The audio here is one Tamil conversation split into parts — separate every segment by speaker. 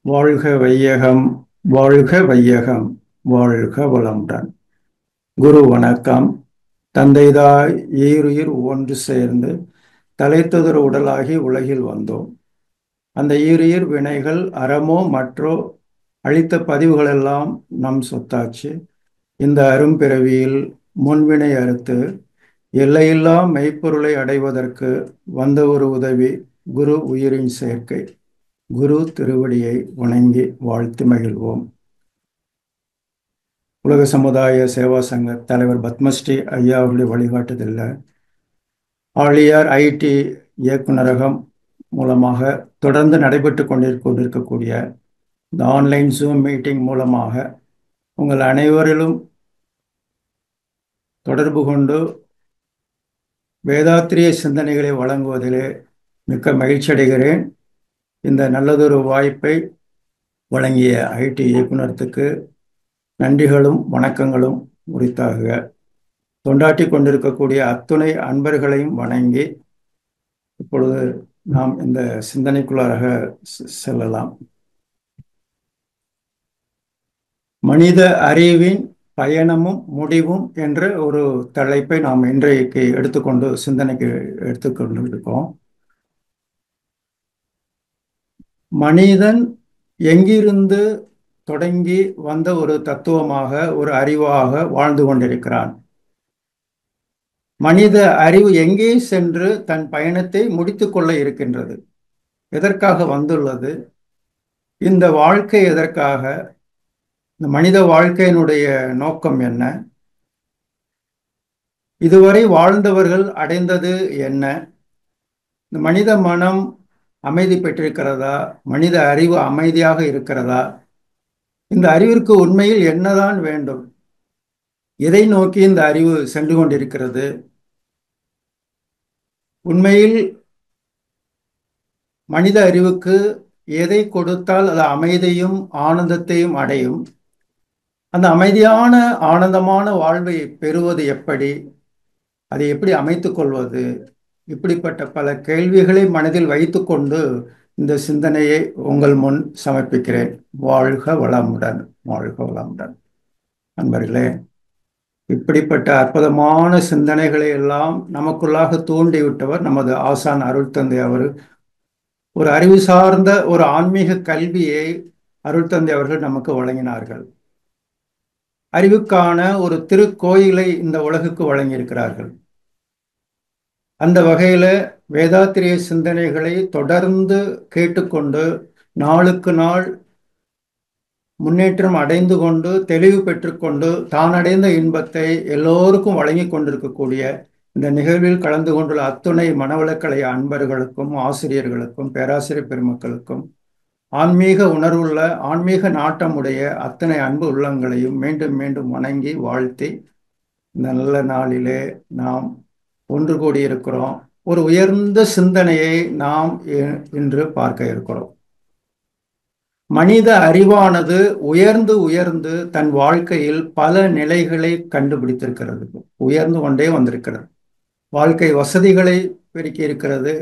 Speaker 1: வாழ்க வையகம், வாழ்க வையகம், வாழ்க வளமுடன். குரு வணக்கம். தந்தைதாய் ஈருயிர் ஒன்று சேர்ந்து தலைத்தொதர் உடலாகி உலகில் வந்தோம். அந்த ஈருயிர் வினைகள் அறமோ மற்றோ அளித்த பதிவுகளெல்லாம் நம் சொத்தாச்சு. இந்த அரும்பிறவியில் முன்வினை அறுத்து எல்லையில்லா மெய்ப்பொருளை அடைவதற்கு வந்த ஒரு உதவி குரு உயிரின் சேர்க்கை. குரு திருவடியை வணங்கி வாழ்த்து மகிழ்வோம். உலக சமுதாய சேவா சங்க தலைவர் பத்மஸ்ரீ ஐயா அவருடைய வழிகாட்டுதலில் ஆழியார் ஐடி இயக்குநரகம் மூலமாக தொடர்ந்து நடைபெற்று கொண்டிருக்கக்கூடிய இந்த ஆன்லைன் ஜூம் மீட்டிங் மூலமாக உங்கள் அனைவரிலும் தொடர்பு கொண்டு வேதாத்திரிய சிந்தனைகளை வழங்குவதிலே மிக்க மகிழ்ச்சி அடைகிறேன். இந்த நல்லதொரு வாய்ப்பை வழங்கிய ஐடி இயக்குநரத்துக்கு நன்றிகளும் வணக்கங்களும் உரித்தாக. தொண்டாற்றி கொண்டிருக்கக்கூடிய அத்துணை அன்பர்களையும் வணங்கி இப்பொழுது நாம் இந்த சிந்தனைக்குள்ளாக செல்லலாம். மனித அறிவின் பயணமும் முடிவும் என்ற ஒரு தலைப்பை நாம் இன்றைக்கு எடுத்துக்கொண்டு சிந்தனைக்கு எடுத்துக்கொண்டு இருக்கோம். மனிதன் எங்கிருந்து தொடங்கி வந்த ஒரு தத்துவமாக, ஒரு அறிவாக வாழ்ந்து கொண்டிருக்கிறான். மனித அறிவு எங்கே சென்று தன் பயணத்தை முடித்து கொள்ள இருக்கின்றது? எதற்காக வந்துள்ளது? இந்த வாழ்க்கை எதற்காக? இந்த மனித வாழ்க்கையினுடைய நோக்கம் என்ன? இதுவரை வாழ்ந்தவர்கள் அடைந்தது என்ன? இந்த மனித மனம் அமைதி பெற்றிருக்கிறதா? மனித அறிவு அமைதியாக இருக்கிறதா? இந்த அறிவிற்கு உண்மையில் என்னதான் வேண்டும்? எதை நோக்கி இந்த அறிவு சென்று கொண்டிருக்கிறது? உண்மையில் மனித அறிவுக்கு எதை கொடுத்தால் அது அமைதியும் ஆனந்தத்தையும் அடையும்? அந்த அமைதியான ஆனந்தமான வாழ்வை பெறுவது எப்படி? அதை எப்படி அமைத்துக் கொள்வது? இப்படிப்பட்ட பல கேள்விகளை மனதில் வைத்துக்கொண்டு இந்த சிந்தனையை உங்கள் முன் சமர்ப்பிக்கிறேன். வாழ்க வளமுடன், வாழ்க வளமுடன். நண்பர்களே, இப்படிப்பட்ட அற்புதமான சிந்தனைகளை எல்லாம் நமக்குள்ளாக தூண்டிவிட்டவர் நமது ஆசான் அருள் தந்தை. அவர் ஒரு அறிவு சார்ந்த ஒரு ஆன்மீக கல்வியை அருள் தந்தை அவர்கள் நமக்கு வழங்கினார்கள். அறிவுக்கான ஒரு திருக்கோயிலை இந்த உலகுக்கு வழங்கியிருக்கிறார்கள். அந்த வகையில வேதாத்திரிய சிந்தனைகளை தொடர்ந்து கேட்டுக்கொண்டு நாளுக்கு நாள் முன்னேற்றம் அடைந்து கொண்டு தெளிவு பெற்றுக்கொண்டு தான் அடைந்த இன்பத்தை எல்லோருக்கும் வழங்கி கொண்டிருக்கக்கூடிய இந்த நிகழ்வில் கலந்து கொண்டுள்ள அத்துணை மனவளக்கலை அன்பர்களுக்கும் ஆசிரியர்களுக்கும் பேராசிரியர் பெருமக்களுக்கும் ஆன்மீக உணர்வுள்ள ஆன்மீக நாட்டமுடைய அத்தனை அன்பு உள்ளங்களையும் மீண்டும் மீண்டும் வணங்கி வாழ்த்தி இந்த நல்ல நாளிலே நாம் ஒன்று கூடியிருக்கிறோம். ஒரு உயர்ந்த சிந்தனையை நாம் இன்று பார்க்க இருக்கிறோம். மனித அறிவானது உயர்ந்து உயர்ந்து தன் வாழ்க்கையில் பல நிலைகளை கண்டுபிடித்திருக்கிறது. உயர்ந்து கொண்டே வந்திருக்கிறது. வாழ்க்கை வசதிகளை பெருக்கி இருக்கிறது.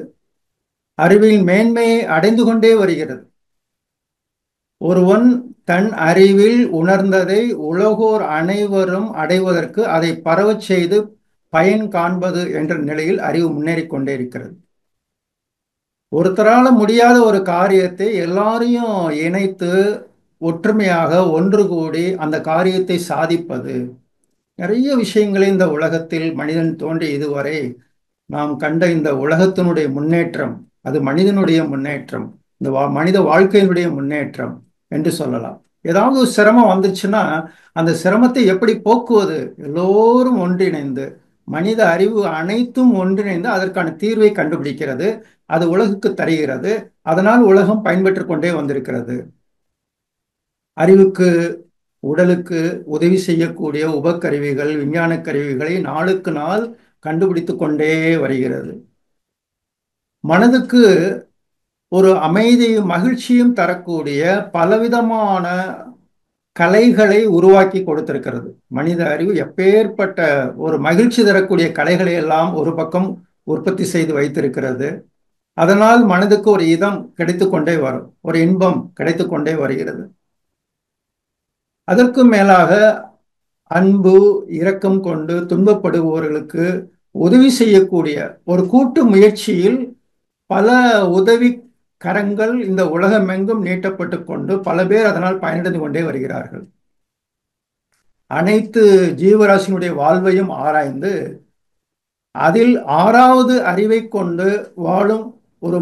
Speaker 1: அறிவின் மேன்மையை அடைந்து கொண்டே வருகிறது. ஒருவன் தன் அறிவில் உணர்ந்ததை உலகோர் அனைவரும் அடைவதற்கு அதை பரவச் செய்து பயன் காண்பது என்ற நிலையில் அறிவு முன்னேறி கொண்டே இருக்கிறது. ஒருத்தரால முடியாத ஒரு காரியத்தை எல்லாரையும் இணைத்து ஒற்றுமையாக ஒன்று கூடி அந்த காரியத்தை சாதிப்பது. நிறைய விஷயங்களை இந்த உலகத்தில் மனிதன் தோன்றி இதுவரை நாம் கண்ட இந்த உலகத்தினுடைய முன்னேற்றம், அது மனிதனுடைய முன்னேற்றம், இந்த மனித வாழ்க்கையினுடைய முன்னேற்றம் என்று சொல்லலாம். ஏதாவது ஒரு சிரமம் வந்துச்சுன்னா அந்த சிரமத்தை எப்படி போக்குவது? எல்லோரும் ஒன்றிணைந்து மனித அறிவு அனைத்தும் ஒன்றிணைந்து அதற்கான தீர்வை கண்டுபிடிக்கிறது. அது உலகுக்கு தருகிறது. அதனால் உலகம் பயன்பெற்று கொண்டே வந்திருக்கிறது. அறிவுக்கு உடலுக்கு உதவி செய்யக்கூடிய உபக்கருவிகள், விஞ்ஞான கருவிகளை நாளுக்கு நாள் கண்டுபிடித்து கொண்டே வருகிறது. மனதுக்கு ஒரு அமைதியும் மகிழ்ச்சியும் தரக்கூடிய பலவிதமான கலைகளை உருவாக்கி கொடுத்திருக்கிறது. மனித அறிவு எப்பேற்பட்ட ஒரு மகிழ்ச்சி தரக்கூடிய கலைகளை எல்லாம் ஒரு பக்கம் உற்பத்தி செய்து வைத்திருக்கிறது. அதனால் மனதுக்கு ஒரு இதம் கிடைத்து கொண்டே வரும், ஒரு இன்பம் கிடைத்து கொண்டே வருகிறது. அதற்கு மேலாக அன்பு, இரக்கம் கொண்டு துன்பப்படுபவர்களுக்கு உதவி செய்யக்கூடிய ஒரு கூட்டு முயற்சியில் பல உதவி கரங்கள் இந்த உலகமெங்கும் நீட்டப்பட்டு கொண்டு பல பேர் அதனால் பயனடைந்து கொண்டே வருகிறார்கள். அனைத்து ஜீவராசியினுடைய வாழ்வையும் ஆராய்ந்து அதில் ஆறாவது அறிவை கொண்டு வாழும் ஒரு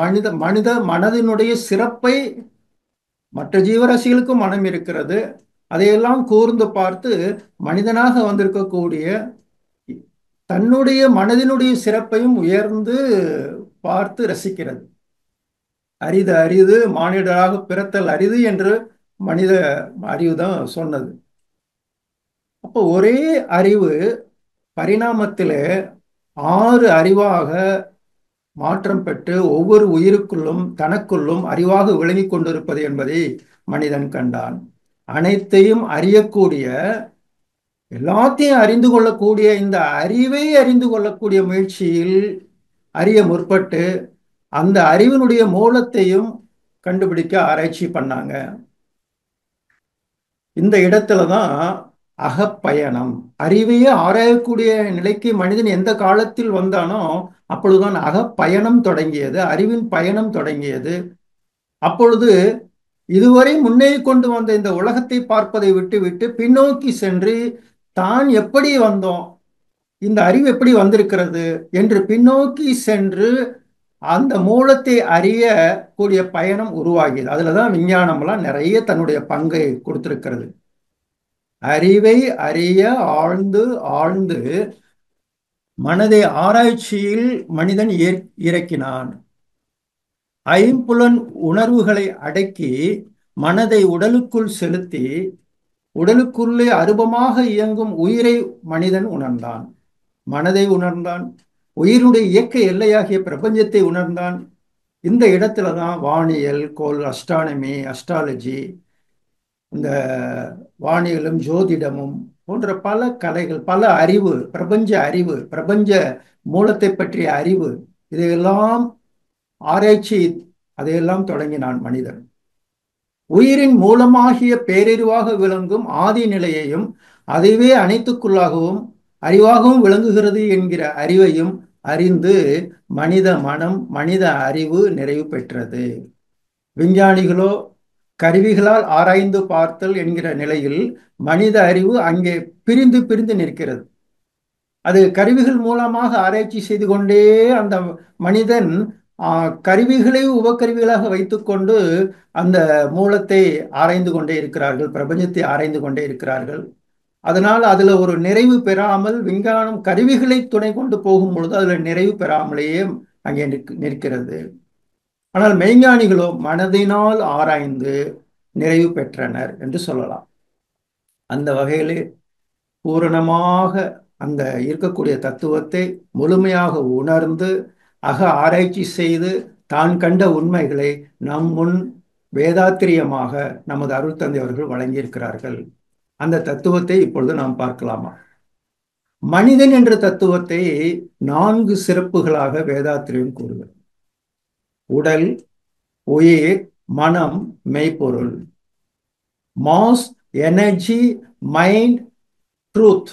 Speaker 1: மனித மனதினுடைய சிறப்பை, மற்ற ஜீவராசிகளுக்கும் மனம் இருக்கிறது, அதையெல்லாம் கூர்ந்து பார்த்து மனிதனாக வந்திருக்கக்கூடிய தன்னுடைய மனதினுடைய சிறப்பையும் உயர்ந்து பார்த்து ரசிக்கிறது. அரிது அரிது மானிடராக பிறத்தல் அரிது என்று மனித அறிவு தான் சொன்னது. அப்போ ஒரே அறிவு பரிணாமத்திலே 6 அறிவாக மாற்றம் பெற்று ஒவ்வொரு உயிருக்குள்ளும் தனக்குள்ளும் அறிவாக விளங்கிக் கொண்டிருப்பது என்பதை மனிதன் கண்டான். அனைத்தையும் அறியக்கூடிய, எல்லாத்தையும் அறிந்து கொள்ளக்கூடிய இந்த அறிவை அறிந்து கொள்ளக்கூடிய முயற்சியில் அறிய முற்பட்டு அந்த அறிவினுடைய மூலத்தையும் கண்டுபிடிக்க ஆராய்ச்சி பண்ணாங்க. இந்த இடத்துல தான் அகப்பயணம், அறிவையே ஆராயக்கூடிய நிலைக்கு மனிதன் எந்த காலத்தில் வந்தானோ அப்பொழுதுதான் அகப்பயணம் தொடங்கியது, அறிவின் பயணம் தொடங்கியது. அப்பொழுது இதுவரை முன்னே கொண்டு வந்த இந்த உலகத்தை பார்ப்பதை விட்டுவிட்டு பின்னோக்கி சென்று தான் எப்படி வந்தோம், இந்த அறிவு எப்படி வந்திருக்கிறது என்று பின்னோக்கி சென்று அந்த மூலத்தை அறிய கூடிய பயணம் உருவாகியது. அதுலதான் விஞ்ஞானம்லாம் நிறைய தன்னுடைய பங்கை கொடுத்திருக்கிறது. அறிவை அறிய ஆழ்ந்து ஆழ்ந்து மனதை ஆராய்ச்சியில் மனிதன் இறக்கினான். ஐம்புலன் உணர்வுகளை அடக்கி மனதை உடலுக்குள் செலுத்தி உடலுக்குள்ளே அருபமாக இயங்கும் உயிரை மனிதன் உணர்ந்தான். மனதை உணர்ந்தான், உயிருடைய இயக்க எல்லையாகிய பிரபஞ்சத்தை உணர்ந்தான். இந்த இடத்துல தான் வானியல், அஸ்ட்ரானமி, அஸ்ட்ராலஜி, இந்த வானியலும் ஜோதிடமும் போன்ற பல கலைகள், பல அறிவு, பிரபஞ்ச அறிவு, பிரபஞ்ச மூலத்தை பற்றிய அறிவு, இதையெல்லாம் ஆராய்ச்சி, அதையெல்லாம் தொடங்கினான் மனிதன். உயிரின் மூலமாகிய பேரறிவாக விளங்கும் ஆதி நிலையையும் அதுவே அனைத்துக்குள்ளாகவும் அறிவாகவும் விளங்குகிறது என்கிற அறிவையும் அறிந்து மனித மனம், மனித அறிவு நிறைவு பெற்றது. விஞ்ஞானிகளோ கருவிகளால் ஆராய்ந்து பார்த்தல் என்கிற நிலையில் மனித அறிவு அங்கே பிரிந்து பிரிந்து நிற்கிறது. அது கருவிகள் மூலமாக ஆராய்ச்சி செய்து கொண்டே அந்த மனிதன் கருவிகளை உபகருவிகளாக வைத்துக்கொண்டு அந்த மூலத்தை ஆராய்ந்து கொண்டே இருக்கிறார்கள், பிரபஞ்சத்தை ஆராய்ந்து கொண்டே இருக்கிறார்கள். அதனால் அதுல ஒரு நிறைவு பெறாமல், விஞ்ஞானம் கருவிகளை துணை கொண்டு போகும் பொழுது அதுல நிறைவு பெறாமலேயே அங்கே நிற்கிறது. ஆனால் மெய்ஞானிகளோ மனதினால் ஆராய்ந்து நிறைவு பெற்றனர் என்று சொல்லலாம். அந்த வகையிலே பூரணமாக அந்த இருக்கக்கூடிய தத்துவத்தை முழுமையாக உணர்ந்து அக ஆராய்ச்சி செய்து தான் கண்ட உண்மைகளை நம் முன் வேதாத்திரியமாக நமது அருள் தந்தை அவர்கள் வழங்கியிருக்கிறார்கள். அந்த தத்துவத்தை இப்பொழுது நாம் பார்க்கலாமா? மனிதன் என்ற தத்துவத்தை 4 சிறப்புகளாக வேதாத்திரியம் கூறுகிறது. உடல், உயிர், மனம், மெய்ப்பொருள். Mass, energy, mind, truth.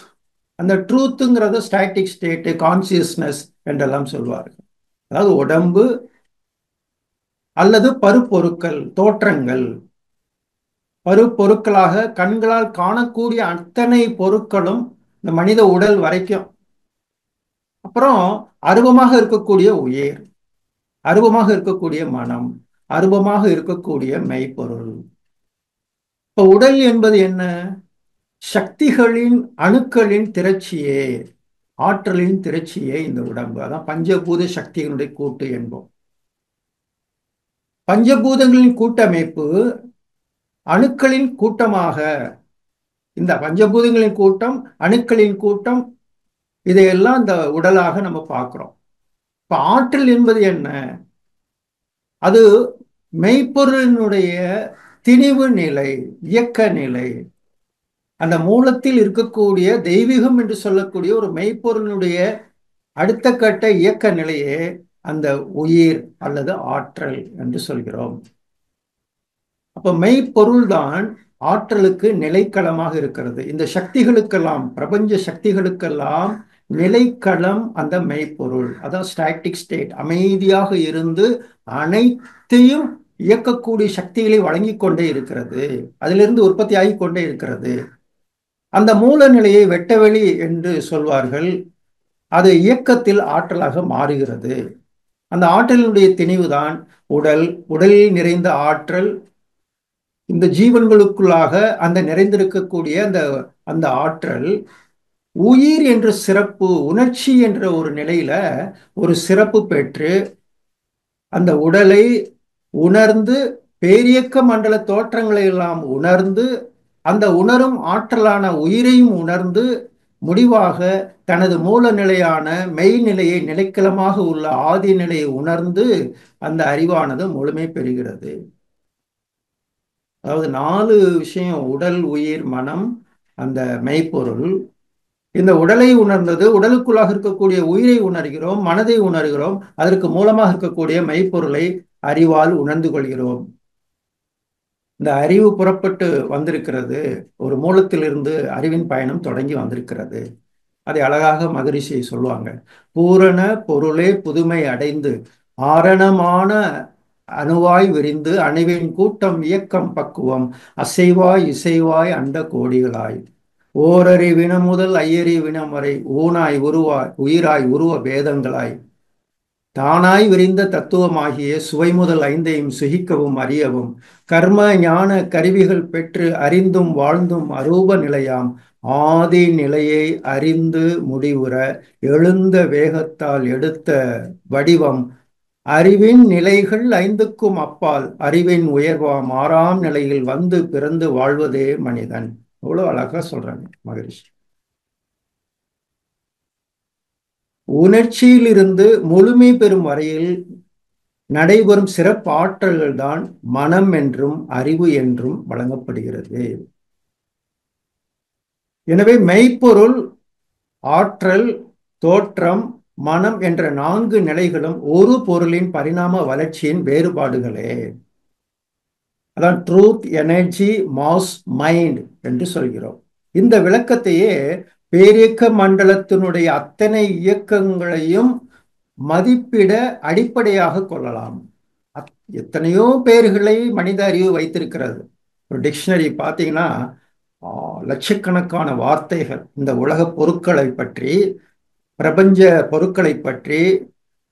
Speaker 1: அந்த ட்ரூத்துங்கிறத ஸ்டாட்டிக் ஸ்டேட்டு, கான்சியஸ்னஸ் என்றெல்லாம் சொல்வார்கள். அதாவது உடம்பு அல்லது பருப்பொருட்கள், தோற்றங்கள், பருப்பொருட்களாக கண்களால் காணக்கூடிய அத்தனை பொருட்களும் இந்த மனித உடல் வரைக்கும். அப்புறம் அருவமாக இருக்கக்கூடிய உயிர், அருவமாக இருக்கக்கூடிய மனம், அருவமாக இருக்கக்கூடிய மெய்ப்பொருள். இப்ப உடல் என்பது என்ன? சக்திகளின் அணுக்களின் திரட்சியே, ஆற்றலின் திரட்சியே இந்த உடம்பு. அதான் பஞ்சபூத சக்திகளுடைய கூட்டு என்போம். பஞ்சபூதங்களின் கூட்டமைப்பு அணுக்களின் கூட்டமாக, இந்த பஞ்சபூதங்களின் கூட்டம், அணுக்களின் கூட்டம், இதையெல்லாம் இந்த உடலாக நம்ம பார்க்கிறோம். இப்ப ஆற்றல் என்பது என்ன? அது மெய்ப்பொருளினுடைய திணிவு நிலை, இயக்க நிலை. அந்த மூலத்தில் இருக்கக்கூடிய தெய்வீகம் என்று சொல்லக்கூடிய ஒரு மெய்ப்பொருளினுடைய அடுத்த கட்ட இயக்க நிலையே அந்த உயிர் அல்லது ஆற்றல் என்று சொல்கிறோம். அப்ப மெய்ப்பொருள் தான் ஆற்றலுக்கு நிலைக்களமாக இருக்கிறது. இந்த சக்திகளுக்கெல்லாம், பிரபஞ்ச சக்திகளுக்கெல்லாம் நிலைக்களம் அந்த மெய்ப்பொருள். அதான் ஸ்டாட்டிக் ஸ்டேட், அமைதியாக இருந்து அனைத்தையும் இயக்கக்கூடிய சக்திகளை வழங்கிக் கொண்டே இருக்கிறது. அதிலிருந்து உற்பத்தி ஆகிக் கொண்டே இருக்கிறது. அந்த மூல நிலையை வெட்டவெளி என்று சொல்வார்கள். அது இயக்கத்தில் ஆற்றலாக மாறுகிறது. அந்த ஆற்றலினுடைய திணிவுதான் உடல். உடலில் நிறைந்த ஆற்றல் இந்த ஜீவன்களுக்குள்ளாக அந்த நிறைந்திருக்கக்கூடிய அந்த அந்த ஆற்றல் உயிர் என்ற சிறப்பு, உணர்ச்சி என்ற ஒரு நிலையில ஒரு சிறப்பு பெற்று அந்த உடலை உணர்ந்து, பேரியக்க மண்டல தோற்றங்களை எல்லாம் உணர்ந்து, அந்த உணரும் ஆற்றலான உயிரையும் உணர்ந்து, முடிவாக தனது மூல நிலையான மெய்நிலையை, நிலைக்களமாக உள்ள ஆதி நிலையை உணர்ந்து அந்த அறிவானது முழுமை பெறுகிறது. அதாவது 4 விஷயம்: உடல், உயிர், மனம், அந்த மெய்ப்பொருள். இந்த உடலை உணர்ந்தது, உடலுக்குள்ளாக இருக்கக்கூடிய உயிரை உணர்கிறோம், மனதை உணர்கிறோம், அதற்கு மூலமாக இருக்கக்கூடிய மெய்ப்பொருளை அறிவால் உணர்ந்து கொள்கிறோம். இந்த அறிவு புறப்பட்டு வந்திருக்கிறது, ஒரு மூலத்திலிருந்து அறிவின் பயணம் தொடங்கி வந்திருக்கிறது. அதை அழகாக மகரிஷி சொல்லுவாங்க. பூரண பொருளே புதுமை அடைந்து ஆரணமான அணுவாய் விரிந்து அணுவின் கூட்டம் இயக்கம் பக்குவம் அசைவாய் இசைவாய் அண்ட கோடிகளாய் ஓரறிவின முதல் ஐயறிவினம் வரை ஊனாய் உருவாய் உயிராய் உருவ பேதங்களாய் தானாய் விரிந்த தத்துவமாகிய சுவை முதல் ஐந்தையும் சுகிக்கவும் அறியவும் கர்ம ஞான கருவிகள் பெற்று அறிந்தும் வாழ்ந்தும் அரூப நிலையாம் ஆதி நிலையை அறிந்து முடிவுற எழுந்த வேகத்தால் எடுத்த வடிவம் அறிவின் நிலைகள் ஐந்துக்கும் அப்பால் அறிவின் உயர்வாம் ஆறாம் நிலையில் வந்து பிறந்து வாழ்வதே மனிதன். அவ்வளவு அழகா சொல்றாங்க மகரிஷி. உணர்ச்சியிலிருந்து முழுமை பெறும் வரையில் நடைபெறும் சிறப்பு ஆற்றல்கள் தான் மனம் என்றும் அறிவு என்றும் வழங்கப்படுகிறது. எனவே மெய்ப்பொருள், ஆற்றல், தோற்றம், மனம் என்ற 4 நிலைகளும் ஒரு பொருளின் பரிணாம வளர்ச்சியின் வேறுபாடுகளே. அதான் ட்ரூத், எனர்ஜி, மாஸ், மைண்ட் என்று சொல்கிறோம். இந்த விளக்கத்தையே பேரியக்க மண்டலத்தினுடைய அத்தனை இயக்கங்களையும் மதிப்பிட அடிப்படையாக கொள்ளலாம். எத்தனையோ பேர்களை மனித அறிவு வைத்திருக்கிறது. ஒரு டிக்ஷனரி பார்த்தீங்கன்னா லட்சக்கணக்கான வார்த்தைகள் இந்த உலக பொருட்களை பற்றி, பிரபஞ்ச பொருட்களை பற்றி,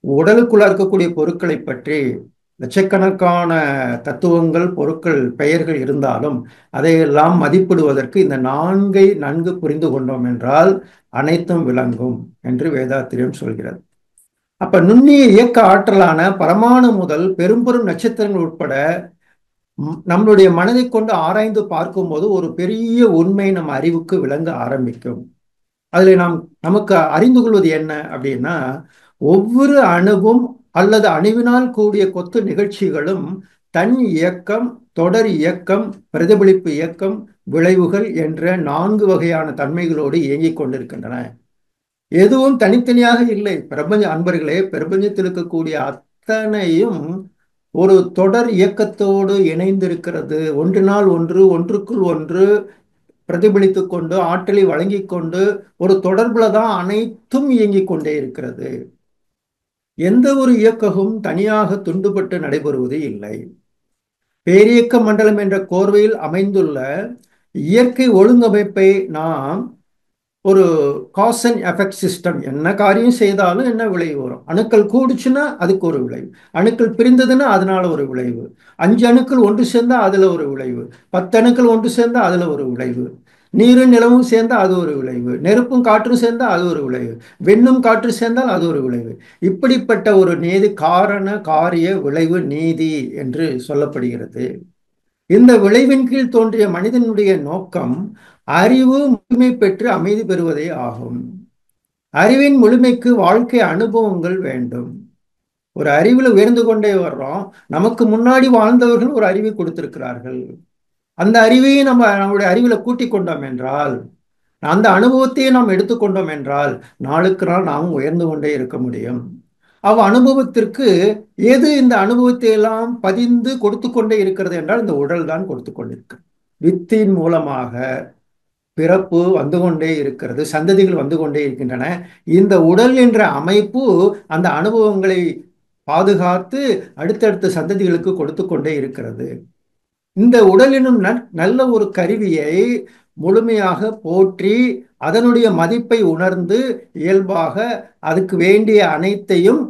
Speaker 1: உடலுக்குள்ள இருக்கக்கூடிய பொருட்களை பற்றி லட்சக்கணக்கான தத்துவங்கள், பொருட்கள், பெயர்கள் இருந்தாலும் அதையெல்லாம் மதிப்பிடுவதற்கு இந்த 4ஐ நன்கு புரிந்து கொண்டோம் என்றால் அனைத்தும் விளங்கும் என்று வேதாத்திரியம் சொல்கிறது. அப்ப நுண்ணிய இயக்க ஆற்றலான பரமாணு முதல் பெரும்பெரும் நட்சத்திரங்கள் உட்பட நம்மளுடைய மனதை கொண்டு ஆராய்ந்து பார்க்கும்போது ஒரு பெரிய உண்மை நம்ம அறிவுக்கு விளங்க ஆரம்பிக்கும். அதில் நமக்கு அறிந்து கொள்வது என்ன அப்படின்னா, ஒவ்வொரு அணுவும் அல்லது அணுவினால் கூடிய கொத்து நிகழ்ச்சிகளும் தன் இயக்கம், தொடர் இயக்கம், பிரதிபலிப்பு இயக்கம், விளைவுகள் என்ற 4 வகையான தன்மைகளோடு இயங்கிக் கொண்டிருக்கின்றன. எதுவும் தனித்தனியாக இல்லை. அன்பர்களே, பிரபஞ்சத்தில் இருக்கக்கூடிய அத்தனையும் ஒரு தொடர் இயக்கத்தோடு இணைந்திருக்கிறது. ஒன்றினால் ஒன்று, ஒன்றுக்குள் ஒன்று பிரதிபலித்துக் கொண்டு ஆற்றலை வழங்கி கொண்டு ஒரு தொடர்புல தான் அனைத்தும் இயங்கிக் கொண்டே இருக்கிறது. எந்த ஒரு இயக்கமும் தனியாக துண்டுபட்டு நடைபெறுவது இல்லை. பேரியக்க மண்டலம் என்ற கோர்வையில் அமைந்துள்ள இயற்கை ஒழுங்கமைப்பை நாம் ஒரு காஸ் அண்ட் எஃபெக்ட் சிஸ்டம், என்ன காரியம் செய்தாலும் என்ன விளைவு வரும். அணுக்கள் கூடுச்சுன்னா அதுக்கு ஒரு விளைவு, அணுக்கள் பிரிந்ததுன்னா அதனால ஒரு விளைவு, 5 அணுக்கள் ஒன்று சேர்ந்தா அதுல ஒரு விளைவு, 10 அணுக்கள் ஒன்று சேர்ந்தா அதுல ஒரு விளைவு, நீரும் நிலவும் சேர்ந்தா அது ஒரு விளைவு, நெருப்பும் காற்றும் சேர்ந்தா அது ஒரு விளைவு, வெண்ணும் காற்று சேர்ந்தால் அது ஒரு விளைவு. இப்படிப்பட்ட ஒரு நீதி, காரண காரிய விளைவு நீதி என்று சொல்லப்படுகிறது. இந்த விளைவின் கீழ் தோன்றிய மனிதனுடைய நோக்கம் அறிவு முழுமை பெற்று அமைதி பெறுவதே ஆகும். அறிவின் முழுமைக்கு வாழ்க்கை அனுபவங்கள் வேண்டும். ஒரு அறிவில் உயர்ந்து கொண்டே வர்றோம். நமக்கு முன்னாடி வாழ்ந்தவர்கள் ஒரு அறிவை கொடுத்திருக்கிறார்கள். அந்த அறிவையை நம்முடைய அறிவில் கூட்டிக் கொண்டோம் என்றால், அந்த அனுபவத்தையே நாம் எடுத்துக்கொண்டோம் என்றால் நாளுக்கு நாள் நாம் உயர்ந்து கொண்டே இருக்க முடியும். அனுபவத்திற்கு எது இந்த அனுபவத்தை எல்லாம் பதிந்து கொடுத்து கொண்டே இருக்கிறது என்றால் இந்த உடல் தான் கொடுத்து கொண்டிருக்கு. வித்தின் மூலமாக பிறப்பு வந்து கொண்டே இருக்கிறது, சந்ததிகள் வந்து கொண்டே இருக்கின்றன. இந்த உடல் என்ற அமைப்பு அந்த அனுபவங்களை பாதுகாத்து அடுத்தடுத்த சந்ததிகளுக்கு கொடுத்து கொண்டே இருக்கிறது. இந்த உடல் எனும் நல்ல ஒரு கருவியை முழுமையாக போற்றி அதனுடைய மதிப்பை உணர்ந்து இயல்பாக அதுக்கு வேண்டிய அனைத்தையும்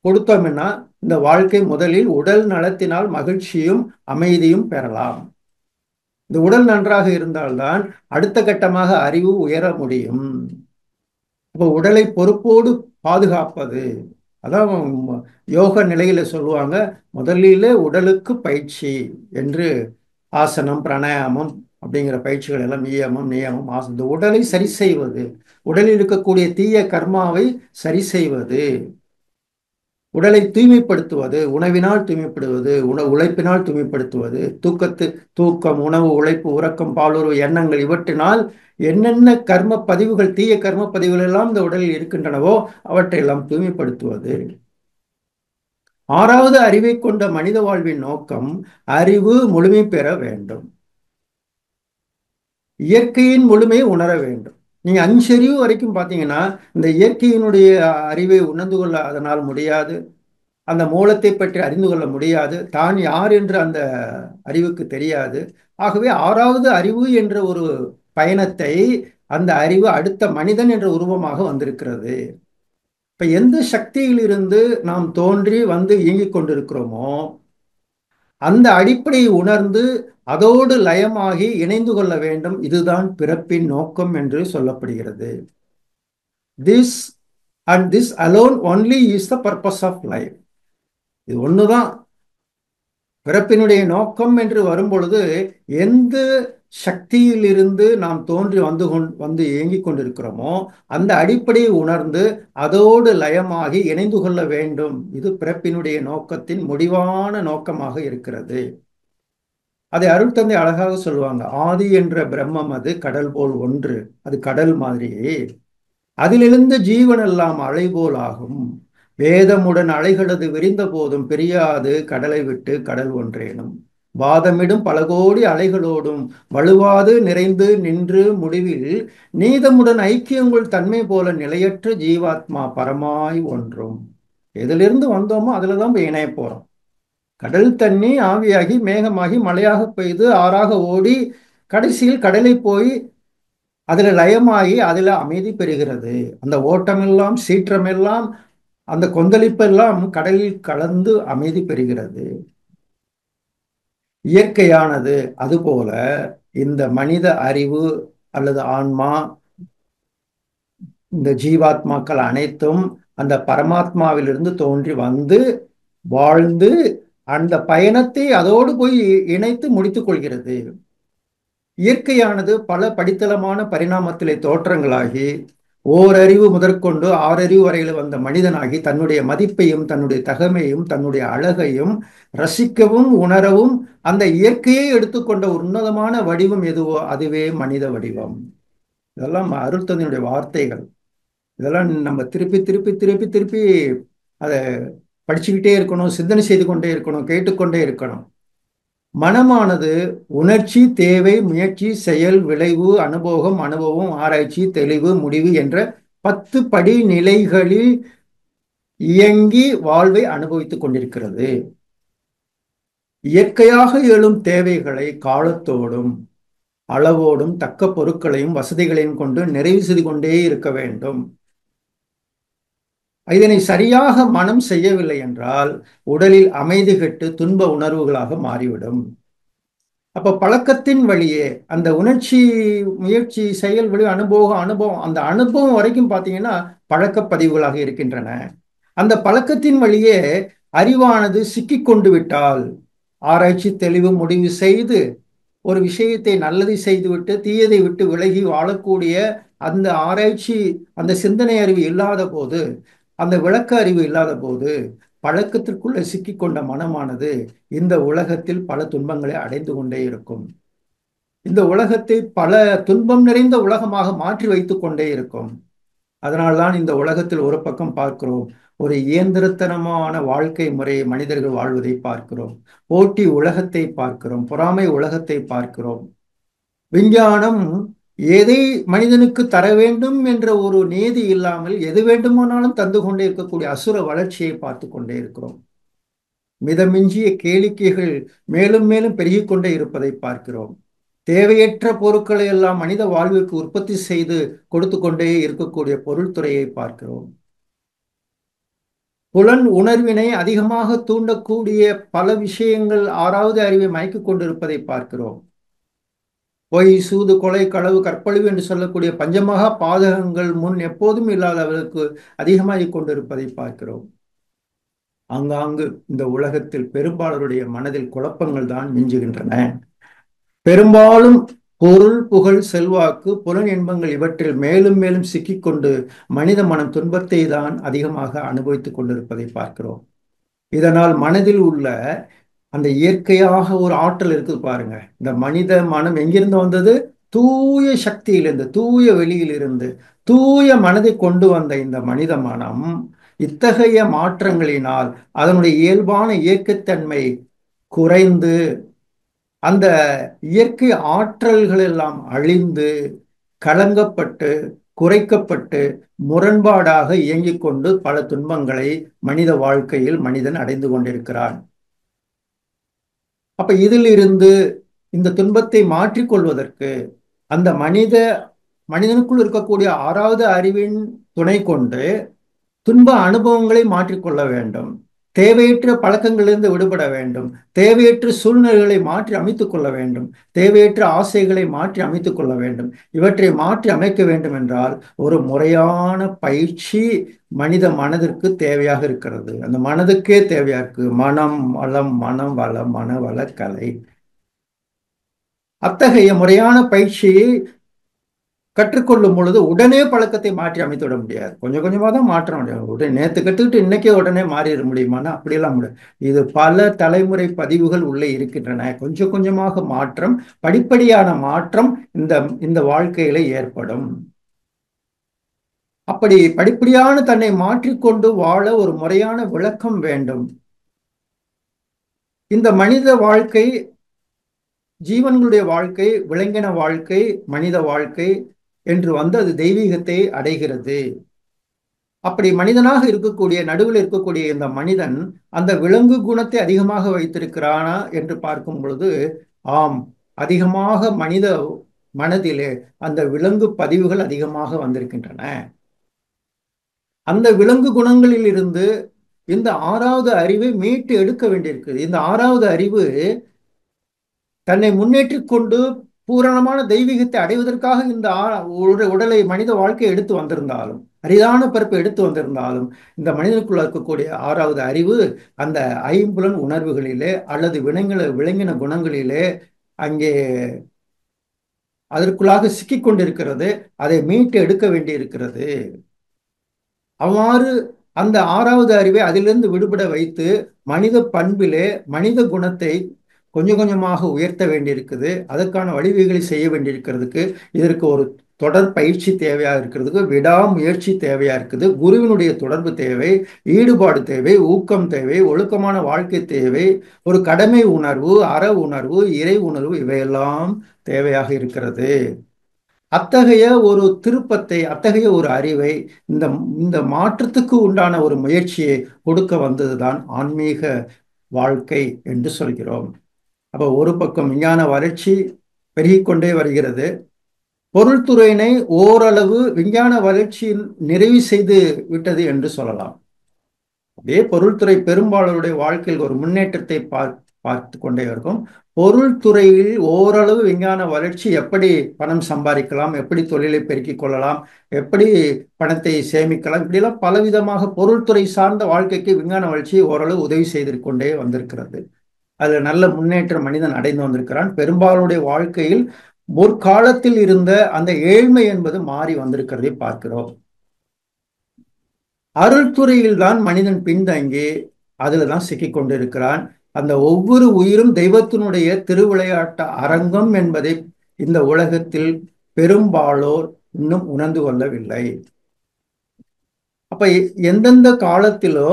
Speaker 1: கொடுத்தோம்னா இந்த வாழ்க்கை முதலில் உடல் நலத்தினால் மகிழ்ச்சியும் அமைதியும் பெறலாம். இந்த உடல் நன்றாக இருந்தால்தான் அடுத்த கட்டமாக அறிவு உயர முடியும். அப்போ உடலை பொறுப்போடு பாதுகாப்பது, அதான் யோக நிலையில சொல்லுவாங்க, முதலிலே உடலுக்கு பயிற்சி என்று ஆசனம் பிராணாயாமம் அப்படிங்கிற பயிற்சிகள் எல்லாம் நியமம் நியமம் ஆசனம். இந்த உடலை சரி செய்வது, உடலில் இருக்கக்கூடிய தீய கர்மாவை சரி செய்வது, உடலை தூய்மைப்படுத்துவது, உணவினால் தூய்மைப்படுவது, உழைப்பினால் தூய்மைப்படுத்துவது, தூக்கம், உணவு, உழைப்பு, உறக்கம், பாலுறவு, எண்ணங்கள், இவற்றினால் என்னென்ன கர்ம பதிவுகள், தீய கர்ம பதிவுகள் எல்லாம் இந்த உடலில் இருக்கின்றனவோ அவற்றையெல்லாம் தூய்மைப்படுத்துவது. ஆறாவது, அறிவை கொண்ட மனித வாழ்வின் நோக்கம் அறிவு முழுமை பெற வேண்டும், இயற்கையின் முழுமையை உணர வேண்டும். நீங்க 5 அறிவு வரைக்கும் பார்த்தீங்கன்னா இந்த இயற்கையினுடைய அறிவை உணர்ந்து கொள்ள அதனால் முடியாது, அந்த மூலத்தை பற்றி அறிந்து கொள்ள முடியாது, தான் யார் என்று அந்த அறிவுக்கு தெரியாது. ஆகவே 6வது அறிவு என்ற ஒரு பயணத்தை அந்த அறிவு அடுத்த மனிதன் என்ற உருவமாக வந்திருக்கிறது. இப்ப எந்த சக்தியிலிருந்து நாம் தோன்றி வந்து இயங்கிக் கொண்டிருக்கிறோமோ அந்த அடிப்படையை உணர்ந்து அதோடு லயமாகி இணைந்து கொள்ள வேண்டும். இதுதான் பிறப்பின் நோக்கம் என்று சொல்லப்படுகிறது. This and this alone only is the purpose of life. இது ஒண்ணுதான் பிறப்பினுடைய நோக்கம் என்று வரும்பொழுது, எந்த சக்தியிலிருந்து நாம் தோன்றி வந்து இயங்கிக் கொண்டிருக்கிறோமோ அந்த அடிப்படையை உணர்ந்து அதோடு லயமாகி இணைந்து கொள்ள வேண்டும். இது பிறப்பினுடைய நோக்கத்தின் முடிவான நோக்கமாக இருக்கிறது. அதை அருள் தந்தை அழகாக சொல்லுவாங்க, ஆதி என்ற பிரம்மம் அது கடல் போல் ஒன்று, அது கடல் மாதிரியே அதிலிருந்து ஜீவன் எல்லாம் அலை போல் ஆகும், வேதமுடன் அலைகளது விரிந்த போதும் பிரியாது கடலை விட்டு கடல் ஒன்றேனும், வாதமிடும் பல கோடி அலைகளோடும் வலுவாது நிறைந்து நின்று முடிவில் நீதமுடன் ஐக்கியங்கள் தன்மை போல நிலையற்ற ஜீவாத்மா பரமாய் ஒன்றும். எதிலிருந்து வந்தோமோ அதுல தான் போய் இணைய போறோம். கடல் தண்ணி ஆவியாகி மேகமாகி மழையாக பெய்து ஆறாக ஓடி கடைசியில் கடலை போய் அதுல லயமாகி அதுல அமைதி பெறுகிறது. அந்த ஓட்டமெல்லாம் சீற்றமெல்லாம் அந்த கொந்தளிப்பெல்லாம் கடலில் கலந்து அமைதி பெறுகிறது. இயற்கையானது. அதுபோல இந்த மனித அறிவு அல்லது ஆன்மா, இந்த ஜீவாத்மாக்கள் அனைத்தும் அந்த பரமாத்மாவிலிருந்து தோன்றி வந்து வாழ்ந்து அந்த பயணத்தை அதோடு போய் இணைத்து முடித்துக் கொள்கிறது. இயற்கையானது பல படித்தளமான பரிணாமத்திலே தோற்றங்களாகி ஓரறிவு முதற்கொண்டு 6 அறிவு வரையில் வந்த மனிதனாகி தன்னுடைய மதிப்பையும் தன்னுடைய தகமையும் தன்னுடைய அழகையும் ரசிக்கவும் உணரவும் அந்த இயற்கையை எடுத்துக்கொண்ட உன்னதமான வடிவம் எதுவோ அதுவே மனித வடிவம். இதெல்லாம் அருட்தந்தையினுடைய வார்த்தைகள். இதெல்லாம் நம்ம திருப்பி திருப்பி திருப்பி திருப்பி அதை படிச்சுக்கிட்டே இருக்கணும், சிந்தனை செய்து கொண்டே இருக்கணும், கேட்டுக்கொண்டே இருக்கணும். மனமானது உணர்ச்சி, தேவை, முயற்சி, செயல், விளைவு, அனுபவம், ஆராய்ச்சி, தெளிவு, முடிவு என்ற 10 படிநிலைகளில் இயங்கி வாழ்வை அனுபவித்துக் கொண்டிருக்கிறது. இயற்கையாக எழும் தேவைகளை காலத்தோடும் அளவோடும் தக்க பொருட்களையும் வசதிகளையும் கொண்டு நிறைவு செய்து கொண்டே இருக்க வேண்டும். இதனை சரியாக மனம் செய்யவில்லை என்றால் உடலில் அமைதி கெட்டு துன்ப உணர்வுகளாக மாறிவிடும். அப்ப பழக்கத்தின் வழியே அந்த உணர்ச்சி, முயற்சி, செயல், விளைவு, அனுபவம் அந்த அனுபவம் வரைக்கும் பார்த்தீங்கன்னா பழக்க பதிவுகளாக இருக்கின்றன. அந்த பழக்கத்தின் வழியே அறிவானது சிக்கிக் கொண்டு விட்டால் ஆராய்ச்சி தெளிவு முடிவு செய்து ஒரு விஷயத்தை நல்லதை செய்துவிட்டு தீயதை விட்டு விலகி வாழக்கூடிய அந்த ஆராய்ச்சி, அந்த சிந்தனை அறிவு இல்லாத போது, அந்த விளக்க அறிவு இல்லாத போது பழக்கத்திற்குள்ள சிக்கிக்கொண்ட மனமானது இந்த உலகத்தில் பல துன்பங்களை அடைந்து கொண்டே இருக்கும். இந்த உலகத்தை பல துன்பம் நிறைந்த உலகமாக மாற்றி வைத்துக் கொண்டே இருக்கும். அதனால்தான் இந்த உலகத்தில் ஒரு பக்கம் பார்க்கிறோம், ஒரு இயந்திரத்தனமான வாழ்க்கை முறையை மனிதர்கள் வாழ்வதை பார்க்கிறோம். போட்டி உலகத்தை பார்க்கிறோம், பொறாமை உலகத்தை பார்க்கிறோம். விஞ்ஞானம் எதை மனிதனுக்கு தர வேண்டும் என்ற ஒரு நீதி இல்லாமல் எது வேண்டுமானாலும் தந்து கொண்டே இருக்கக்கூடிய அசுர வளர்ச்சியை பார்த்து கொண்டே இருக்கிறோம். மிதமிஞ்சிய கேளிக்கைகள் மேலும் மேலும் பெருகிக் கொண்டே இருப்பதை பார்க்கிறோம். தேவையற்ற பொருட்களை எல்லாம் மனித வாழ்விற்கு உற்பத்தி செய்து கொடுத்து கொண்டே இருக்கக்கூடிய பொருள்துறையை பார்க்கிறோம். புலன் உணர்வினை அதிகமாக தூண்டக்கூடிய பல விஷயங்கள் ஆறாவது அறிவை மயக்கிக் கொண்டிருப்பதை பார்க்கிறோம். பொய், சூது, கொலை, களவு, கற்பழிவு என்று சொல்லக்கூடிய பஞ்சமகா பாதகங்கள் முன் எப்போதும் இல்லாதவர்களுக்கு அதிகமாகிக் கொண்டிருப்பதை பார்க்கிறோம். ஆங்காங்கு இந்த உலகத்தில் பெரும்பாலருடைய மனதில் குழப்பங்கள் தான் மிஞ்சுகின்றன. பெரும்பாலும் பொருள், புகழ், செல்வாக்கு, புலன் இன்பங்கள் இவற்றில் மேலும் மேலும் சிக்கிக்கொண்டு மனித மனம் துன்பத்தை தான் அதிகமாக அனுபவித்துக் கொண்டிருப்பதை பார்க்கிறோம். இதனால் மனதில் உள்ள அந்த இயற்கையாக ஒரு ஆற்றல் இருக்குது பாருங்க. இந்த மனித மனம் எங்கிருந்து வந்தது? தூய சக்தியிலிருந்து, தூய வெளியிலிருந்து, தூய மனதை கொண்டு வந்த இந்த மனித மனம் இத்தகைய மாற்றங்களினால் அதனுடைய இயல்பான இயக்கத்தன்மை குறைந்து அந்த இயற்கை ஆற்றல்கள் எல்லாம் அழிந்து கலங்கப்பட்டு குறைக்கப்பட்டு முரண்பாடாக இயங்கிக் கொண்டு பல துன்பங்களை மனித வாழ்க்கையில் மனிதன் அடைந்து கொண்டிருக்கிறான். அப்ப இதிலிருந்து இந்த துன்பத்தை மாற்றிக்கொள்வதற்கு அந்த மனிதனுக்குள் இருக்கக்கூடிய ஆறாவது அறிவின் துணை கொண்டு துன்ப அனுபவங்களை மாற்றிக்கொள்ள வேண்டும். தேவையற்ற பழக்கங்களிலிருந்து விடுபட வேண்டும். தேவையற்ற சூழ்நிலைகளை மாற்றி அமைத்துக் கொள்ள வேண்டும். தேவையற்ற ஆசைகளை மாற்றி அமைத்துக் கொள்ள வேண்டும். இவற்றை மாற்றி அமைக்க வேண்டும் என்றால் ஒரு முறையான பயிற்சி மனித மனதிற்கு தேவையாக இருக்கிறது. அந்த மனதுக்கே தேவையா இருக்கு. மனம் வளம், மனம் வளம், மனவள கலை. அத்தகைய முறையான பயிற்சியை கற்றுக்கொள்ளும் பொழுது உடனே பழக்கத்தை மாற்றி அமைத்து விட முடியாது. கொஞ்சம் கொஞ்சமா தான் மாற்ற முடியும். உடனே நேற்று கற்றுக்கிட்டு இன்னைக்கே உடனே மாறிட முடியுமானா அப்படியெல்லாம் முடியாது. இது பல தலைமுறை பதிவுகள் உள்ளே இருக்கின்றன. கொஞ்சம் கொஞ்சமாக மாற்றம், படிப்படியான மாற்றம் இந்த இந்த வாழ்க்கையில ஏற்படும். அப்படி படிப்படியான தன்னை மாற்றிக்கொண்டு வாழ ஒரு முறையான விளக்கம் வேண்டும். இந்த மனித வாழ்க்கை, ஜீவன்களுடைய வாழ்க்கை, விலங்கின வாழ்க்கை, மனித வாழ்க்கை என்று வந்து அது தெய்வீகத்தை அடைகிறது. அப்படி மனிதனாக இருக்கக்கூடிய நடுவில் இருக்கக்கூடிய இந்த மனிதன் அந்த விலங்கு குணத்தை அதிகமாக வைத்திருக்கிறானா என்று பார்க்கும் பொழுது ஆம், அதிகமாக மனித மனதிலே அந்த விலங்கு பதிவுகள் அதிகமாக வந்திருக்கின்றன. அந்த விலங்கு குணங்களில் இருந்து இந்த ஆறாவது அறிவை மீட்டு எடுக்க வேண்டியிருக்குது. இந்த ஆறாவது அறிவு தன்னை முன்னேற்றிக் கொண்டு பூரணமான தெய்வீகத்தை அடைவதற்காக இந்த உடலை மனித வாழ்க்கை எடுத்து வந்திருந்தாலும், அரிதான பிறப்பு எடுத்து வந்திருந்தாலும், இந்த மனிதனுக்குள்ள இருக்கக்கூடிய ஆறாவது அறிவு அந்த ஐம்புலன் உணர்வுகளிலே அல்லது விலங்கின குணங்களிலே அங்கே அதற்குள்ளாக சிக்கிக் கொண்டிருக்கிறது. அதை மீட்டு எடுக்க வேண்டி இருக்கிறது. அவ்வாறு அந்த ஆறாவது அறிவை அதிலிருந்து விடுபட வைத்து மனித பண்பிலே மனித குணத்தை கொஞ்சம் கொஞ்சமாக உயர்த்த வேண்டியிருக்குது. அதற்கான வழிவகைகளை செய்ய வேண்டியிருக்கிறதுக்கு இதற்கு ஒரு தொடர் பயிற்சி தேவையா இருக்கிறதுக்கு விடாமுயற்சி தேவையா இருக்குது. குருவினுடைய தொடர்பு தேவை, ஈடுபாடு தேவை, ஊக்கம் தேவை, ஒழுக்கமான வாழ்க்கை தேவை, ஒரு கடமை உணர்வு, அற உணர்வு, இறை உணர்வு இவையெல்லாம் தேவையாக இருக்கிறது. அத்தகைய ஒரு திருப்பத்தை, அத்தகைய ஒரு அறிவை இந்த இந்த மாற்றத்துக்கு உண்டான ஒரு முயற்சியை கொடுக்க வந்ததுதான் ஆன்மீக வாழ்க்கை என்று சொல்கிறோம். அப்போ ஒரு பக்கம் விஞ்ஞான வளர்ச்சி பெருகிக்கொண்டே வருகிறது. பொருள்துறையினை ஓரளவு விஞ்ஞான வளர்ச்சியில் நிறைவு செய்து விட்டது என்று சொல்லலாம். அப்படியே பொருள்துறை பெரும்பாலருடைய வாழ்க்கையில் ஒரு முன்னேற்றத்தை பார்த்து கொண்டே இருக்கும். பொருள்துறையில் ஓரளவு விஞ்ஞான வளர்ச்சி, எப்படி பணம் சம்பாதிக்கலாம், எப்படி தொழிலை பெருக்கிக் கொள்ளலாம், எப்படி பணத்தை சேமிக்கலாம், இப்படியெல்லாம் பலவிதமாக பொருள்துறை சார்ந்த வாழ்க்கைக்கு விஞ்ஞான வளர்ச்சி ஓரளவு உதவி செய்து கொண்டே வந்திருக்கிறது. அதுல நல்ல முன்னேற்றம் மனிதன் அடைந்து வந்திருக்கிறான். பெரும்பாலுடைய வாழ்க்கையில் முற்காலத்தில் இருந்த அந்த ஏழ்மை என்பது மாறி வந்திருக்கிறதை பார்க்கிறோம். அருள்துறையில் தான் மனிதன் பின்தங்கி அதுல தான் சிக்கிக் கொண்டிருக்கிறான். அந்த ஒவ்வொரு உயிரும் தெய்வத்தினுடைய திருவிளையாட்ட அரங்கம் என்பதை இந்த உலகத்தில் பெரும்பாலோர் இன்னும் உணர்ந்து கொள்ளவில்லை. அப்ப எந்தெந்த காலத்திலோ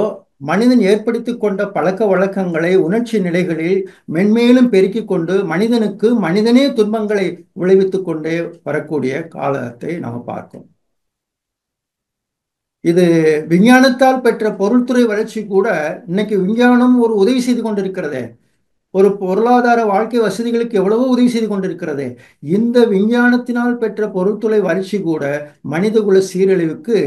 Speaker 1: மனிதன் ஏற்படுத்தி கொண்ட பழக்க வழக்கங்களை உணர்ச்சி நிலைகளில் மென்மேலும் பெருக்கிக் கொண்டு மனிதனுக்கு மனிதனே துன்பங்களை விளைவித்துக் கொண்டே வரக்கூடிய காலத்தை நாம் பார்க்கிறோம். இது விஞ்ஞானத்தால் பெற்ற பொருள்துறை வளர்ச்சி கூட இன்னைக்கு விஞ்ஞானம் ஒரு உதவி செய்து கொண்டிருக்கிறதே, ஒரு பொருளாதார வாழ்க்கை வசதிகளுக்கு எவ்வளவோ உதவி செய்து கொண்டிருக்கிறது. இந்த விஞ்ஞானத்தினால் பெற்ற பொருள்துறை வளர்ச்சி கூட மனிதகுல சீரழிவுக்கு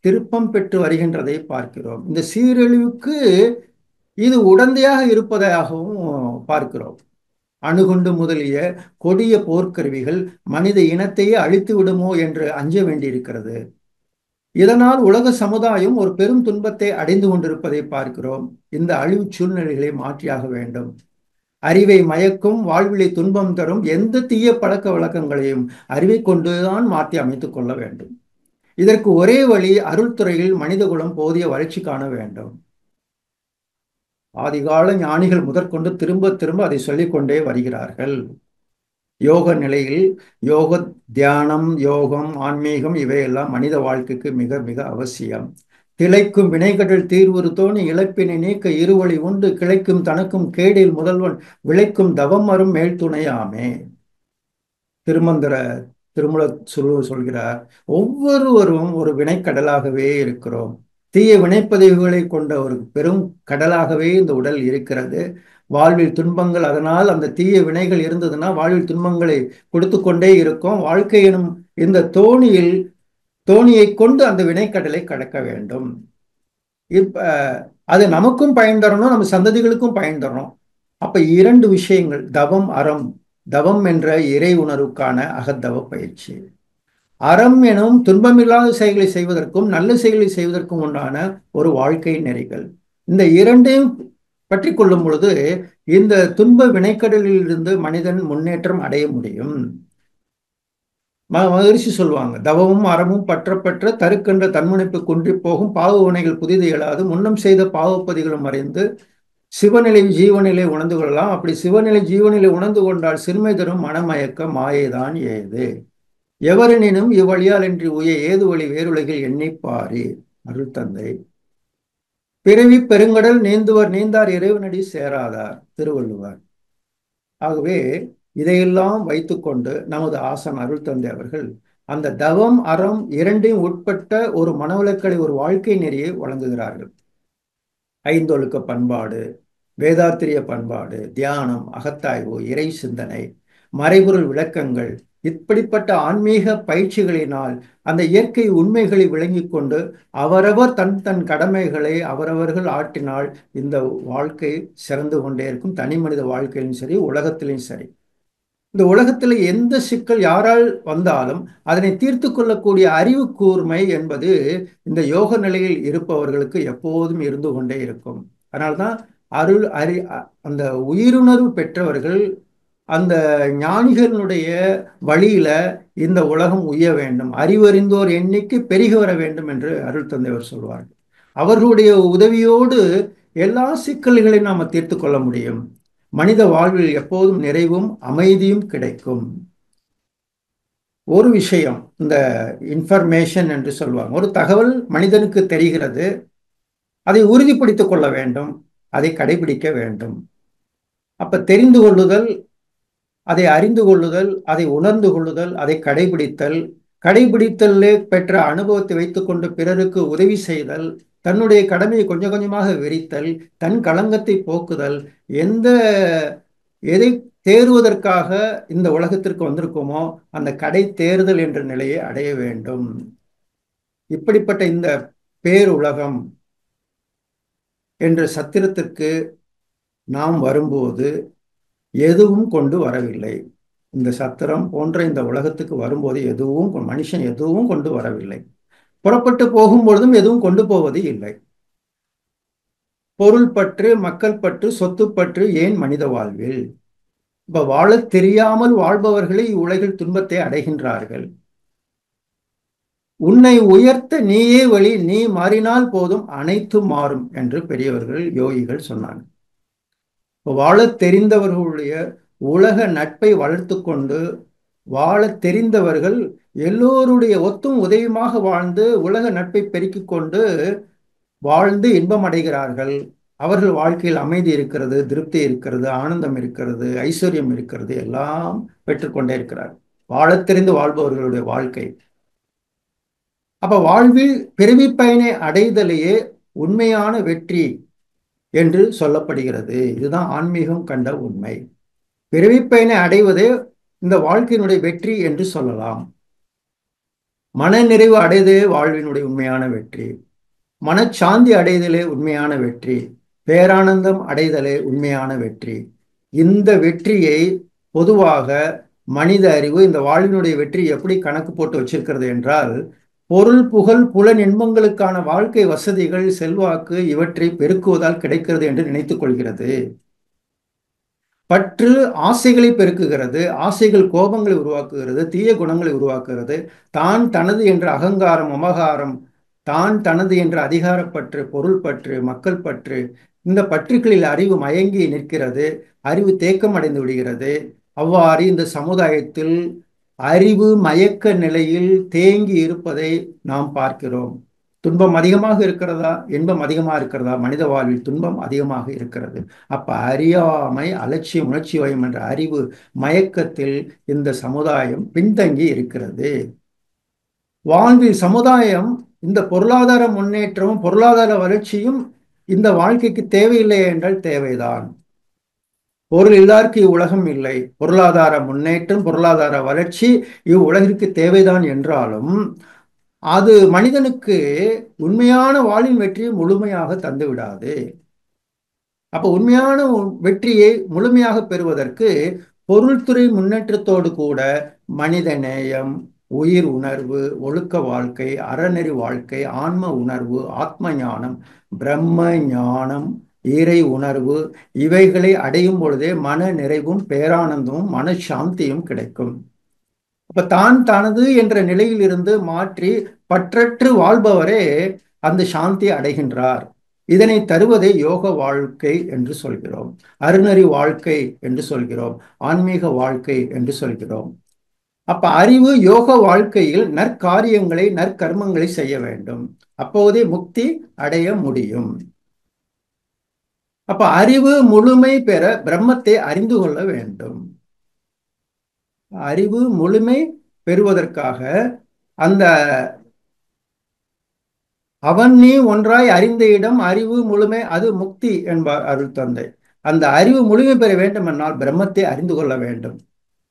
Speaker 1: திருப்பம் பெற்று வருகின்றதை பார்க்கிறோம். இந்த சீரழிவுக்கு இது உடந்தையாக இருப்பதாகவும் பார்க்கிறோம். அணுகுண்டு முதலிய கொடிய போர்க்கருவிகள் மனித இனத்தையே அழித்து விடுமோ என்று அஞ்ச வேண்டியிருக்கிறது. இதனால் உலக சமுதாயம் ஒரு பெரும் துன்பத்தை அடைந்து கொண்டிருப்பதை பார்க்கிறோம். இந்த அழிவு சூழ்நிலைகளை மாற்றியாக வேண்டும். அறிவை மயக்கும், வாழ்விலை துன்பம் தரும் எந்த தீய பழக்க வழக்கங்களையும் அறிவை கொண்டுதான் மாற்றி அமைத்துக் கொள்ள வேண்டும். இதற்கு ஒரே வழி, அருள்துறையில் மனிதகுலம் போதிய வளர்ச்சி காண வேண்டும். ஆதிகால ஞானிகள் முதற்கொண்டு திரும்ப திரும்ப அதை சொல்லிக்கொண்டே வருகிறார்கள். யோக நிலையில் யோக தியானம், யோகம், ஆன்மீகம் இவையெல்லாம் மனித வாழ்க்கைக்கு மிக மிக அவசியம். திளைக்கும் வினைகடல் தீர்வுறு தோணி இழப்பினை நீக்க இருவழி உண்டு, கிளைக்கும் தனக்கும் கேடில் முதல்வன் விளைக்கும் தவம் வரும் மேல் துணையாமே. திருமந்திர திருமூல சொல்கிறார், ஒவ்வொருவரும் ஒரு வினைக்கடலாகவே இருக்கிறோம். தீய வினைப்பதிவுகளை கொண்ட ஒரு பெரும் கடலாகவே இந்த உடல் இருக்கிறது. வாழ்வில் துன்பங்கள், அதனால் அந்த தீய வினைகள் இருந்ததுன்னா வாழ்வில் துன்பங்களை கொடுத்து கொண்டே இருக்கும். வாழ்க்கை எனும் இந்த தோணியை கொண்டு அந்த வினைக்கடலை கடக்க வேண்டும். இப்ப அது நமக்கும் பயன் தரணும், நம்ம சந்ததிகளுக்கும் பயன் தரணும். அப்ப இரண்டு விஷயங்கள், தவம், அறம். தவம் என்ற இறை உணர்வுக்கான அகத்தவ பயிற்சி, அறம் எனும் துன்பமில்லாத செயல்களை செய்வதற்கும் நல்ல செயல்களை செய்வதற்கும் உண்டான ஒரு வாழ்க்கை நெறிகள். இந்த இரண்டையும் பற்றி கொள்ளும் பொழுது இந்த துன்ப வினைக்கடலில் இருந்து மனிதன் முன்னேற்றம் அடைய முடியும். மகரிஷி சொல்லுவாங்க, தவமும் அறமும் பற்ற தருக்கின்ற தன்முனைப்பு குன்றி போகும், பாவ வினைகள் புதிது எழாது, முன்னம் செய்த பாவப்பதிகளும் மறைந்து சிவநிலை ஜீவநிலை உணர்ந்து கொள்ளலாம். அப்படி சிவநிலை ஜீவநிலை உணர்ந்து கொண்டால் சிறுமை தரும் மனமயக்க மாயைதான் ஏது, எவரெனினும் இவ்வழியால் என்று உய ஏது வழி வேறுலகில் எண்ணிப்பாரி. அருள் தந்தை. பிறவி பெருங்கடல் நீந்துவர் நீந்தார் இறைவனடி சேராதார், திருவள்ளுவர். ஆகவே இதையெல்லாம் வைத்துக்கொண்டு நமது ஆசான் அருள் தந்தை அவர்கள் அந்த தவம், அறம் இரண்டையும் உட்பட்ட ஒரு மனவளக்கலை, ஒரு வாழ்க்கை நெறியை வழங்குகிறார்கள். ஐந்தொழுக்க பண்பாடு, வேதாத்திரிய பண்பாடு, தியானம், அகத்தாய்வு, இறை சிந்தனை, மறைபொருள் விளக்கங்கள், இப்படிப்பட்ட ஆன்மீக பயிற்சிகளினால் அந்த இயற்கை உண்மைகளை விளங்கி கொண்டு அவரவர் தன் தன் கடமைகளை அவரவர்கள் ஆற்றினால் இந்த வாழ்க்கை சிறந்து கொண்டே இருக்கும். தனி மனித வாழ்க்கையிலும் சரி, உலகத்திலும் சரி. இந்த உலகத்தில் எந்த சிக்கல் யாரால் வந்தாலும் அதனை தீர்த்து கொள்ளக்கூடிய அறிவு கூர்மை என்பது இந்த யோக நிலையில் இருப்பவர்களுக்கு எப்போதும் இருந்து கொண்டே இருக்கும். அதனால்தான் அந்த உயிருணர்வு பெற்றவர்கள் அந்த ஞானிகளுடைய வழியில இந்த உலகம் உய்ய வேண்டும், அறிவறிந்தோர் எண்ணிக்கை பெருகி வர வேண்டும் என்று அருள் தந்தைவர் சொல்வார்கள். அவர்களுடைய உதவியோடு எல்லா சிக்கல்களையும் நாம தீர்த்து கொள்ள முடியும். மனித வாழ்வில் எப்போதும் நிறைவும் அமைதியும் கிடைக்கும். ஒரு விஷயம், இந்த இன்ஃபர்மேஷன் என்று சொல்லுவாங்க, ஒரு தகவல் மனிதனுக்கு தெரிகிறது, அதை உறுதிப்படுத்திக் கொள்ள வேண்டும், அதை கடைபிடிக்க வேண்டும். அப்ப தெரிந்து கொள்ளுதல், அதை அறிந்து கொள்ளுதல், அதை உணர்ந்து கொள்ளுதல், அதை கடைபிடித்தலே பெற்ற அனுபவத்தை வைத்துக்கொண்டு பிறருக்கு உதவி செய்தல், தன்னுடைய கடமையை கொஞ்சம் கொஞ்சமாக விரித்தல், தன் களங்கத்தை போக்குதல், எதை தேறுவதற்காக இந்த உலகத்திற்கு வந்திருக்கோமோ அந்த கடை தேறுதல் என்ற நிலையை அடைய வேண்டும். இப்படிப்பட்ட இந்த பேருலகம் என்ற சத்திரத்திற்கு நாம் வரும்போது எதுவும் கொண்டு வரவில்லை. இந்த சத்திரம் போன்ற இந்த உலகத்துக்கு வரும்போது மனுஷன் எதுவும் கொண்டு வரவில்லை. புறப்பட்டு போகும்பொழுதும் எதுவும் கொண்டு போவது இல்லை. பொருள் பற்று, மக்கள் பற்று, சொத்து பற்று ஏன் மனித வாழ்வில்? இப்ப வாழத் தெரியாமல் வாழ்பவர்களே இவ்வுலகில் துன்பத்தை அடைகின்றார்கள். உன்னை உயர்த்த நீயே வழி, நீ மாறினால் போதும் அனைத்தும் மாறும் என்று பெரியவர்கள் யோகிகள் சொன்னாங்க. வாழத் தெரிந்தவர்களுடைய உலக நட்பை வளர்த்து கொண்டு வாழத் தெரிந்தவர்கள் எல்லோருடைய ஒத்தும் உதவியுமாக வாழ்ந்து உலக நட்பை பெருக்கிக் கொண்டு வாழ்ந்து இன்பம் அடைகிறார்கள். அவர்கள் வாழ்க்கையில் அமைதி இருக்கிறது, திருப்தி இருக்கிறது, ஆனந்தம் இருக்கிறது, ஐஸ்வர்யம் இருக்கிறது, எல்லாம் பெற்றுக்கொண்டே இருக்கிறார். வாழத் தெரிந்து வாழ்பவர்களுடைய வாழ்க்கை. அப்ப வாழ்வில் பிறவி பயனை அடைதலையே உண்மையான வெற்றி என்று சொல்லப்படுகிறது. இதுதான் ஆன்மீகம் கண்ட உண்மை. பிறவி பயனை அடைவதே இந்த வாழ்க்கையினுடைய வெற்றி என்று சொல்லலாம். மன நிறைவு அடைவதே வாழ்வினுடைய உண்மையான வெற்றி. மனச்சாந்தி அடைதலே உண்மையான வெற்றி. பேரானந்தம் அடைதலே உண்மையான வெற்றி. இந்த வெற்றியை பொதுவாக மனித அறிவு இந்த வாழ்வினுடைய வெற்றி எப்படி கணக்கு போட்டு வச்சிருக்கிறது என்றால், பொருள் புகழ் புலன் இன்பங்களுக்கான வாழ்க்கை வசதிகள் செல்வாக்கு இவற்றை பெருக்குவதால் கிடைக்கிறது என்று நினைத்துக் கொள்கிறது. பற்று ஆசைகளை பெருக்குகிறது. ஆசைகள் கோபங்களை உருவாக்குகிறது, தீய குணங்களை உருவாக்குகிறது. தான் தனது என்ற அகங்காரம், மமகாரம், தான் தனது என்ற அதிகாரப்பற்று, பொருள் பற்று, மக்கள் பற்று, இந்த பற்றுகளில் அறிவு மயங்கி நிற்கிறது. அறிவு தேக்கம் அடைந்து விடுகிறது. அவ்வாறு இந்த சமுதாயத்தில் அறிவு மயக்க நிலையில் தேங்கி இருப்பதை நாம் பார்க்கிறோம். துன்பம் அதிகமாக இருக்கிறதா, இன்பம் அதிகமாக இருக்கிறதா? மனித வாழ்வில் துன்பம் அதிகமாக இருக்கிறது. அப்ப அறியாமை, அலட்சியம், உணர்ச்சி வயம் என்ற அறிவு மயக்கத்தில் இந்த சமுதாயம் பின்தங்கி இருக்கிறது. வாழ்வில் சமுதாயம் இந்த பொருளாதார முன்னேற்றமும் பொருளாதார வளர்ச்சியும் இந்த வாழ்க்கைக்கு தேவையில்லை என்றால் தேவைதான். பொருள் இல்லாருக்கு இவ்வுலகம் இல்லை. பொருளாதார முன்னேற்றம், பொருளாதார வளர்ச்சி இவ்வுலகிற்கு தேவைதான் என்றாலும் அது மனிதனுக்கு உண்மையான வாழ்வின் வெற்றியை முழுமையாக தந்து விடாது. அப்ப உண்மையான வெற்றியை முழுமையாக பெறுவதற்கு பொருள்துறை முன்னேற்றத்தோடு கூட மனித நேயம், உயிர் உணர்வு, ஒழுக்க வாழ்க்கை, அறநெறி வாழ்க்கை, ஆன்ம உணர்வு, ஆத்ம ஞானம், பிரம்ம ஞானம், இறை உணர்வு இவைகளை அடையும் பொழுதே மன நிறைவும் பேரானந்தமும் மனசாந்தியும் கிடைக்கும். அப்ப தான் தனது என்ற நிலையில் இருந்து மாற்றி பற்றற்று வாழ்பவரே அந்த சாந்தி அடைகின்றார். இதனை தருவதை யோக வாழ்க்கை என்று சொல்கிறோம். அருணறி வாழ்க்கை என்று சொல்கிறோம். ஆன்மீக வாழ்க்கை என்று சொல்கிறோம். அப்ப அறிவு யோக வாழ்க்கையில் நற்காரியங்களை, நற்கர்மங்களை செய்ய வேண்டும். அப்போதே முக்தி அடைய முடியும். அப்ப அறிவு முழுமை பெற பிரம்மத்தை அறிந்து கொள்ள வேண்டும். அறிவு முழுமை பெறுவதற்காக அந்த அவன் நீ ஒன்றாய் அறிந்த இடம் அறிவு முழுமை, அது முக்தி என்பார் அருள் தந்தை. அந்த அறிவு முழுமை பெற வேண்டும் என்றால் பிரம்மத்தை அறிந்து கொள்ள வேண்டும்.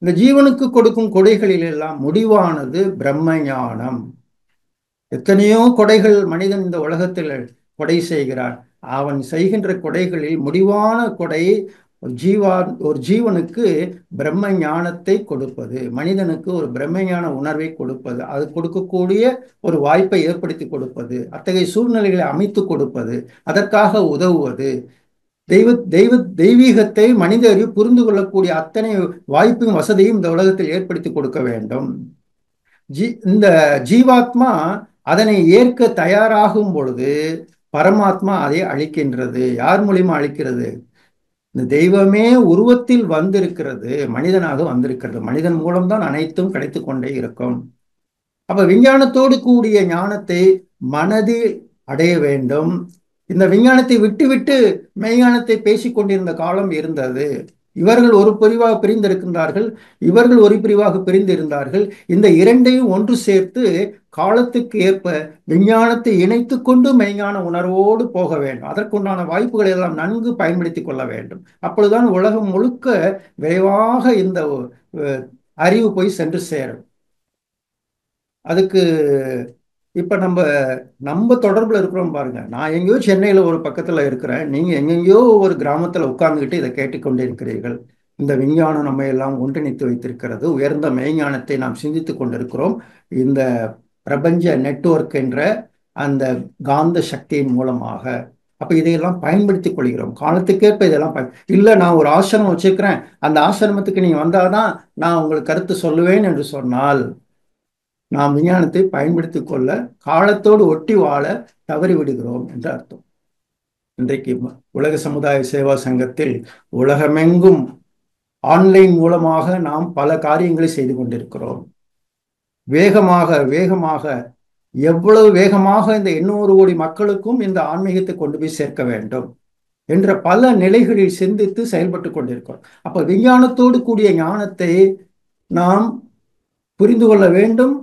Speaker 1: இந்த ஜீவனுக்கு கொடுக்கும் கொடைகளில் எல்லாம் முடிவானது பிரம்ம ஞானம். எத்தனையோ கொடைகள் மனிதன் இந்த உலகத்தில் கொடை செய்கிறான். அவன் செய்கின்ற கொடைகளில் முடிவான கொடை ஒரு ஜீவனுக்கு பிரம்ம ஞானத்தை கொடுப்பது, மனிதனுக்கு ஒரு பிரம்ம ஞான உணர்வை கொடுப்பது, அது கொடுக்கக்கூடிய ஒரு வாய்ப்பை ஏற்படுத்தி கொடுப்பது, அத்தகைய சூழ்நிலைகளை அமைத்து கொடுப்பது, அதற்காக உதவுவது, தெய்வ தெய்வ தெய்வீகத்தை மனித அறிவு புரிந்து கொள்ளக்கூடிய அத்தனை வாய்ப்பையும் வசதியும் இந்த உலகத்தில் ஏற்படுத்தி கொடுக்க வேண்டும். இந்த ஜீவாத்மா அதனை ஏற்க தயாராகும் பொழுது பரமாத்மா அதை அழிக்கின்றது. யார் மூலியமா அழிக்கிறது? இந்த தெய்வமே உருவத்தில் வந்திருக்கிறது, மனிதனாக வந்திருக்கிறது. மனிதன் மூலம்தான் அனைத்தும் கிடைத்து கொண்டே இருக்கும். அப்ப விஞ்ஞானத்தோடு கூடிய ஞானத்தை மனதில் அடைய வேண்டும். இந்த விஞ்ஞானத்தை விட்டு விட்டு மெய்ஞானத்தை பேசிக் கொண்டிருந்த காலம் இருந்தது. இவர்கள் ஒரு பிரிவாக பிரிந்திருக்கின்றார்கள், இவர்கள் ஒரு பிரிவாக பிரிந்திருந்தார்கள். இந்த இரண்டையும் ஒன்று சேர்த்து காலத்துக்கு ஏற்ப விஞ்ஞானத்தை இணைத்து கொண்டு மெய்ஞான உணர்வோடு போக வேண்டும். அதற்குண்டான வாய்ப்புகளை எல்லாம் நன்கு பயன்படுத்தி கொள்ள வேண்டும். அப்பொழுதுதான் உலகம் முழுக்க விரைவாக இந்த அறிவு போய் சென்று சேரும். அதுக்கு இப்ப நம்ம நம்ம தொடர்புல இருக்கிறோம் பாருங்க. நான் எங்கேயோ சென்னையில ஒரு பக்கத்துல இருக்கிறேன், நீங்க எங்கெங்கேயோ ஒரு கிராமத்துல உட்கார்ந்துகிட்டு இதை கேட்டுக்கொண்டே இருக்கிறீர்கள். இந்த விஞ்ஞானம் நம்ம எல்லாம் ஒன்றிணைத்து வைத்திருக்கிறது. உயர்ந்த மெய்ஞானத்தை நாம் சிந்தித்துக் கொண்டிருக்கிறோம். இந்த பிரபஞ்ச நெட்வொர்க் என்ற அந்த காந்த சக்தியின் மூலமாக. அப்ப இதையெல்லாம் பயன்படுத்திக் கொள்கிறோம். காலத்துக்கேற்ப இதெல்லாம் இல்ல, நான் ஒரு ஆசிரமம் வச்சிருக்கிறேன், அந்த ஆசிரமத்துக்கு நீங்க வந்தாதான் நான் உங்களுக்கு கருத்து சொல்லுவேன் என்று சொன்னால் நாம் விஞ்ஞானத்தை பயன்படுத்திக் கொள்ள காலத்தோடு ஒட்டி வாழ தவறி விடுகிறோம் என்று அர்த்தம். இன்றைக்கு உலக சமுதாய சேவா சங்கத்தில் உலகமெங்கும் ஆன்லைன் மூலமாக நாம் பல காரியங்களை செய்து கொண்டிருக்கிறோம். வேகமாக வேகமாக எவ்வளவு வேகமாக இந்த 800 கோடி மக்களுக்கும் இந்த ஆன்மீகத்தை கொண்டு போய் சேர்க்க வேண்டும் என்ற பல நிலைகளில் சிந்தித்து செயல்பட்டு கொண்டிருக்கிறோம். அப்ப விஞ்ஞானத்தோடு கூடிய ஞானத்தை நாம் புரிந்து கொள்ள வேண்டும்,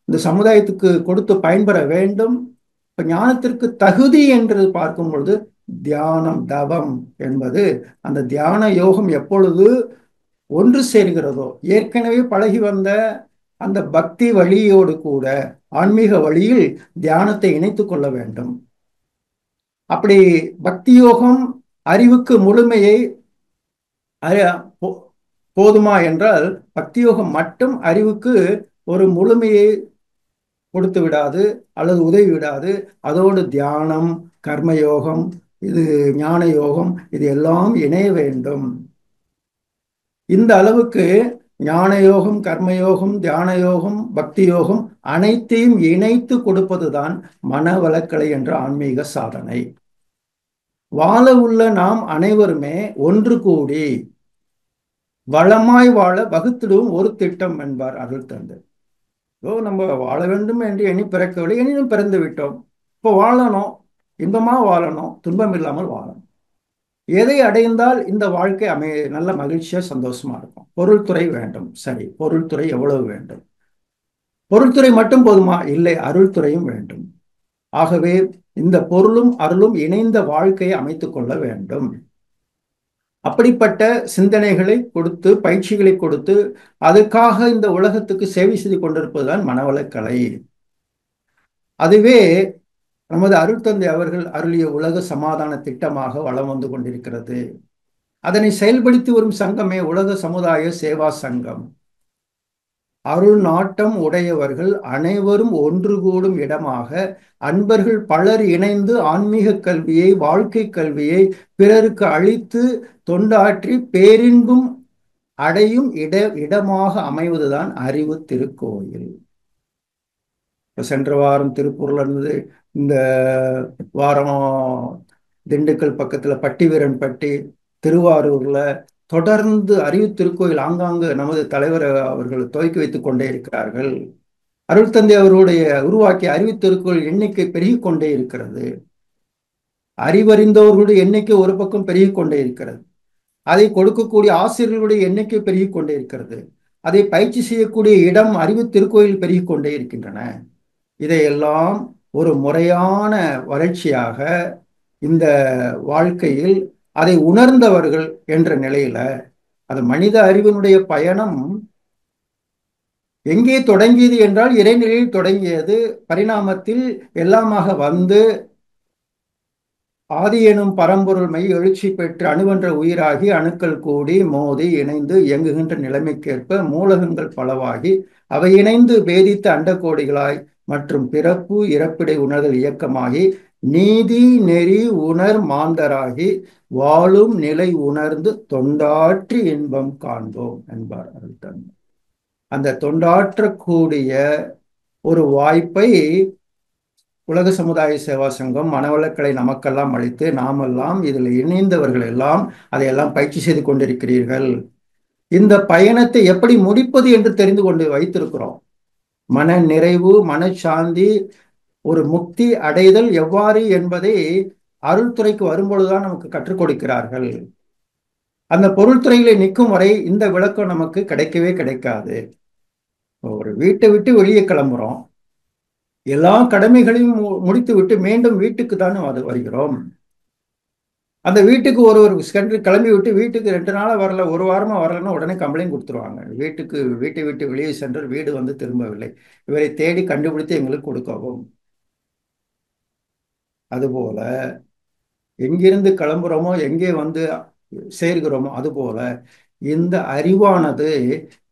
Speaker 1: இந்த சமுதாயத்துக்கு கொடுத்து பயன்பெற வேண்டும். இப்ப ஞானத்திற்கு தகுதி என்று பார்க்கும் பொழுது தியானம், தவம் என்பது, அந்த தியான யோகம் எப்பொழுது ஒன்று சேர்கிறதோ, ஏற்கனவே பழகி வந்த அந்த பக்தி வழியோடு கூட ஆன்மீக வழியில் தியானத்தை இணைத்துக் கொள்ள வேண்டும். அப்படி பக்தி யோகம் அறிவுக்கு முழுமையை போதுமா என்றால், பக்தி யோகம் மட்டும் அறிவுக்கு ஒரு முழுமையை கொடுத்து விடாது அல்லது உதவி விடாது. அதோடு தியானம், கர்மயோகம், இது ஞான யோகம், இது எல்லாம் இணைய வேண்டும். இந்த அளவுக்கு ஞான யோகம், கர்மயோகம், தியான யோகம், பக்தி யோகம் அனைத்தையும் இணைத்து கொடுப்பதுதான் மனவளக்கலை என்ற ஆன்மீக சாதனை. வாழ உள்ள நாம் அனைவருமே ஒன்று கூடி வளமாய் வாழ வகுத்திடுவோம் ஒரு திட்டம் என்பார் அருள் தந்தை. நம்ம வாழ வேண்டும் என்று எண்ணி பிறக்கவில்லை, எண்ணினும் பிறந்து விட்டோம். இப்போ வாழணும், இன்பமா வாழணும், துன்பம் இல்லாமல் வாழணும். எதை அடைந்தால் இந்த வாழ்க்கை நல்ல மகிழ்ச்சியா சந்தோஷமா இருக்கும்? பொருள்துறை வேண்டும். சரி, பொருள்துறை எவ்வளவு வேண்டும்? பொருள்துறை மட்டும் போதுமா? இல்லை, அருள்துறையும் வேண்டும். ஆகவே இந்த பொருளும் அருளும் இணைந்த வாழ்க்கையை அமைத்துக் கொள்ள வேண்டும். அப்படிப்பட்ட சிந்தனைகளை கொடுத்து, பயிற்சிகளை கொடுத்து, அதுக்காக இந்த உலகத்துக்கு சேவை செய்து கொண்டிருப்பதுதான் மனவளக்கலை. அதுவே நமது அருட்தந்தை அவர்கள் அருளிய உலக சமாதான திட்டமாக வலம் வந்து கொண்டிருக்கிறது. அதனை செயல்படுத்தி வரும் சங்கமே உலக சமுதாய சேவா சங்கம். அருள் நாட்டம் உடையவர்கள் அனைவரும் ஒன்று கூடும் இடமாக அன்பர்கள் பலர் இணைந்து ஆன்மீக கல்வியை, வாழ்க்கை கல்வியை பிறருக்கு அளித்து தொண்டாற்றி பேரின்பும் அடையும் இடமாக அமைவதுதான் அறிவு திருக்கோயில். சென்ற வாரம் திருப்பூர்ல இருந்து, இந்த வாரம் திண்டுக்கல் பக்கத்துல பட்டிவீரன்பட்டி, திருவாரூர்ல தொடர்ந்து அறிவு திருக்கோயில் ஆங்காங்கு நமது தலைவர் அவர்கள் துவக்கி வைத்துக் கொண்டே இருக்கிறார்கள். அருள் தந்தை அவருடைய உருவாக்கிய அறிவு திருக்கோயில் எண்ணிக்கை பெருகி கொண்டே இருக்கிறது. அறிவறிந்தவர்களுடைய எண்ணிக்கை ஒரு பக்கம் பெருகி கொண்டே இருக்கிறது. அதை கொடுக்கக்கூடிய ஆசிரியர்களுடைய எண்ணிக்கை பெருகி கொண்டே இருக்கிறது. அதை பயிற்சி செய்யக்கூடிய இடம் அறிவு திருக்கோயில் பெருகி கொண்டே இருக்கின்றன. இதையெல்லாம் ஒரு முறையான வளர்ச்சியாக இந்த வாழ்க்கையில் அதை உணர்ந்தவர்கள் என்ற நிலையில, அது மனித அறிவினுடைய பயணம் எங்கே தொடங்கியது என்றால் இறைநிலையில் தொடங்கியது. பரிணாமத்தில் எல்லாமாக வந்து ஆதி எனும் பரம்பொருள் மெய் எழுச்சி பெற்று அணுவென்ற உயிராகி அணுக்கள் கூடி மோதி இணைந்து இயங்குகின்ற நிலைமைக்கேற்ப மூலகங்கள் பலவாகி அவை இணைந்து பேதித்த அண்டக்கோடிகளாய் மற்றும் பிறப்பு இறப்பிடை உணர்தல் இயக்கமாகி நீதி நெறி உணர் மாந்தராகி வாழும் நிலை உணர்ந்து தொண்டாற்றி இன்பம் காண்போம் என்பார் அருள் தந்தை. அந்த தொண்டாற்றக்கூடிய ஒரு வாய்ப்பை உலக சமுதாய சேவா சங்கம் மனவளக்கலை நமக்கெல்லாம் அளித்து, நாமெல்லாம் இதில் இணைந்தவர்கள் எல்லாம் அதையெல்லாம் பயிற்சி செய்து கொண்டிருக்கிறீர்கள். இந்த பயணத்தை எப்படி முடிப்பது என்று தெரிந்து கொண்டு வைத்திருக்கிறோம். மன நிறைவு, மனசாந்தி, ஒரு முக்தி அடைதல் எவ்வாறு என்பதை அருள்துறைக்கு வரும்பொழுதுதான் நமக்கு கற்றுக் கொடுக்கிறார்கள். அந்த பொருள்துறையில நிற்கும் வரை இந்த விளக்கம் நமக்கு கிடைக்கவே கிடைக்காது. ஒரு வீட்டை விட்டு வெளியே கிளம்புறோம், எல்லா கடமைகளையும் முடித்து விட்டு மீண்டும் வீட்டுக்கு தானே வருகிறோம். அந்த வீட்டுக்கு ஒரு சென்று கிளம்பி விட்டு வீட்டுக்கு 2 நாளா வரல, ஒரு வாரமா வரலன்னா உடனே கம்ப்ளைண்ட் கொடுத்துருவாங்க. வீட்டை விட்டு வெளியே சென்று வீடு வந்து திரும்பவில்லை, இவரை தேடி கண்டுபிடித்து எங்களுக்கு கொடுக்கவும். அதுபோல எங்கிருந்து கிளம்புறோமோ, எங்கே வந்து சேர்கிறோமோ, அதுபோல இந்த அறிவானது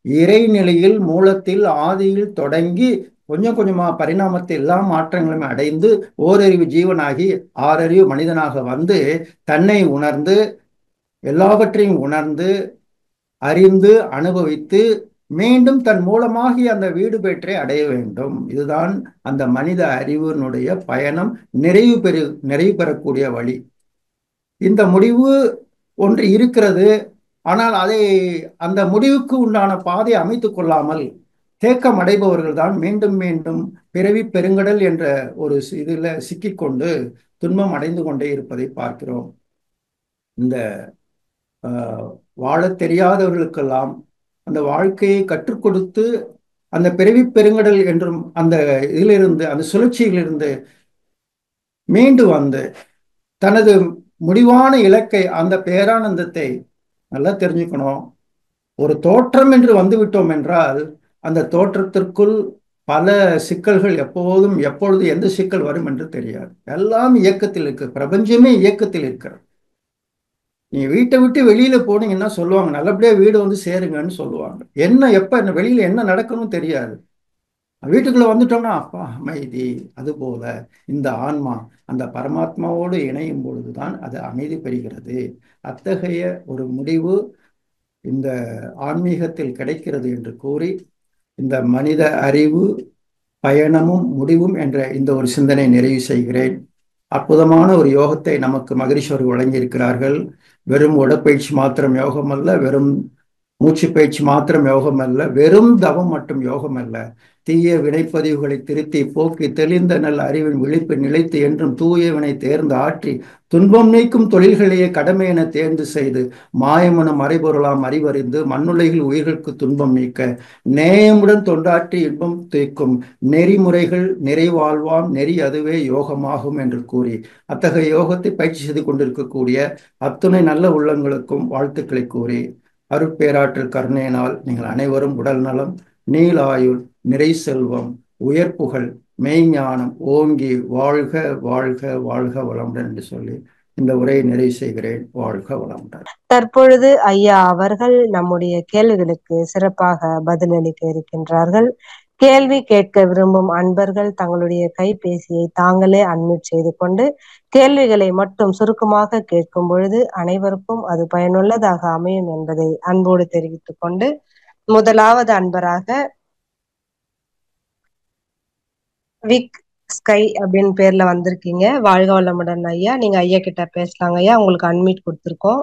Speaker 1: இறைநிலையில் மூலத்தில் ஆதியில் தொடங்கி கொஞ்சம் கொஞ்சமா பரிணாமத்தை எல்லா மாற்றங்களும் அடைந்து ஓரறிவு ஜீவனாகி ஆறறிவு மனிதனாக வந்து தன்னை உணர்ந்து எல்லாவற்றையும் உணர்ந்து அறிந்து அனுபவித்து மீண்டும் தன் மூலமாகி அந்த வீடு பெற்றை அடைய வேண்டும். இதுதான் அந்த மனித அறிவினுடைய பயணம் நிறைவு பெறக்கூடிய வழி. இந்த முடிவு ஒன்று இருக்கிறது. ஆனால் அந்த முடிவுக்கு உண்டான பாதையை அமைத்துக் கொள்ளாமல் தேக்கம் அடைபவர்கள் தான் மீண்டும் மீண்டும் பிறவி பெருங்கடல் என்ற ஒரு இதில் சிக்கிக்கொண்டு துன்பம் அடைந்து கொண்டே இருப்பதை பார்க்கிறோம். இந்த வாழத் தெரியாதவர்களுக்கெல்லாம் அந்த வாழ்க்கையை கற்றுக் கொடுத்து அந்த பிறவி பெருங்கடல் என்றும் அந்த இதிலிருந்து, அந்த சுழற்சியிலிருந்து மீண்டு வந்து தனது முடிவான இலக்கை, அந்த பேரானந்தத்தை நல்லா தெரிஞ்சுக்கணும். ஒரு தோற்றம் என்று வந்துவிட்டோம் என்றால் அந்த தோற்றத்திற்குள் பல சிக்கல்கள் எப்போதும் எப்பொழுது எந்த சிக்கல் வரும் என்று தெரியாது. எல்லாம் இயக்கத்தில் இருக்கு, பிரபஞ்சமே இயக்கத்தில் இருக்கிறது. நீ வீட்டை விட்டு வெளியில போனீங்கன்னா சொல்லுவாங்க, நல்லபடியா வீடு வந்து சேருங்கன்னு சொல்லுவாங்க. என்ன எப்ப வெளியில என்ன நடக்கணும் தெரியாது. வீட்டுக்குள்ள வந்துட்டோம்னா அப்பா அமைதி. அதுபோல இந்த ஆன்மா அந்த பரமாத்மாவோடு இணையும் பொழுதுதான் அது அமைதி பெறுகிறது. அத்தகைய ஒரு முடிவு இந்த ஆன்மீகத்தில் கிடைக்கிறது என்று கூறி, இந்த மனித அறிவு பயணமும் முடிவும் என்ற இந்த ஒரு சிந்தனை நிறைவு செய்கிறேன். அற்புதமான ஒரு யோகத்தை நமக்கு மகரிஷி வழங்கியிருக்கிறார்கள். வெறும் உடற்பயிற்சி மாத்திரம் யோகம் அல்ல, வெறும் மூச்சு பயிற்சி மாத்திரம் யோகம் அல்ல, வெறும் தவம் மட்டும் யோகம் அல்ல. தீய வினைப்பதிவுகளை திருத்தி போக்கி தெளிந்த நல்ல அறிவின் விழிப்பு நிலைத்து என்றும் தூயவினை தேர்ந்து ஆற்றி துன்பம் நீக்கும் தொழில்களையே கடமை என தேர்ந்து செய்து மாயமன மறைபொருளாம் அறிவறிந்து மண்ணுலகில் உயிர்களுக்கு துன்பம் நீக்க நேயமுடன் தொண்டாற்றி இன்பம் தீர்க்கும் நெறிமுறைகள் நிறைவாழ்வாம் நெறி அதுவே யோகமாகும் என்று கூறி, அத்தகைய யோகத்தை பயிற்சி செய்து கொண்டிருக்கக்கூடிய அத்துணை நல்ல உள்ளங்களுக்கும் வாழ்த்துக்களை கூறி, அருட்பேராற்றல் கருணையினால் நீங்கள் அனைவரும் உடல் நலம், நீலாயுள், நிறை செல்வம், உயர்ப்புகள், மெய்ஞானம் ஓங்கி வாழ்க வாழ்க வாழ்க வளமுடன் என்று சொல்லி இந்த உரையை நிறைவு செய்கிறேன். வாழ்க வளமுடன்.
Speaker 2: தற்பொழுது ஐயா அவர்கள் நம்முடைய கேள்விகளுக்கு சிறப்பாக பதிலளிக்க இருக்கின்றார்கள். கேள்வி கேட்க விரும்பும் அன்பர்கள் தங்களுடைய கைபேசியை தாங்களே அன்மியூட் செய்து கொண்டு கேள்விகளை மட்டும் சுருக்கமாக கேட்கும் பொழுது அனைவருக்கும் அது பயனுள்ளதாக அமையும் என்பதை அன்போடு தெரிவித்துக் கொண்டு, முதலாவது அன்பராக விக் ஸ்கை அப்படின்னு பேர்ல வந்திருக்கீங்க. வாழ்க வளமுடன் ஐயா. நீங்க ஐயா கிட்ட பேசலாங்க ஐயா. உங்களுக்கு அன்மியூட் கொடுத்திருக்கோம்.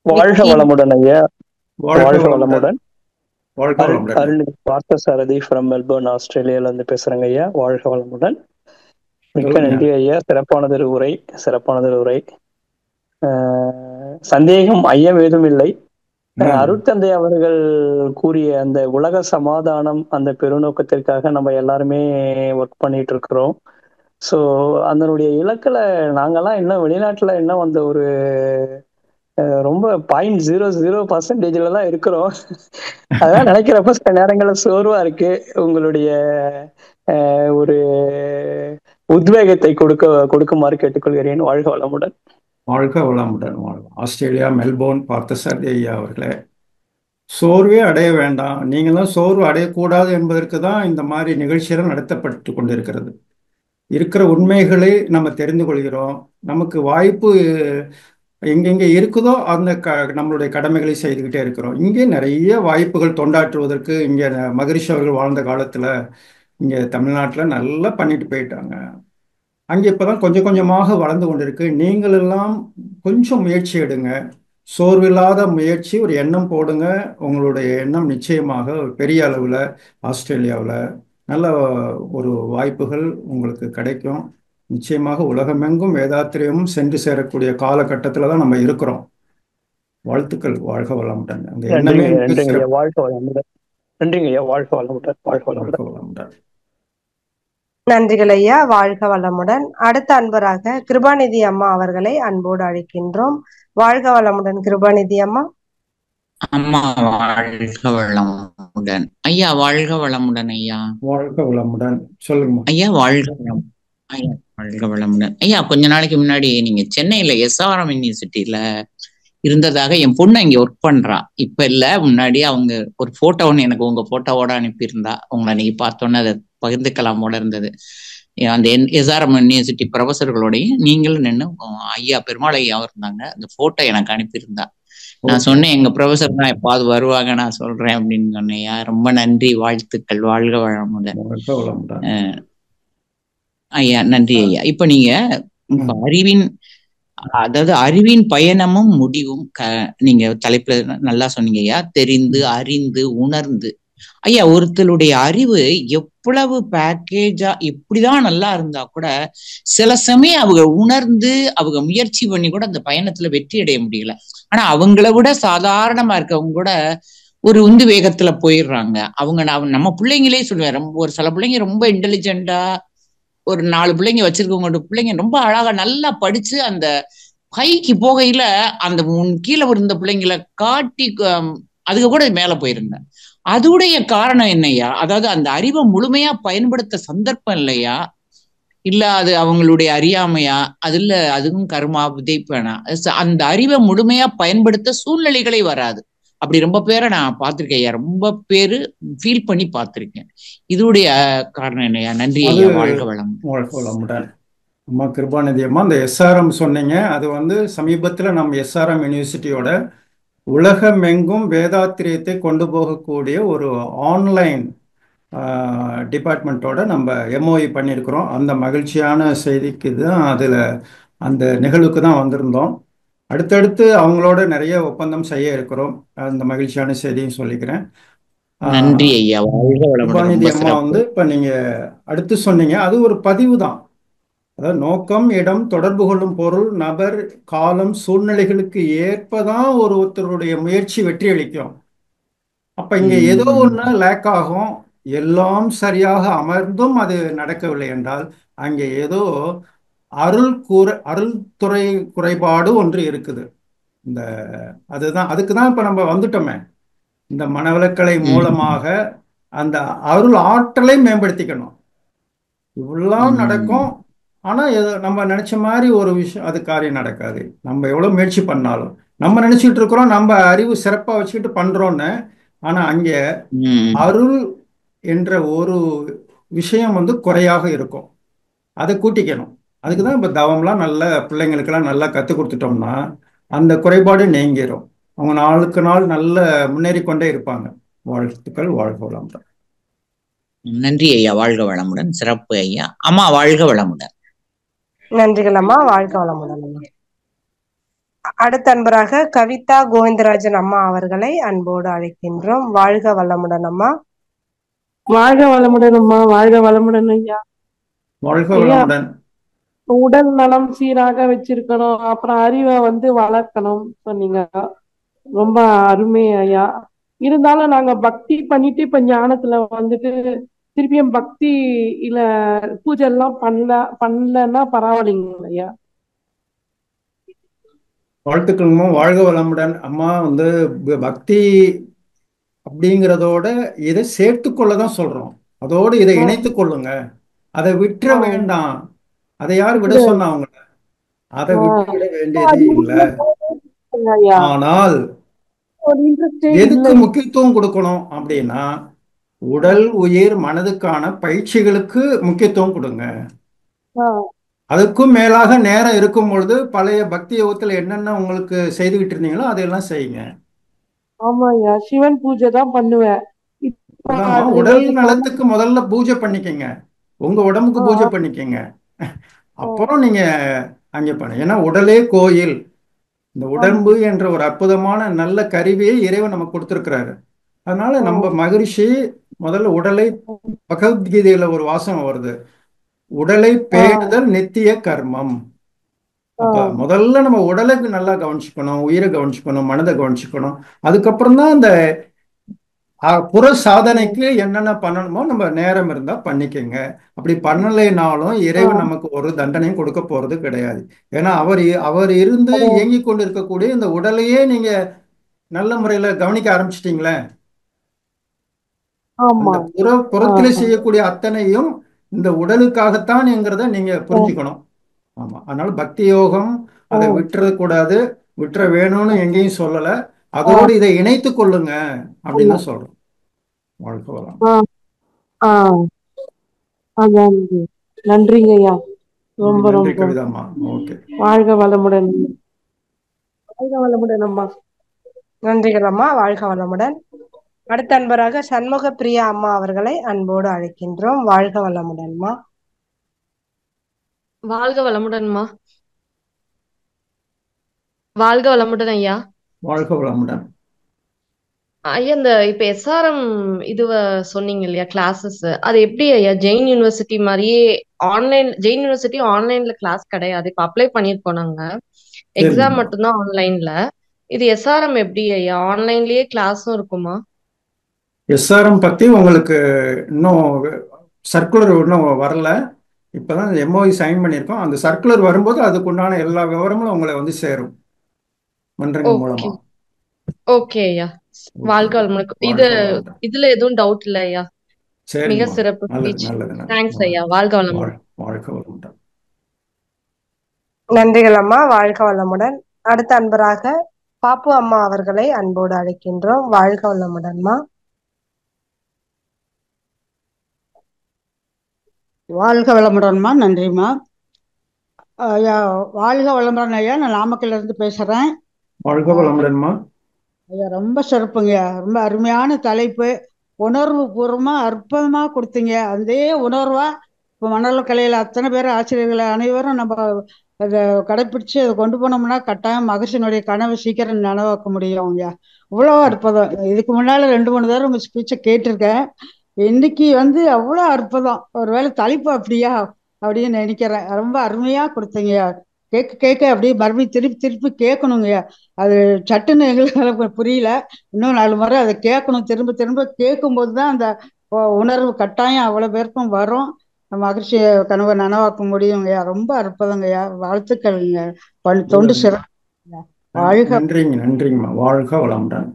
Speaker 3: வாழ்க வளமுடன் ஐயா. வாழ்க வளமுடன். அருள் பார்த்தசாரதி ஃப்ரம் மெல்பர்ன், ஆஸ்திரேலியால இருந்து பேசுறேங்க ஐயா. வாழ்க வளமுடன். மிக்க நன்றி ஐயா. சிறப்பானதொரு உரை, சிறப்பானதொரு உரை. சந்தேகம் ஐயம் ஏதும் இல்லை. அருட்தந்தை அவர்கள் கூறிய அந்த உலக சமாதானம், அந்த பெருநோக்கத்திற்காக நம்ம எல்லாருமே ஒர்க் பண்ணிட்டு இருக்கிறோம். ஸோ அதனுடைய இலக்குல நாங்கெல்லாம் இன்னும் வெளிநாட்டுல இன்னும் அந்த ஒரு ரொம்ப 0.00% தான் இருக்கிறோம். அதான் நினைக்கிறப்ப சில நேரங்கள்ல சோர்வா இருக்கு. உங்களுடைய ஒரு உத்வேகத்தை கொடுக்குமாறு கேட்டுக்கொள்கிறேன். வாழ்க வளமுடன்.
Speaker 1: வாழ்க வளமுடன். ஆஸ்திரேலியா மெல்போர்ன் பார்த்தசாரதி ஐயா அவர்களே, சோர்வே அடைய வேண்டாம். நீங்களும் சோர்வு அடையக்கூடாது என்பதற்கு தான் இந்த மாதிரி நிகழ்ச்சிகள் நடத்தப்பட்டு கொண்டிருக்கிறது. இருக்கிற உண்மைகளை நம்ம தெரிந்து கொள்கிறோம். நமக்கு வாய்ப்பு எங்கெங்கே இருக்குதோ அந்த நம்மளுடைய கடமைகளை செய்துக்கிட்டே இருக்கிறோம். இங்கே நிறைய வாய்ப்புகள் தொண்டாற்றுவதற்கு. இங்கே மகரிஷி அவர்கள் வாழ்ந்த காலத்தில் இங்கே தமிழ்நாட்டில் நல்லா பண்ணிட்டு போயிட்டாங்க. அங்கே இப்போதான் கொஞ்சம் கொஞ்சமாக வளர்ந்து கொண்டிருக்கு. நீங்கள் எல்லாம் கொஞ்சம் முயற்சி எடுங்க. சோர்வில்லாத முயற்சி, ஒரு எண்ணம் போடுங்க. உங்களுடைய எண்ணம் நிச்சயமாக பெரிய அளவில் ஆஸ்திரேலியாவில் நல்ல ஒரு வாய்ப்புகள் உங்களுக்கு கிடைக்கும். நிச்சயமாக உலகமெங்கும் வேதாத்திரியமும் சென்று சேரக்கூடிய காலகட்டத்தில் தான் நம்ம இருக்கிறோம். வாழ்த்துக்கள். வாழ்க வளமுடன். அந்த எண்ணமே
Speaker 3: வாழ்க வளமுடன். நன்றிங்க ஐயா. வாழ்க வளமுடன். வாழ்க வளமுடன்.
Speaker 2: நன்றிகள் ஐயா. வாழ்க வளமுடன். அடுத்த அன்பராக கிருபாநிதி அம்மா அவர்களை அன்போடு அழைக்கின்றோம். வாழ்க வளமுடன் கிருபாநிதி அம்மா.
Speaker 4: அம்மா வாழ்க வளமுடன் ஐயா. வாழ்க வளமுடன் ஐயா.
Speaker 1: வாழ்க வளமுடன். சொல்லுங்க
Speaker 4: ஐயா. வாழ்க வளம் ஐயா. வாழ்க வளமுடன் ஐயா. கொஞ்ச நாளைக்கு முன்னாடி நீங்க சென்னையில SRM யூனிவர்சிட்டியில இருந்ததாக என் பொண்ணு இங்க ஒர்க் பண்றா. இப்ப இல்ல, முன்னாடி அவங்க ஒரு போட்டோ ஒன்று எனக்கு உங்க போட்டோவோட அனுப்பியிருந்தா. உங்களை அன்னைக்கு பார்த்தோன்னே அதை பகிர்ந்துக்கலாமோட இருந்தது. அந்த SRM யூனிவர்சிட்டி ப்ரொஃபஸர்களோடையும் நீங்களும் நின்று ஐயா பெருமாள் ஐயா இருந்தாங்க. அந்த போட்டோ எனக்கு அனுப்பியிருந்தா. நான் சொன்னேன், எங்க ப்ரொஃபஸர் தான் எப்பாவது வருவாங்க, நான் சொல்றேன் அப்படின்னு சொன்னேன். ரொம்ப நன்றி, வாழ்த்துக்கள். வாழ்க வளமுடன் ஐயா. நன்றி ஐயா. இப்ப நீங்க அறிவின் அதாவது அறிவின் பயணமும் முடிவும் நீங்க தலைப்புல நல்லா சொன்னீங்க ஐயா. தெரிந்து, அறிந்து, உணர்ந்து. ஐயா, ஒருத்தருடைய அறிவு எவ்வளவு பேக்கேஜா இப்படிதான் நல்லா இருந்தா கூட சில சமயம் அவங்க உணர்ந்து அவங்க முயற்சி பண்ணி கூட அந்த பயணத்துல வெற்றி அடைய முடியல. ஆனா அவங்கள விட சாதாரணமா இருக்கவங்க கூட ஒரு உந்து வேகத்துல போயிடுறாங்க. அவங்க நம்ம பிள்ளைங்களே சொல்லுவேன், ரொம்ப ஒரு சில பிள்ளைங்க ரொம்ப இன்டெலிஜென்டா, ஒரு 4 பிள்ளைங்க வச்சிருக்கவங்களோட பிள்ளைங்க ரொம்ப அழகா நல்லா படிச்சு அந்த ஹைக்கு போகையில அந்த கீழே இருந்த பிள்ளைங்களை காட்டி அதுக்கு கூட மேல போயிருங்க. அதுடைய காரணம் என்னையா? அதாவது அந்த அறிவை முழுமையா பயன்படுத்த சந்தர்ப்பம் இல்லையா, இல்ல அது அவங்களுடைய அறியாமையா, அதுல அதுவும் கர்மா விதைப்பேனா? அந்த அறிவை முழுமையா பயன்படுத்த சூழ்நிலைகளே வராது. அப்படி ரொம்ப பேரை நான் பார்த்திருக்கேன் ஐயா. ரொம்ப பேரு ஃபீல் பண்ணி பார்த்திருக்கேன். இதுடைய காரணம் என்னையா? நன்றி ஐயா. வாழ்க வளம்.
Speaker 1: வாழ்க வளமுடன். அம்மா கிருபாநிதி அம்மா, அந்த எஸ்ஆர்எம் சொன்னீங்க. அது வந்து சமீபத்தில் நம்ம எஸ்ஆர்எம் யூனிவர்சிட்டியோட உலகமெங்கும் வேதாத்திரியத்தை கொண்டு போகக்கூடிய ஒரு ஆன்லைன் டிபார்ட்மெண்ட்டோட நம்ம எம்ஓஇ பண்ணியிருக்கிறோம். அந்த மகிழ்ச்சியான செய்திக்கு தான் அதில் அந்த நிகழ்வுக்கு தான் வந்திருந்தோம். அடுத்தடுத்து அவங்களோட நிறைய ஒப்பந்தம் செய்ய இருக்கிறோம். அந்த மகிழ்ச்சியான செய்தியும் சொல்லிக்கிறேன்.
Speaker 4: நன்றி ஐயா.
Speaker 1: கிருபாநிதி அம்மா வந்து இப்போ நீங்கள் அடுத்து சொன்னீங்க, அது ஒரு பதிவு தான். அதாவது நோக்கம், இடம், தொடர்பு கொள்ளும் பொருள், நபர், காலம், சூழ்நிலைகளுக்கு ஏற்பதான் ஒருத்தருடைய முயற்சி வெற்றி அளிக்கும். அப்ப இங்க ஏதோ ஒண்ணு லேக் ஆகும். எல்லாம் சரியாக அமர்ந்தும் அது நடக்கவில்லை என்றால் அங்கே ஏதோ அருள்துறை குறைபாடு ஒன்று இருக்குது. இந்த அதுக்கு தான் இப்ப நம்ம வந்துட்டோமே. இந்த மனவளக்கலை மூலமாக அந்த அருள் ஆற்றலை மேம்படுத்திக்கணும். இவ்வளவு நடக்கும். ஆனா நம்ம நினைச்ச மாதிரி ஒரு விஷயம் அது காரியம் நடக்காது. நம்ம எவ்வளவு முயற்சி பண்ணாலும் நம்ம நினைச்சிட்டு இருக்கிறோம் நம்ம அறிவு சிறப்பா வச்சுக்கிட்டு பண்றோம்னு. ஆனா அங்க அருள் என்ற ஒரு விஷயம் வந்து குறையாக இருக்கும். அதை கூட்டிக்கணும். அதுக்குதான் இப்ப தவம்லாம் நல்ல பிள்ளைங்களுக்கெல்லாம் நல்லா கற்றுக் கொடுத்துட்டோம்னா அந்த குறைபாடு நீங்கிரும். அவங்க நாளுக்கு நாள் நல்ல முன்னேறி கொண்டே இருப்பாங்க. வாழ்த்துக்கள். வாழ்க வளமுடன்.
Speaker 4: நன்றி ஐயா. வாழ்க வளமுடன். சிறப்பு ஐயா. அம்மா வாழ்க வளமுடன்.
Speaker 2: நன்றிகள் அம்மா. வாழ்க வளமுடன் அம்மா. அடுத்த அன்பராக கவிதா கோவிந்தராஜன் அம்மா அவர்களை அன்போடு அழைக்கின்றோம். வாழ்க வளமுடன் அம்மா.
Speaker 5: வாழ்க வளமுடன் அம்மா. வாழ்க வளமுடன் ஐயா.
Speaker 1: வாழ்க வளமுடன்.
Speaker 5: உடல் நலம் சீராக வச்சிருக்கணும், அப்புறம் அறிவை வளர்க்கணும் சொன்னீங்க. ரொம்ப அருமை ஐயா. இருந்தாலும் நாங்க பக்தி பண்ணிட்டு இப்ப ஞானத்துல திருப்பியும் பக்தி இல்ல பூஜை எல்லாம் பண்ணலன்னா பரவாயில்லைங்க ஐயா.
Speaker 1: வாழ்த்துக்கள்மா. வாழ்க வளமுடன் அம்மா. பக்தி அப்படிங்கிறதோட இதை சேர்த்து கொள்ளதான் சொல்றோம். அதோடு இதை இணைத்து கொள்ளுங்க. அதை விட்டுற வேண்டாம். அதை யார் விட சொன்னா அவங்கள? அதை விட்டு விட வேண்டியது இல்லை. ஆனால் எதுக்கு முக்கியத்துவம் கொடுக்கணும் அப்படின்னா உடல், உயிர், மனதுக்கான பயிற்சிகளுக்கு முக்கியத்துவம் கொடுங்க. அதுக்கும் மேலாக நேரம் இருக்கும் பொழுது பழைய பக்தி யோகத்துல என்னென்ன உங்களுக்கு செய்துகிட்டு இருந்தீங்களோ அதையெல்லாம் செய்யுங்க.
Speaker 5: ஆமாய்யா, சிவன் பூஜை தான் பண்ணுவேன்.
Speaker 1: உடல் நலத்துக்கு முதல்ல பூஜை பண்ணிக்கங்க. உங்க உடம்புக்கு பூஜை பண்ணிக்கங்க. அப்புறம் நீங்க அங்க பண்ண. ஏன்னா உடலே கோயில். இந்த உடம்பு என்ற ஒரு அற்புதமான நல்ல கருவியை இறைவன் நமக்கு கொடுத்திருக்கிறாரு. அதனால நம்ம மகிழ்ச்சி முதல்ல உடலை, பகவத்கீதையில ஒரு வாசகம் வருது, உடலை பேணுதல் நித்திய கர்மம். அப்ப முதல்ல நம்ம உடலுக்கு நல்லா கவனிச்சுக்கணும், உயிரை கவனிச்சுக்கணும், மனதை கவனிச்சுக்கணும். அதுக்கப்புறம் தான் இந்த புற சாதனைக்கு என்னென்ன பண்ணணுமோ நம்ம நேரம் இருந்தா பண்ணிக்கங்க. அப்படி பண்ணலைனாலும் இறைவன் நமக்கு ஒரு தண்டனையும் கொடுக்க போறது கிடையாது. ஏன்னா அவர் இருந்து இயங்கி கொண்டு இருக்கக்கூடிய இந்த உடலையே நீங்க நல்ல முறையில கவனிக்க ஆரம்பிச்சிட்டீங்களே, அந்த புறத்துல செய்யக்கூடிய அத்தனையும் இந்த உடலுக்காகத்தான் என்கிறத நீங்க புரிஞ்சுக்கணும். ஆமா. அதனால பக்தி யோகம் அதை விட்டுற கூடாது, விட்டுற வேணும்னு எங்கேயும் சொல்லல. அதோடு இதை இணைத்து கொள்ளுங்க அப்படின்னு தான் சொல்றோம். வாழ்க வளம்.
Speaker 5: நன்றிங்க ஐயா. ரொம்ப
Speaker 1: நன்றி
Speaker 5: ரொம்ப
Speaker 1: கவிதாம்மா. ஓகே.
Speaker 5: வாழ்க வளமுடன். வாழ்க வளமுடன் அம்மா.
Speaker 2: நன்றிகள் அம்மா. வாழ்க வளமுடன். அடுத்த அன்பராக சண்முக பிரியா அம்மா அவர்களை அன்போடு அழைக்கின்றோம். வாழ்க வளமுடன்மா.
Speaker 6: வாழ்க வளமுடன்மா. வாழ்க வளமுடன் ஐயா.
Speaker 1: வாழ்க வளமுடன்.
Speaker 6: ஐயா, இந்த இப்ப எஸ்ஆர்எம் இது சொன்னீங்க இல்லையா கிளாஸஸ், அது எப்படி ஐயா? ஜெயின் யூனிவர்சிட்டி மாதிரியே ஜெயின் யூனிவர்சிட்டி ஆன்லைன்ல கிளாஸ் கிடையாது. இப்ப அப்ளை பண்ணிருக்கோம் நாங்க. எக்ஸாம்
Speaker 1: சரிங்கம்மா.
Speaker 6: மட்டும்தான் ஆன்லைன்ல. இது எஸ்ஆர்எம் எப்படி ஐயா? ஆன்லைன்லயே கிளாஸும் இருக்குமா?
Speaker 1: எஸ்ஆர்எம் பற்றி உங்களுக்கு இன்னும் சர்க்குலர் இன்னும் வரல. இப்போதான் எம்ஓஇ சைன் பண்ணியிருக்கோம். அந்த சர்க்குலர் வரும்போது அதுக்குண்டான எல்லா விவரங்களும் உங்களை வந்து சேரும் மன்றங்கள்
Speaker 6: ஓகே
Speaker 1: மூலமா.
Speaker 6: ஓகே ஐயா. வாழ்க
Speaker 1: ஓகேம்மா.
Speaker 6: வளமுடன்.
Speaker 1: வாழ்க வளமுடன்.
Speaker 6: இதுல எதுவும் டவுட் இல்ல ஐயா? மிக
Speaker 1: சரிம்மா.
Speaker 6: சிறப்பு
Speaker 1: நல்லது
Speaker 6: ஸ்பீச்.
Speaker 1: நல்லது நல்லது.
Speaker 6: தேங்க்ஸ் ஐயா. வாழ்க வளமுடன்.
Speaker 1: வாழ்க வளமுடன்.
Speaker 2: நன்றிகள் அம்மா. வாழ்க வளமுடன். அடுத்த அன்பராக பாப்பு அம்மா அவர்களை அன்போடு அழைக்கின்றோம். வாழ்க வளமுடன்மா.
Speaker 7: வாழ்க வளமுடன்மா. நன்றிம்மா. ஐயா வாழ்க வளமுடன் ஐயா. நான் நாமக்கல்ல இருந்து பேசுறேன்.
Speaker 1: வாழ்க வளமுடன்மா.
Speaker 7: ஐயா ரொம்ப சிறப்புங்க. ரொம்ப அருமையான தலைப்பு. உணர்வு பூர்வமா அற்புதமா கொடுத்தீங்க. அதே உணர்வா இப்போ மணலக்கலையில அத்தனை பேர் ஆசிரியர்கள் அனைவரும் நம்ம அதை கடைப்பிடிச்சு அதை கொண்டு போனோம்னா கட்டாயம் மகர்ஷியினுடைய கனவை சீக்கிரம் நனவாக்க முடியும் ஐயா. இவ்வளோ அற்புதம். இதுக்கு முன்னால 2-3 தடவை உங்க ஸ்பீச்சை கேட்டிருக்கேன். இன்னைக்கு அவ்வளோ அற்புதம். ஒருவேளை தலைப்பு அப்படியா அப்படின்னு நினைக்கிறேன். ரொம்ப அருமையா கொடுத்தீங்க. கேட்க கேட்க அப்படியே மறுபடியும் திருப்பி திருப்பி கேட்கணுங்க. அது சட்டுன்னு எங்களுக்கு புரியல. இன்னும் 4 முறை அதை கேட்கணும். திரும்ப திரும்ப கேட்கும்போது தான் அந்த உணர்வு கட்டாயம் அவ்வளோ பேருக்கும் வரும். மகிழ்ச்சி கனவை நனவாக்க முடியுங்கய்யா. ரொம்ப அற்புதங்கய்யா. வாழ்த்துக்கள்ங்க. தொண்டு சிறப்பு. வாழ்க.
Speaker 1: நன்றிங்கம்மா. வாழ்க வளமுடன்.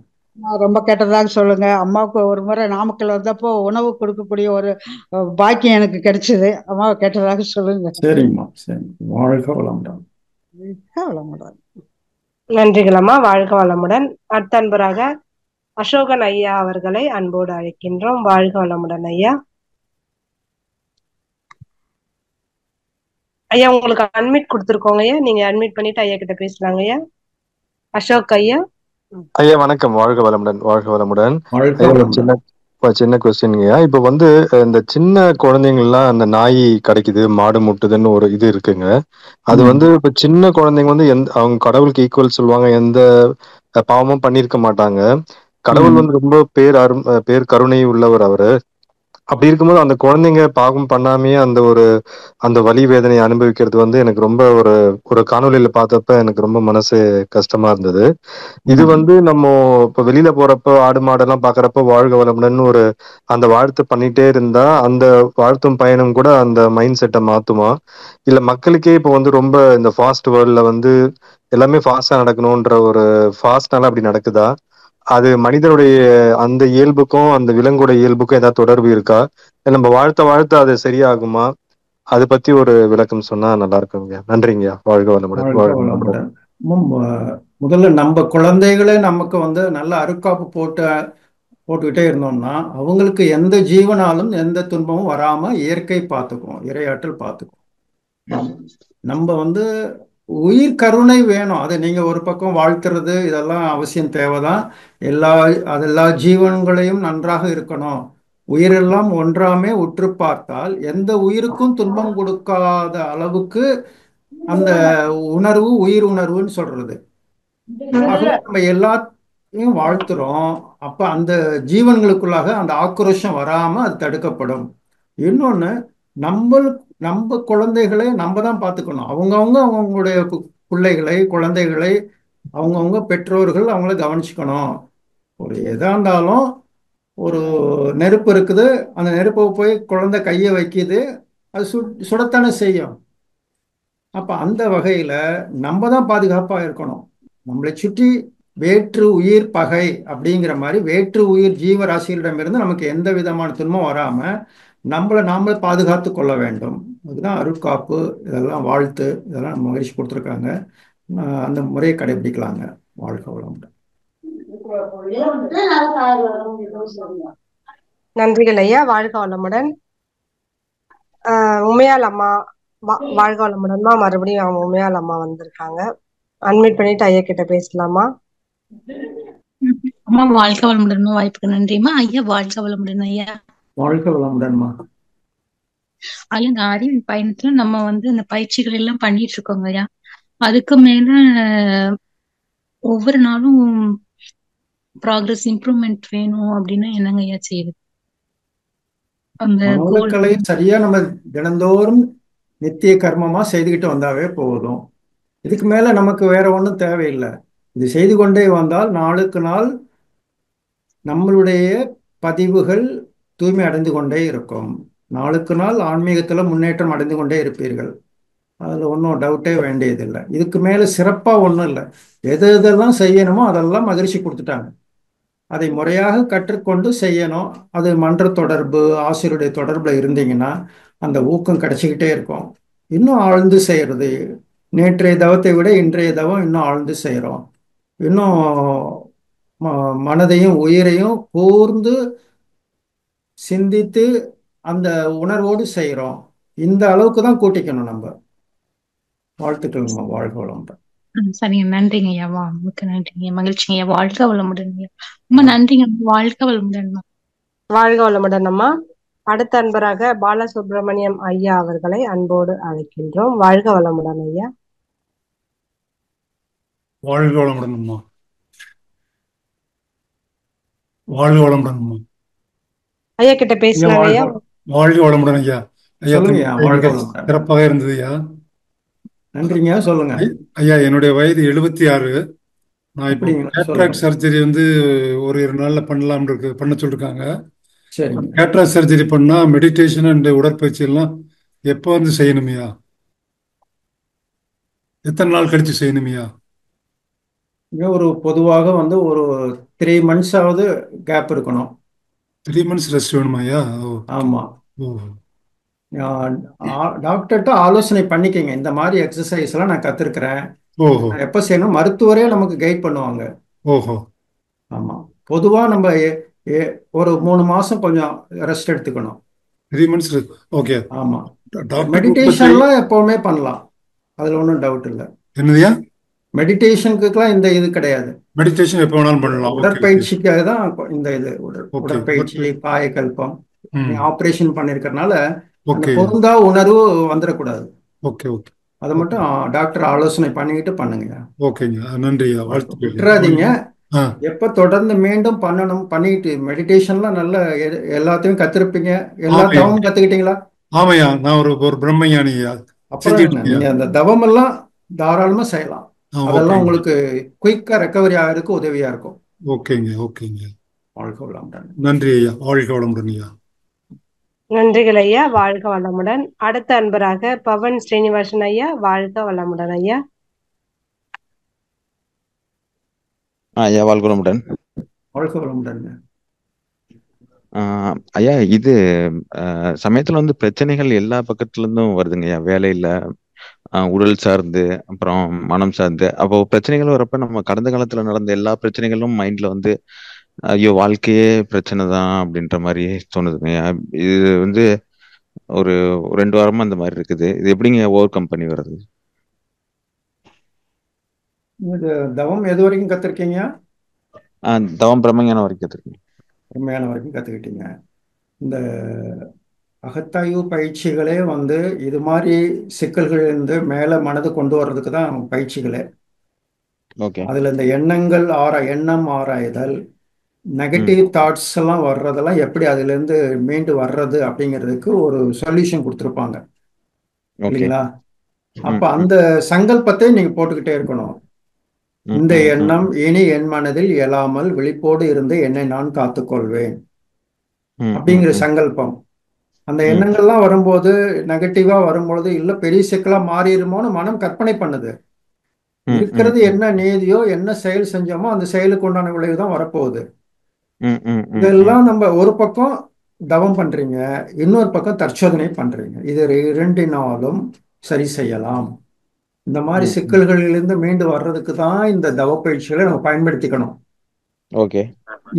Speaker 7: ரொம்ப கேட்டதாக சொல்லுங்க. அம்மாவுக்கு ஒரு முறை நாமக்கல் வந்தப்போ உணவு கொடுக்கக்கூடிய ஒரு பாக்கியம் எனக்கு கிடைச்சது. அம்மாவை கேட்டதாக சொல்லுங்க.
Speaker 1: சரிங்கம்மா. சரி. வாழ்க வளமுடன்.
Speaker 7: வளமுடன்.
Speaker 2: நன்றிகள் அம்மா. வாழ்க வளமுடன். அடுத்த அன்பராக அசோகன் ஐயா அவர்களை அன்போடு அழைக்கின்றோம். வாழ்க வளமுடன் ஐயா. ஐயா உங்களுக்கு அட்மிட் கொடுத்துருக்கோங்க ஐயா. நீங்க அட்மிட் பண்ணிட்டு ஐயா கிட்ட பேசலாங்க ஐயா. அசோக் ஐயா.
Speaker 8: ஐயா வணக்கம். வாழ்க வளமுடன். வாழ்க வளமுடன்.
Speaker 1: வாழ்க
Speaker 8: ஐயா
Speaker 1: வளமுடன்.
Speaker 8: சின்ன கொஸ்டின்ங்கய்யா. இப்போ இந்த சின்ன குழந்தைங்கள்லாம் அந்த நாய் கிடைக்குது மாடு முட்டுதுன்னு ஒரு இது இருக்குங்க. அது இப்ப சின்ன குழந்தைங்க அவங்க கடவுளுக்கு ஈக்குவல் சொல்லுவாங்க. எந்த பாவமும் பண்ணியிருக்க மாட்டாங்க. கடவுள் ரொம்ப பேர் கருணை உள்ளவர் அவரு. அப்படி இருக்கும்போது அந்த குழந்தைங்க பாவம் பண்ணாமையே அந்த வலி வேதனையை அனுபவிக்கிறது எனக்கு ரொம்ப ஒரு காணொலியில பார்த்தப்ப எனக்கு ரொம்ப மனசு கஷ்டமா இருந்தது. இது நம்ம இப்ப வெளியில போறப்ப ஆடு மாடெல்லாம் பாக்குறப்ப வாழ்க வளமுடன் அந்த வாழ்த்து பண்ணிட்டே இருந்தா அந்த வாழ்த்தும் பயணம் கூட அந்த மைண்ட் செட்டை மாத்துமா? இல்ல மக்களுக்கே இப்ப ரொம்ப இந்த ஃபாஸ்ட் வேர்ல்ட்ல எல்லாமே ஃபாஸ்டா நடக்கணும்ன்ற ஒரு ஃபாஸ்ட்னால அப்படி நடக்குதா? அது மனிதனுடைய அந்த இயல்புக்கும் அந்த விலங்குடைய இயல்புக்கும் ஏதாவது தொடர்பு இருக்கா? நம்ம வாழ்த்த அது சரியாகுமா? அதை பத்தி ஒரு விளக்கம் சொன்னா நல்லா இருக்குங்க. நன்றிங்கய்யா. வாழ்க வளமுடன். வாழ்க வளமுடன்.
Speaker 1: முதல்ல நம்ம குழந்தைகளே நமக்கு நல்ல அருக்காப்பு போட்டுக்கிட்டே இருந்தோம்னா அவங்களுக்கு எந்த ஜீவனாலும் எந்த துன்பமும் வராம இயற்கை பார்த்துக்கும், இறையாற்றல் பார்த்துக்கும். நம்ம உயிர் கருணை வேணும். அது நீங்க ஒரு பக்கம் வாழ்த்துறது இதெல்லாம் அவசியம் தேவைதான். எல்லா ஜீவன்களையும் நன்றாக இருக்கணும். உயிரெல்லாம் ஒன்றாமே உற்று பார்த்தால் எந்த உயிருக்கும் துன்பம் கொடுக்காத அளவுக்கு அந்த உணர்வு உயிர் உணர்வுன்னு சொல்றது. ஆகவே நம்ம எல்லாத்தையும் வாழ்த்துறோம். அப்ப அந்த ஜீவன்களுக்குள்ளாக அந்த ஆக்ரோஷம் வராம அது தடுக்கப்படும். இன்னொன்னு, நம்ம குழந்தைகளை நம்ம தான் பார்த்துக்கணும். அவங்களுடைய பிள்ளைகளை குழந்தைகளை அவங்கவுங்க பெற்றோர்கள் அவங்கள கவனிச்சுக்கணும். ஒரு எதா இருந்தாலும் ஒரு நெருப்பு இருக்குது, அந்த நெருப்பை போய் குழந்தை கையை வைக்கிது, அது சுடத்தானே செய்யும். அப்ப அந்த வகையில நம்ம தான் பாதுகாப்பா இருக்கணும். நம்மளை சுற்றி வேற்று உயிர் பகை அப்படிங்கிற மாதிரி வேற்று உயிர் ஜீவராசிகளிடமிருந்து நமக்கு எந்த விதமான துன்பம் வராம நாமளே பாதுகாத்து கொள்ள வேண்டும். அதுதான் அருட்காப்பு, இதெல்லாம் வாழ்த்து, இதெல்லாம் நம்ம மகிழ்ச்சி கொடுத்துருக்காங்க. அந்த முறையை கடைபிடிக்கலாங்க. வாழ்க வளமுடன்.
Speaker 2: நன்றிகள் ஐயா. வாழ்க வளமுடன். உமையால் அம்மா வாழ்க வளமுடன்மா. மறுபடியும் அவங்க உமையால் அம்மா வந்திருக்காங்க. அன்மியூட் பண்ணிட்டு ஐயா கிட்ட பேசலாமா?
Speaker 9: அம்மா வாழ்க வளமுடன். வாய்ப்புக்கு நன்றிமா ஐயா. வாழ்க வளமுடன் ஐயா.
Speaker 1: வாழ்க வளமுடன்மா.
Speaker 9: ஐயா, இந்த அறிவின் பயணத்துல நம்ம இந்த பயிற்சிகள் எல்லாம் பண்ணிட்டு இருக்கோங்க ஐயா. அதுக்கு மேல ஒவ்வொரு நாளும் ப்ராக்ரஸ் இம்ப்ரூவ்மெண்ட் வேணும் அப்படின்னா என்னங்க ஐயா செய்யுது? அந்த கோல்
Speaker 1: மனவளக்கலை சரியா நம்ம தினந்தோறும் நித்திய கர்மமா செய்துக்கிட்டு வந்தாவே போதும். இதுக்கு மேல நமக்கு வேற ஒன்றும் தேவையில்லை. இது செய்து கொண்டே வந்தால் நாளுக்கு நாள் நம்மளுடைய பதிவுகள் தூய்மை அடைந்து கொண்டே இருக்கும். நாளுக்கு நாள் ஆன்மீகத்துல முன்னேற்றம் அடைந்து கொண்டே இருப்பீர்கள். அதுல ஒன்றும் டவுட்டே வேண்டியதில்லை. இதுக்கு மேல சிறப்பா ஒன்றும் இல்லை. எது எதெல்லாம் செய்யணுமோ அதெல்லாம் மகிழ்ச்சி கொடுத்துட்டாங்க. அதை முறையாக கற்றுக்கொண்டு செய்யணும். அது மன்ற தொடர்பு, ஆசிரியருடைய தொடர்புல இருந்தீங்கன்னா அந்த ஊக்கம் கிடைச்சிக்கிட்டே இருக்கும். இன்னும் ஆழ்ந்து செய்யறது, நேற்றைய தவத்தை விட இன்றைய தவம் இன்னும் ஆழ்ந்து செய்கிறோம். இன்னும் மனதையும் உயிரையும் கூர்ந்து சிந்தித்து அந்த உணர்வோடு செய்கிறோம். இந்த அளவுக்கு தான் கூட்டிக்கணும் நம்ம. வாழ்த்துக்கள்மா, வாழ்க வளமுடன்.
Speaker 9: சரிங்க, நன்றிங்க ஐயா. மிக்க நன்றிங்க, மகிழ்ச்சிங்க ஐயா. வாழ்க வளமுடன் ஐயா. ரொம்ப நன்றிங்க. வாழ்க வளமுடன்.
Speaker 2: வாழ்க வளமுடன் அம்மா. அடுத்த அன்பராக பாலசுப்ரமணியம் ஐயா அவர்களை அன்போடு அழைக்கின்றோம். வாழ்க வளமுடன் ஐயா.
Speaker 10: வாழ்க வளமுடன் அம்மா. வாழ்க வளமுடன் அம்மா.
Speaker 2: ஐயா கிட்ட பேசலாம் ஐயா.
Speaker 10: வாழ்க வளமுடன் ஐயா. ஐயா சிறப்பாக இருந்தது ஐயா.
Speaker 1: நன்றிங்க. சொல்லுங்க
Speaker 10: ஐயா. என்னுடைய வயது 76. நான் இப்போ கேட்ராக்ட் சர்ஜரி வந்து ஒரு 2 நாள்ல பண்ண சொல்லிருக்காங்க. கேட்ராக்ட் சர்ஜரி பண்ணா மெடிடேஷன் அண்ட் உடற்பயிற்சி எல்லாம் எப்போ வந்து செய்யணுமையா? எத்தனை நாள் கழிச்சு செய்யணுமையா?
Speaker 1: ஒரு பொதுவாக வந்து ஒரு 3 months ஆவது கேப் இருக்கணும்.
Speaker 10: 3 months ரெஸ்ட் வேணுமாயா?
Speaker 1: ஆமா. டாக்டர்கிட்ட ஆலோசனை பண்ணிக்கங்க. இந்த மாதிரி எக்ஸசைஸ் எல்லாம் நான் கத்துருக்கிறேன், எப்ப செய்யணும் மருத்துவரே நமக்கு கைட் பண்ணுவாங்க.
Speaker 10: ஓஹோ.
Speaker 1: ஆமா. பொதுவா நம்ம ஒரு 3 மாசம் கொஞ்சம் ரெஸ்ட் எடுத்துக்கணும்.
Speaker 10: 3 months. ஓகே.
Speaker 1: ஆமா. மெடிடேஷன்லாம் எப்பவுமே பண்ணலாம், அதுல ஒன்றும் டவுட் இல்லை.
Speaker 10: என்னதுயா?
Speaker 1: மெடிடேஷனுக்குலாம் இந்த இது கிடையாது.
Speaker 10: மெடிடேஷன் எப்போ வேணாலும் பண்ணலாம்.
Speaker 1: உடற்பயிற்சிக்காக தான் இந்த இது. உடற்பயிற்சி, காயகல்பம். ஆபரேஷன் பண்ணிருக்கறனால பொருந்தா உணர்வு வந்துடக்கூடாது. அதை மட்டும் டாக்டர் ஆலோசனை பண்ணிக்கிட்டு பண்ணுங்க.
Speaker 10: ஓகேங்க, நன்றியா.
Speaker 1: விட்டுறாதீங்க. எப்ப தொடர்ந்து மீண்டும் பண்ணணும். பண்ணிட்டு மெடிடேஷன்லாம் நல்ல எல்லாத்தையும் கத்திருப்பீங்க. எல்லா தவமும் கத்துக்கிட்டீங்களா?
Speaker 10: ஆமையா, நான் ஒரு பிரம்மஞானியா.
Speaker 1: அப்புறம் நீங்க அந்த தவம் எல்லாம் தாராளமா செய்யலாம். அதெல்லாம் உங்களுக்கு குயிக்கா ரெக்கவரி ஆகிறதுக்கு உதவியா இருக்கும்.
Speaker 10: ஓகேங்க, ஓகேங்க.
Speaker 1: வாழ்க வளமுடன்.
Speaker 10: நன்றி ஐயா. வாழ்க வளமுடன் ஐயா.
Speaker 2: நன்றிகள் ஐயா. வாழ்க வளமுடன். அடுத்த அன்பராக பவன் ஸ்ரீனிவாசன் ஐயா. வாழ்க வளமுடன் ஐயா.
Speaker 11: ஐயா வாழ்க வளமுடன்.
Speaker 1: வாழ்க வளமுடன்
Speaker 11: ஐயா. இது சமயத்துல வந்து பிரச்சனைகள் எல்லா பக்கத்துல இருந்தும் வருதுங்க ஐயா. வேலையில, உடல் சார்ந்து, அப்புறம் மனம் சார்ந்து. அப்போ பிரச்சனைகள் வரப்ப நம்ம கடந்த காலத்துல நடந்த எல்லா பிரச்சனைகளும் மைண்ட்ல வந்து ஐயோ வாழ்க்கையே பிரச்சனை தான் அப்படின்ற மாதிரி தோணுதுங்க. இது வந்து ஒரு 2 வாரமா அந்த மாதிரி இருக்குது. இது எப்படிங்க ஓவர் கம் பண்ணி வர்றது?
Speaker 1: தவம் எது வரைக்கும் கத்துருக்கீங்க?
Speaker 11: தவம் பிரம்மஞானம் வரைக்கும் கத்துருக்கீங்க.
Speaker 1: பிரம்மஞானம் வரைக்கும் கத்துக்கிட்டீங்க. இந்த அகத்தாய்வு பயிற்சிகளே வந்து இது மாதிரி சிக்கல்கள் இருந்து மேல மனது கொண்டு வர்றதுக்கு தான் பயிற்சிகளே. அதுல இந்த எண்ணம் ஆராய்தல், நெகட்டிவ் தாட்ஸ் எல்லாம் வர்றதெல்லாம் எப்படி அதுல இருந்து மீண்டு வர்றது அப்படிங்கிறதுக்கு ஒரு சொல்யூஷன் கொடுத்துருப்பாங்க இல்லைங்களா? அப்ப அந்த சங்கல்பத்தை நீங்க போட்டுக்கிட்டே இருக்கணும். இந்த எண்ணம் இனி என் மனதில் எழாமல் விழிப்போடு இருந்து என்னை நான் காத்துக்கொள்வேன் அப்படிங்கிற சங்கல்பம். அந்த எண்ணங்கள்லாம் வரும்போது, நெகட்டிவா வரும்பொழுது இல்ல பெரிய சிக்கலா மாறிடுமோன்னு மனம் கற்பனை பண்ணுது. இருக்கிறது என்ன நீதியோ, என்ன செயல் செஞ்சோமோ அந்த செயலுக்கு உண்டான விளைவு தான் வரப்போகுது. இதெல்லாம் நம்ம ஒரு பக்கம் தவம் பண்றீங்க, இன்னொரு பக்கம் தற்சோதனை பண்றீங்க. இது 2னாலும் சரி செய்யலாம். இந்த மாதிரி சிக்கல்களிலிருந்து மீண்டு வர்றதுக்கு தான் இந்த தவ பயிற்சிகளை நம்ம பயன்படுத்திக்கணும்.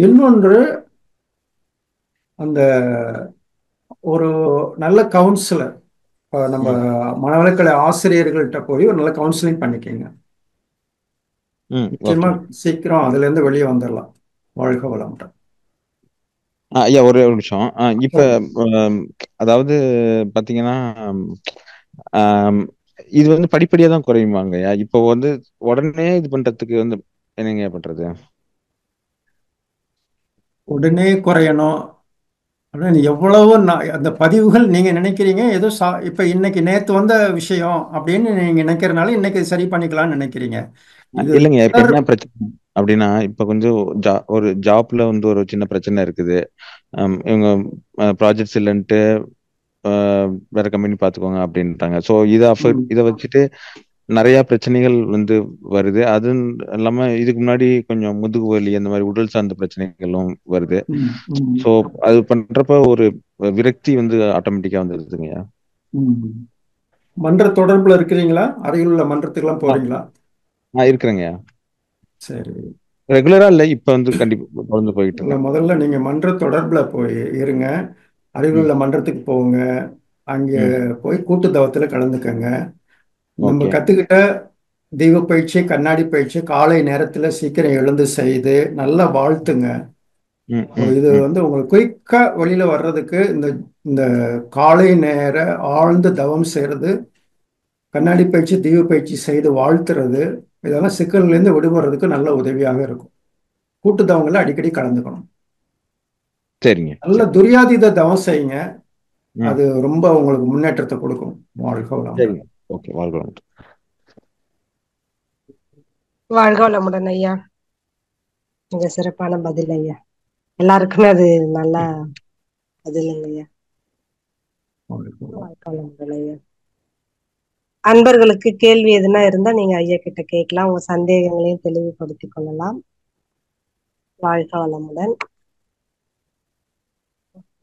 Speaker 1: இன்னொன்று, அந்த ஒரு நல்ல கவுன்சிலர், நம்ம மனவளக்கலை ஆசிரியர்கள்ட்ட போய் ஒரு நல்ல கவுன்சிலிங் பண்ணிக்கங்க. நிச்சயமா சீக்கிரம் அதுல இருந்து வெளியே வந்துடலாம். வாழ்க வளமுடன்.
Speaker 11: ஐயா ஒரே ஒரு நிமிஷம். இப்ப அதாவது பாத்தீங்கன்னா இது வந்து படிப்படியா தான் குறையுமாங்க. இப்போ வந்து உடனே இது பண்றதுக்கு வந்து என்னங்க பண்றது?
Speaker 1: உடனே குறையணும். ஆனால் எவ்வளவு அந்த பதிவுகள் நீங்க நினைக்கிறீங்க ஏதோ இப்ப இன்னைக்கு நேத்து வந்த விஷயம் அப்படின்னு நீங்க நினைக்கிறனால இன்னைக்கு சரி பண்ணிக்கலாம்னு நினைக்கிறீங்க. இது
Speaker 11: இல்லைங்க, இப்ப என்ன பிரச்சனை அப்படின்னா, இப்ப கொஞ்சம் ஒரு ஜாப்ல வந்து ஒரு சின்ன பிரச்சனை இருக்குது. இவங்க ப்ராஜெக்ட்ஸ் இல்லைன்ட்டு வேற கம்பெனி பாத்துக்கோங்க அப்படின்ட்டாங்க. ஸோ இதை வச்சுட்டு நிறைய பிரச்சனைகள் வந்து வருது. அது இல்லாம இதுக்கு முன்னாடி கொஞ்சம் முதுகு வலி அந்த மாதிரி உடல் சார்ந்த பிரச்சனைகளும் வருது. ஸோ அது பண்றப்ப ஒரு விரக்தி வந்து ஆட்டோமேட்டிக்கா வந்துருதுங்க.
Speaker 1: மன்ற தொடர்புல இருக்கிறீங்களா? அருகில் உள்ள மன்றத்துக்கெல்லாம் போறீங்களா?
Speaker 11: இருக்கிறேங்க.
Speaker 1: சரி,
Speaker 11: ரெகுலரா இல்லை, இப்ப வந்து கண்டிப்பா தொடர்ந்து போயிட்டு இருக்கேன்.
Speaker 1: முதல்ல நீங்க மன்ற தொடர்புல போய் இருங்க. அருகில் உள்ள மன்றத்துக்கு போங்க. அங்கே போய் கூட்டு தவத்துல கலந்துக்கங்க. நம்ம கத்துக்கிட்ட தெய்வ பயிற்சி, கண்ணாடி பயிற்சி காலை நேரத்துல சீக்கிரம் எழுந்து செய்து நல்லா வாழ்த்துங்க. இது வந்து உங்களுக்கு குயிக்கா வெளியில வர்றதுக்கு இந்த காலை நேர ஆழ்ந்து தவம் செய்யறது, கண்ணாடி பயிற்சி, தெய்வ பயிற்சி செய்து வாழ்த்துறது, இதெல்லாம் சிக்கல்ல இருந்து விடுபடுறதுக்கு நல்ல உதவியாக இருக்கும். கூட்டு தவங்களை அடிக்கடி கலந்துக்கணும்.
Speaker 11: சரிங்க.
Speaker 1: நல்ல துரியாதீத தவம் செய்யுங்க. அது ரொம்ப உங்களுக்கு முன்னேற்றத்தை கொடுக்கும். வாழ்க வளமுடன்.
Speaker 11: ஓகே, வாழ்க வளமுடன்.
Speaker 2: வாழ்க வளமுடன் ஐயா. மிக சிறப்பான பதில் ஐயா. எல்லாருக்குமே அது நல்ல பதில் ஐயா. வாழ்க வளமுடன் ஐயா. அன்பர்களுக்கு கேள்வி எதுனா இருந்தா நீங்க ஐயா கிட்ட கேட்கலாம். உங்க சந்தேகங்களையும் தெளிவுபடுத்திக் கொள்ளலாம். வாழ்க வளமுடன்.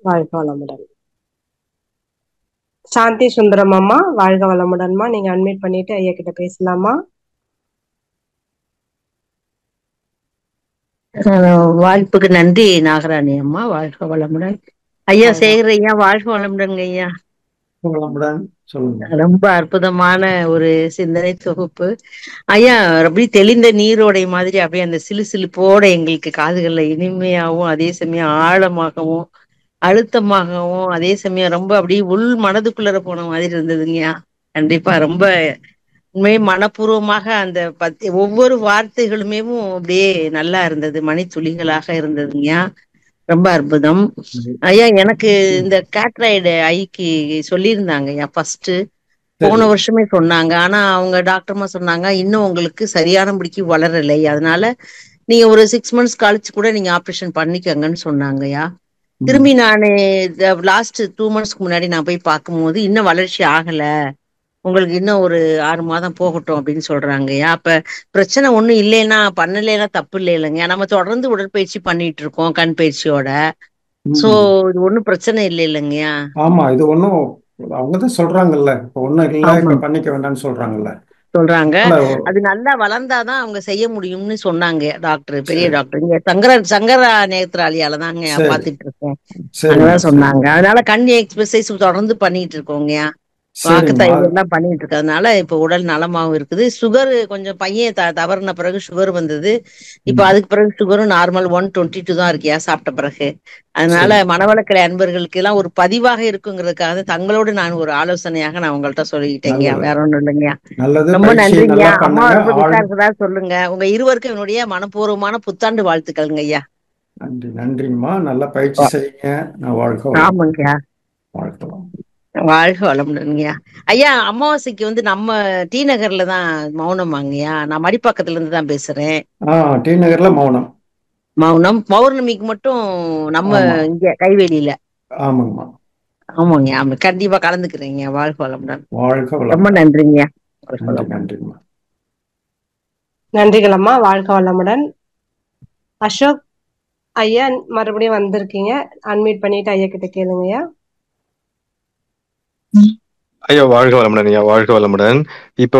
Speaker 2: வாழ்க வளமுடன். சாந்தி சுந்தரம் அம்மா, வாழ்க வளமுடன்மா. நீங்க அட்மிட் பண்ணிட்டு ஐயா கிட்ட பேசலாமா?
Speaker 12: வாய்ப்புக்கு நன்றி நாகராணி அம்மா. வாழ்க வளமுடன் ஐயா. சேகர் ஐயா, வாழ்க வளமுடன்ங்க ஐயா. ரொம்ப அற்புதமான ஒரு சிந்தனை தொகுப்பு ஐயா. அப்படியே தெளிந்த நீரோடை மாதிரி அப்படியே அந்த சிலு சிலுப்போட எங்களுக்கு காதுகள்ல இனிமையாகவும் அதே சமயம் ஆழமாகவும் அழுத்தமாகவும் அதே சமயம் ரொம்ப அப்படியே உள் மனதுக்குள்ளர போன மாதிரி இருந்ததுங்கய்யா. கண்டிப்பா ரொம்ப உண்மையே மனப்பூர்வமாக அந்த ஒவ்வொரு வார்த்தைகளுமே அப்படியே நல்லா இருந்தது, மணித்துளிகளாக இருந்ததுங்கய்யா. ரொம்ப அற்புதம் ஐயா. எனக்கு இந்த கேட்ராய்டு ஐக்கு சொல்லியிருந்தாங்க ஐயா ஃபர்ஸ்ட், போன வருஷமே சொன்னாங்க. ஆனா அவங்க டாக்டர்மா சொன்னாங்க இன்னும் உங்களுக்கு சரியானபடிக்கு வளரலை, அதனால நீங்க ஒரு 6 months கழிச்சு கூட நீங்க ஆப்ரேஷன் பண்ணிக்கங்கன்னு சொன்னாங்கய்யா. திரும்பி நான் லாஸ்ட் 2 monthsக்கு முன்னாடி நான் போய் பார்க்கும்போது இன்னும் வளர்ச்சி ஆகல, உங்களுக்கு இன்னும் ஒரு 6 மாதம் போகட்டும் அப்படின்னு சொல்றாங்கய்யா. அப்ப பிரச்சனை ஒண்ணும் இல்லைன்னா பண்ணலைன்னா தப்பு இல்லைங்க. நம்ம தொடர்ந்து உடற்பயிற்சி பண்ணிட்டு இருக்கோம் கண் பயிற்சியோட. சோ இது ஒண்ணும் பிரச்சனை இல்லை இல்லைங்கய்யா.
Speaker 1: ஆமா, இது ஒண்ணும் அவங்கதான் சொல்றாங்கல்ல, இப்ப ஒண்ணும் இல்ல, இப்ப பண்ணிக்க வேண்டாம்னு சொல்றாங்கல்ல.
Speaker 12: அது நல்லா வளர்ந்தாதான் அவங்க செய்ய முடியும்னு சொன்னாங்க டாக்டர், பெரிய டாக்டர். இங்க சங்கரா நேத்ராலியால தாங்க பாத்துட்டு இருக்கேன், அங்கதான் சொன்னாங்க. அதனால கண் எக்ஸசைஸ் தொடர்ந்து பண்ணிட்டு இருக்கோங்கய்யா. வாக்கு தயிர்லாம் பண்ணிட்டு இருக்கிறதுனால இப்ப உடல் நலமாவும் இருக்குது. சுகர் கொஞ்சம் பையன் தவறின பிறகு சுகர் வந்தது. இப்ப அதுக்கு பிறகு சுகரும் நார்மல் 122 தான் இருக்கியா சாப்பிட்ட பிறகு. அதனால மனவளக்கலை அன்பர்களுக்கு எல்லாம் ஒரு பதிவாக இருக்குங்கிறதுக்காக தங்களோடு நான் ஒரு ஆலோசனையாக நான் உங்கள்கிட்ட சொல்லிக்கிட்டேங்க, வேற ஒண்ணும் இல்லைங்கய்யா. ரொம்ப நன்றிங்கய்யா. அம்மா ரொம்ப விசாரிச்சதா சொல்லுங்க. உங்க இருவருக்கும் என்னுடைய மனப்பூர்வமான புத்தாண்டு வாழ்த்துக்கள்ங்க ஐயா.
Speaker 1: நன்றி. நன்றிங்கம்மா. நல்லா பயிற்சி செய்யுங்க. நான்
Speaker 12: ஆமாங்கய்யா. வாழ்க வளமுடன்ங்கய்யா. ஐயா, அமாவாசைக்கு வந்து நம்ம டி நகர்ல தான் மௌனமாங்கய்யா. நான் மடிப்பாக்கத்துல இருந்து தான் பேசுறேன்.
Speaker 1: டி நகர்ல மௌனம்.
Speaker 12: பௌர்ணமிக்கு மட்டும் நம்ம இங்க கைவேலியில.
Speaker 1: ஆமாங்கம்மா.
Speaker 12: ஆமாங்க, ஆமா, கண்டிப்பா கலந்துக்கிறீங்க. வாழ்க வளமுடன்.
Speaker 1: வாழ்க வளமுடன்.
Speaker 12: ரொம்ப நன்றிங்க.
Speaker 1: நன்றிங்கம்மா.
Speaker 2: நன்றிகள் அம்மா. வாழ்க வளமுடன். அசோக் ஐயா மறுபடியும் வந்திருக்கீங்க, அன்மியூட் பண்ணிட்டு ஐயா கிட்ட கேளுங்கய்யா.
Speaker 8: ஐயா வாழ்க வளமுடன். ஐயா வாழ்க வளமுடன். இப்போ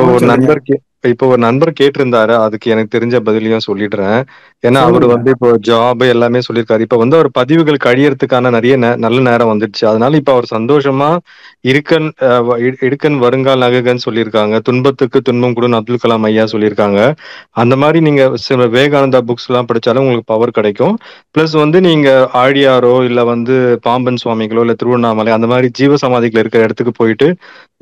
Speaker 8: ஒரு நண்பர் கேட்டிருந்தாரு, அதுக்கு எனக்கு தெரிஞ்ச பதிலையும் சொல்லிடுறேன். ஏன்னா அவரு வந்து இப்போ ஜாப் எல்லாமே சொல்லியிருக்காரு. இப்ப வந்து அவர் பதிவுகள் கழியறதுக்கான நிறைய நல்ல நேரம் வந்துடுச்சு. அதனால இப்ப அவர் சந்தோஷமா இடுக்கன் வருங்கால் நகுகன்னு சொல்லியிருக்காங்க. துன்பத்துக்கு துன்பம் கூட அப்துல் கலாம் ஐயா சொல்லியிருக்காங்க. அந்த மாதிரி நீங்க விவேகானந்தா புக்ஸ் எல்லாம் படிச்சாலும் உங்களுக்கு பவர் கிடைக்கும். பிளஸ் வந்து நீங்க ஆழியாரோ இல்ல வந்து பாம்பன் சுவாமிகளோ இல்ல திருவண்ணாமலை அந்த மாதிரி ஜீவ சமாதிகள் இருக்கிற இடத்துக்கு போயிட்டு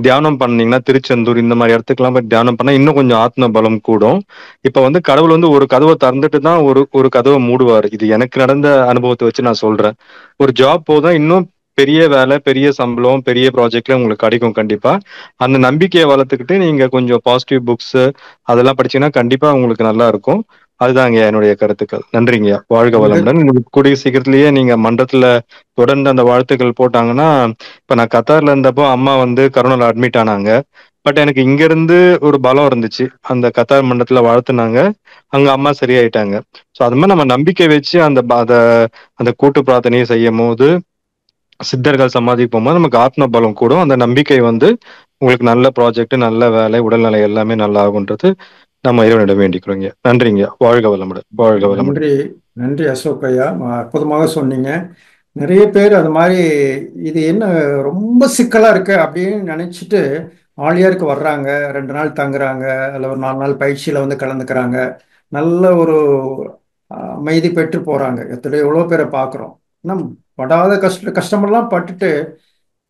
Speaker 8: தியானம் பண்ணீங்கன்னா, திருச்செந்தூர் இந்த மாதிரி இடத்துக்குலாம் போய் தியானம் பண்ணா இன்னும் கொஞ்சம் கொஞ்சம் ஆத்ம பலம் கூடும். இப்ப வந்து கடவுள் வந்து ஒரு கதவை திறந்துட்டு தான் ஒரு கதவை மூடுவாரு. இது எனக்கு நடந்த அனுபவத்தை வச்சு நான் சொல்றேன். ஒரு ஜாப் போதும் இன்னும் பெரிய வேலை, பெரிய சம்பளம், பெரிய ப்ராஜெக்ட்ல உங்களுக்கு கிடைக்கும் கண்டிப்பா. அந்த நம்பிக்கையை வளர்த்துக்கிட்டு நீங்க கொஞ்சம் பாசிட்டிவ் புக்ஸ் அதெல்லாம் படிச்சீங்கன்னா கண்டிப்பா உங்களுக்கு நல்லா இருக்கும். அதுதாங்க என்னுடைய கருத்துக்கள். நன்றிங்க. வாழ்க வளமுடன். கூடிய சீக்கிரத்திலேயே நீங்க மன்றத்துல தொடர்ந்து அந்த வாழ்த்துக்கள் போட்டாங்கன்னா, இப்ப நான் கத்தார்ல இருந்தப்போ அம்மா வந்து கரோனால அட்மிட் ஆனாங்க. பட் எனக்கு இங்க இருந்து ஒரு பலம் இருந்துச்சு. அந்த கத்தார் மண்டலத்துல வாழ்த்துனாங்க, அங்க அம்மா சரியாயிட்டாங்க. ஸோ அது மாதிரி நம்ம நம்பிக்கை வச்சு அந்த கூட்டு பிரார்த்தனையை செய்யும் போது, சித்தர்கள் சமாதிக்கு போகும்போது நமக்கு ஆத்ம பலம் கூடும். அந்த நம்பிக்கை வந்து உங்களுக்கு நல்ல ப்ராஜெக்ட், நல்ல வேலை, உடல்நிலை எல்லாமே நல்லா ஆகுன்றது நம்ம இறைவனிடம் வேண்டிக்கிறோங்க. நன்றிங்க. வாழ்க வளமுடன். வாழ்க வளமுடன்.
Speaker 1: நன்றி, நன்றி அசோக் ஐயா, அற்புதமாக சொன்னீங்க. நிறைய பேர் அது மாதிரி இது என்ன ரொம்ப சிக்கலா இருக்கு அப்படின்னு நினைச்சிட்டு ஆழியாருக்கு வர்றாங்க, 2 நாள் தங்குறாங்க, அதில் ஒரு 4 நாள் பயிற்சியில வந்து கலந்துக்கிறாங்க, நல்ல ஒரு அமைதி பெற்று போறாங்க. எவ்வளோ பேரை பார்க்குறோம். நம் படாத கஷ்டமெல்லாம் பட்டுட்டு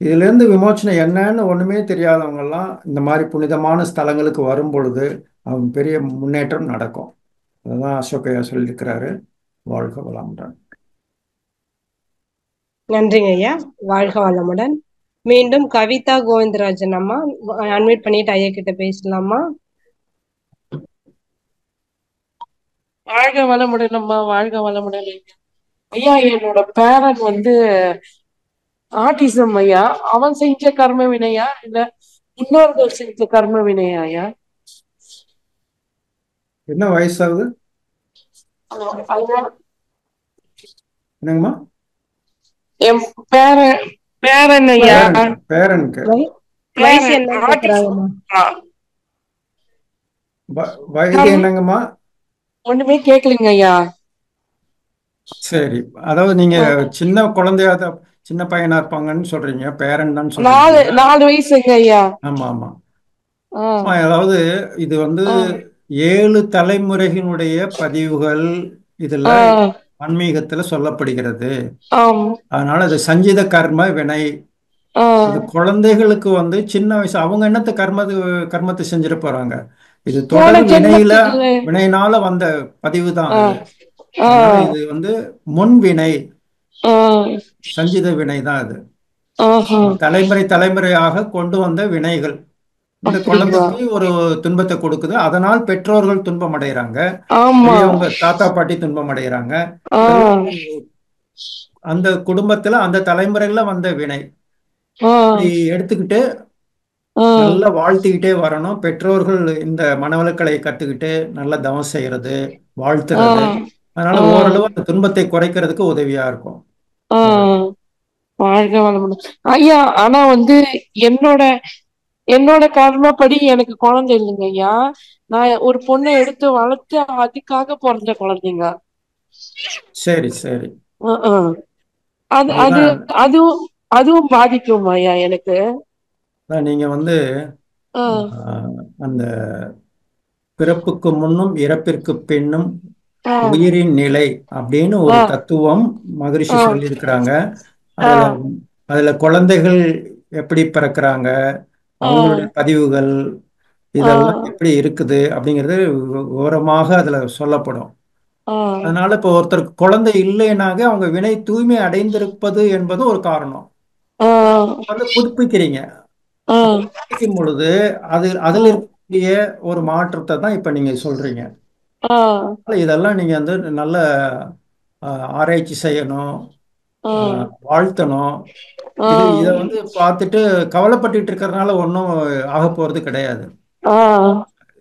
Speaker 1: இதுலேருந்து விமோச்சனம் என்னன்னு ஒண்ணுமே தெரியாதவங்க எல்லாம் இந்த மாதிரி புனிதமான ஸ்தலங்களுக்கு வரும் பொழுது அவங்க பெரிய முன்னேற்றம் நடக்கும். அதுதான் அசோக் ஐயா சொல்லியிருக்கிறாரு. வாழ்க வளமுடன்.
Speaker 2: நன்றிங்க ஐயா. வாழ்க வளமுடன். மீண்டும் கவிதா கோவிந்தராஜன் அம்மா அன்மியூட் பண்ணிட்டு ஐயா கிட்ட பேசலாமா?
Speaker 5: வாழ்க வளமுடன் அம்மா, வாழ்க வளமுடன் ஐயா. என்னோட பேரன் வந்து ஆட்டிசம் ஐயா. அவன் செஞ்ச கர்ம வினையா இல்ல முன்னோர்கள் செஞ்ச கர்ம வினையா ஐயா?
Speaker 1: என்ன வயசாகுது? என்னங்கம்மா?
Speaker 5: என் பேரன் ஐயா.
Speaker 1: பேரனுக்கு
Speaker 2: வயசு என்ன கேக்குறாங்கம்மா?
Speaker 1: வயது என்னங்கம்மா?
Speaker 5: ஒண்ணுமே கேட்கலீங்க ஐயா.
Speaker 1: சரி, அதாவது நீங்க சின்ன குழந்தையா சின்ன பையனா இருப்பாங்கன்னு சொல்றீங்க, பேரன் தான் சொல்றீங்க.
Speaker 5: 4 வயசுங்க ஐயா.
Speaker 1: ஆமா ஆமா. அதாவது இது வந்து 7 தலைமுறைகளுடைய பதிவுகள் இதுல ஆன்மீகத்துல சொல்லப்படுகிறது. அதனால அது சஞ்சித கர்ம வினை. இது குழந்தைகளுக்கு வந்து சின்ன வயசு அவங்க என்னத்த கர்மத்தை செஞ்சிட போறாங்க. இது தொடர் வினையினால வந்த பதிவு தான் அது. அதனால இது வந்து முன்வினை, சஞ்சித வினை தான் அது. தலைமுறையாக கொண்டு வந்த வினைகள் இந்த குழந்தைக்கு ஒரு துன்பத்தை கொடுக்குது. அதனால் பெற்றோர்கள் துன்பம் அடைகிறாங்க, அவங்க தாத்தா பாட்டி துன்பம் அடைகிறாங்க. அந்த குடும்பத்துல அந்த தலைமுறையில வந்த வினை எடுத்துக்கிட்டு நல்லா வாழ்த்திக்கிட்டே வரணும். பெற்றோர்கள் இந்த மனவளக்கலை கத்துக்கிட்டு நல்லா தவம் செய்யறது, வாழ்த்துறது, அதனால ஓரளவு அந்த துன்பத்தை குறைக்கிறதுக்கு உதவியா இருக்கும்.
Speaker 5: வாழ்க வளமுடன் ஐயா. ஆனா வந்து என்னோட கர்மப்படி எனக்கு குழந்தை இல்லைங்க ஐயா. நான் ஒரு பொண்ணை எடுத்து வளர்த்து அதுக்காக பிறந்த குழந்தைங்க.
Speaker 1: சரி சரி.
Speaker 5: அதுவும் பாதிக்கும் ஐயா எனக்கு.
Speaker 1: நீங்க வந்து அந்த பிறப்புக்கு முன்னும் இறப்பிற்கு பின்னும் உயிரின் நிலை அப்படின்னு ஒரு தத்துவம் மகரிஷி சொல்லி இருக்கிறாங்க. அதுல குழந்தைகள் எப்படி பிறக்கிறாங்க, அவங்களுடைய பதிவுகள் இதெல்லாம் எப்படி இருக்குது அப்படிங்கிறது விவரமாக அதுல சொல்லப்படும். அதனால இப்ப ஒருத்தருக்கு குழந்தை இல்லைனாக அவங்க வினை தூய்மை அடைந்திருப்பது என்பது ஒரு காரணம். வந்து புதுப்பிக்கிறீங்க பொழுது அதுல இருக்கக்கூடிய ஒரு மாற்றத்தை தான் இப்ப நீங்க சொல்றீங்க. இதெல்லாம் நீங்க வந்து நல்ல ஆராய்ச்சி செய்யணும், வாழ்த்தணும். இத வந்து பார்த்துட்டு கவலைப்பட்டு இருக்கிறதுனால ஒன்றும் ஆக போறது கிடையாது.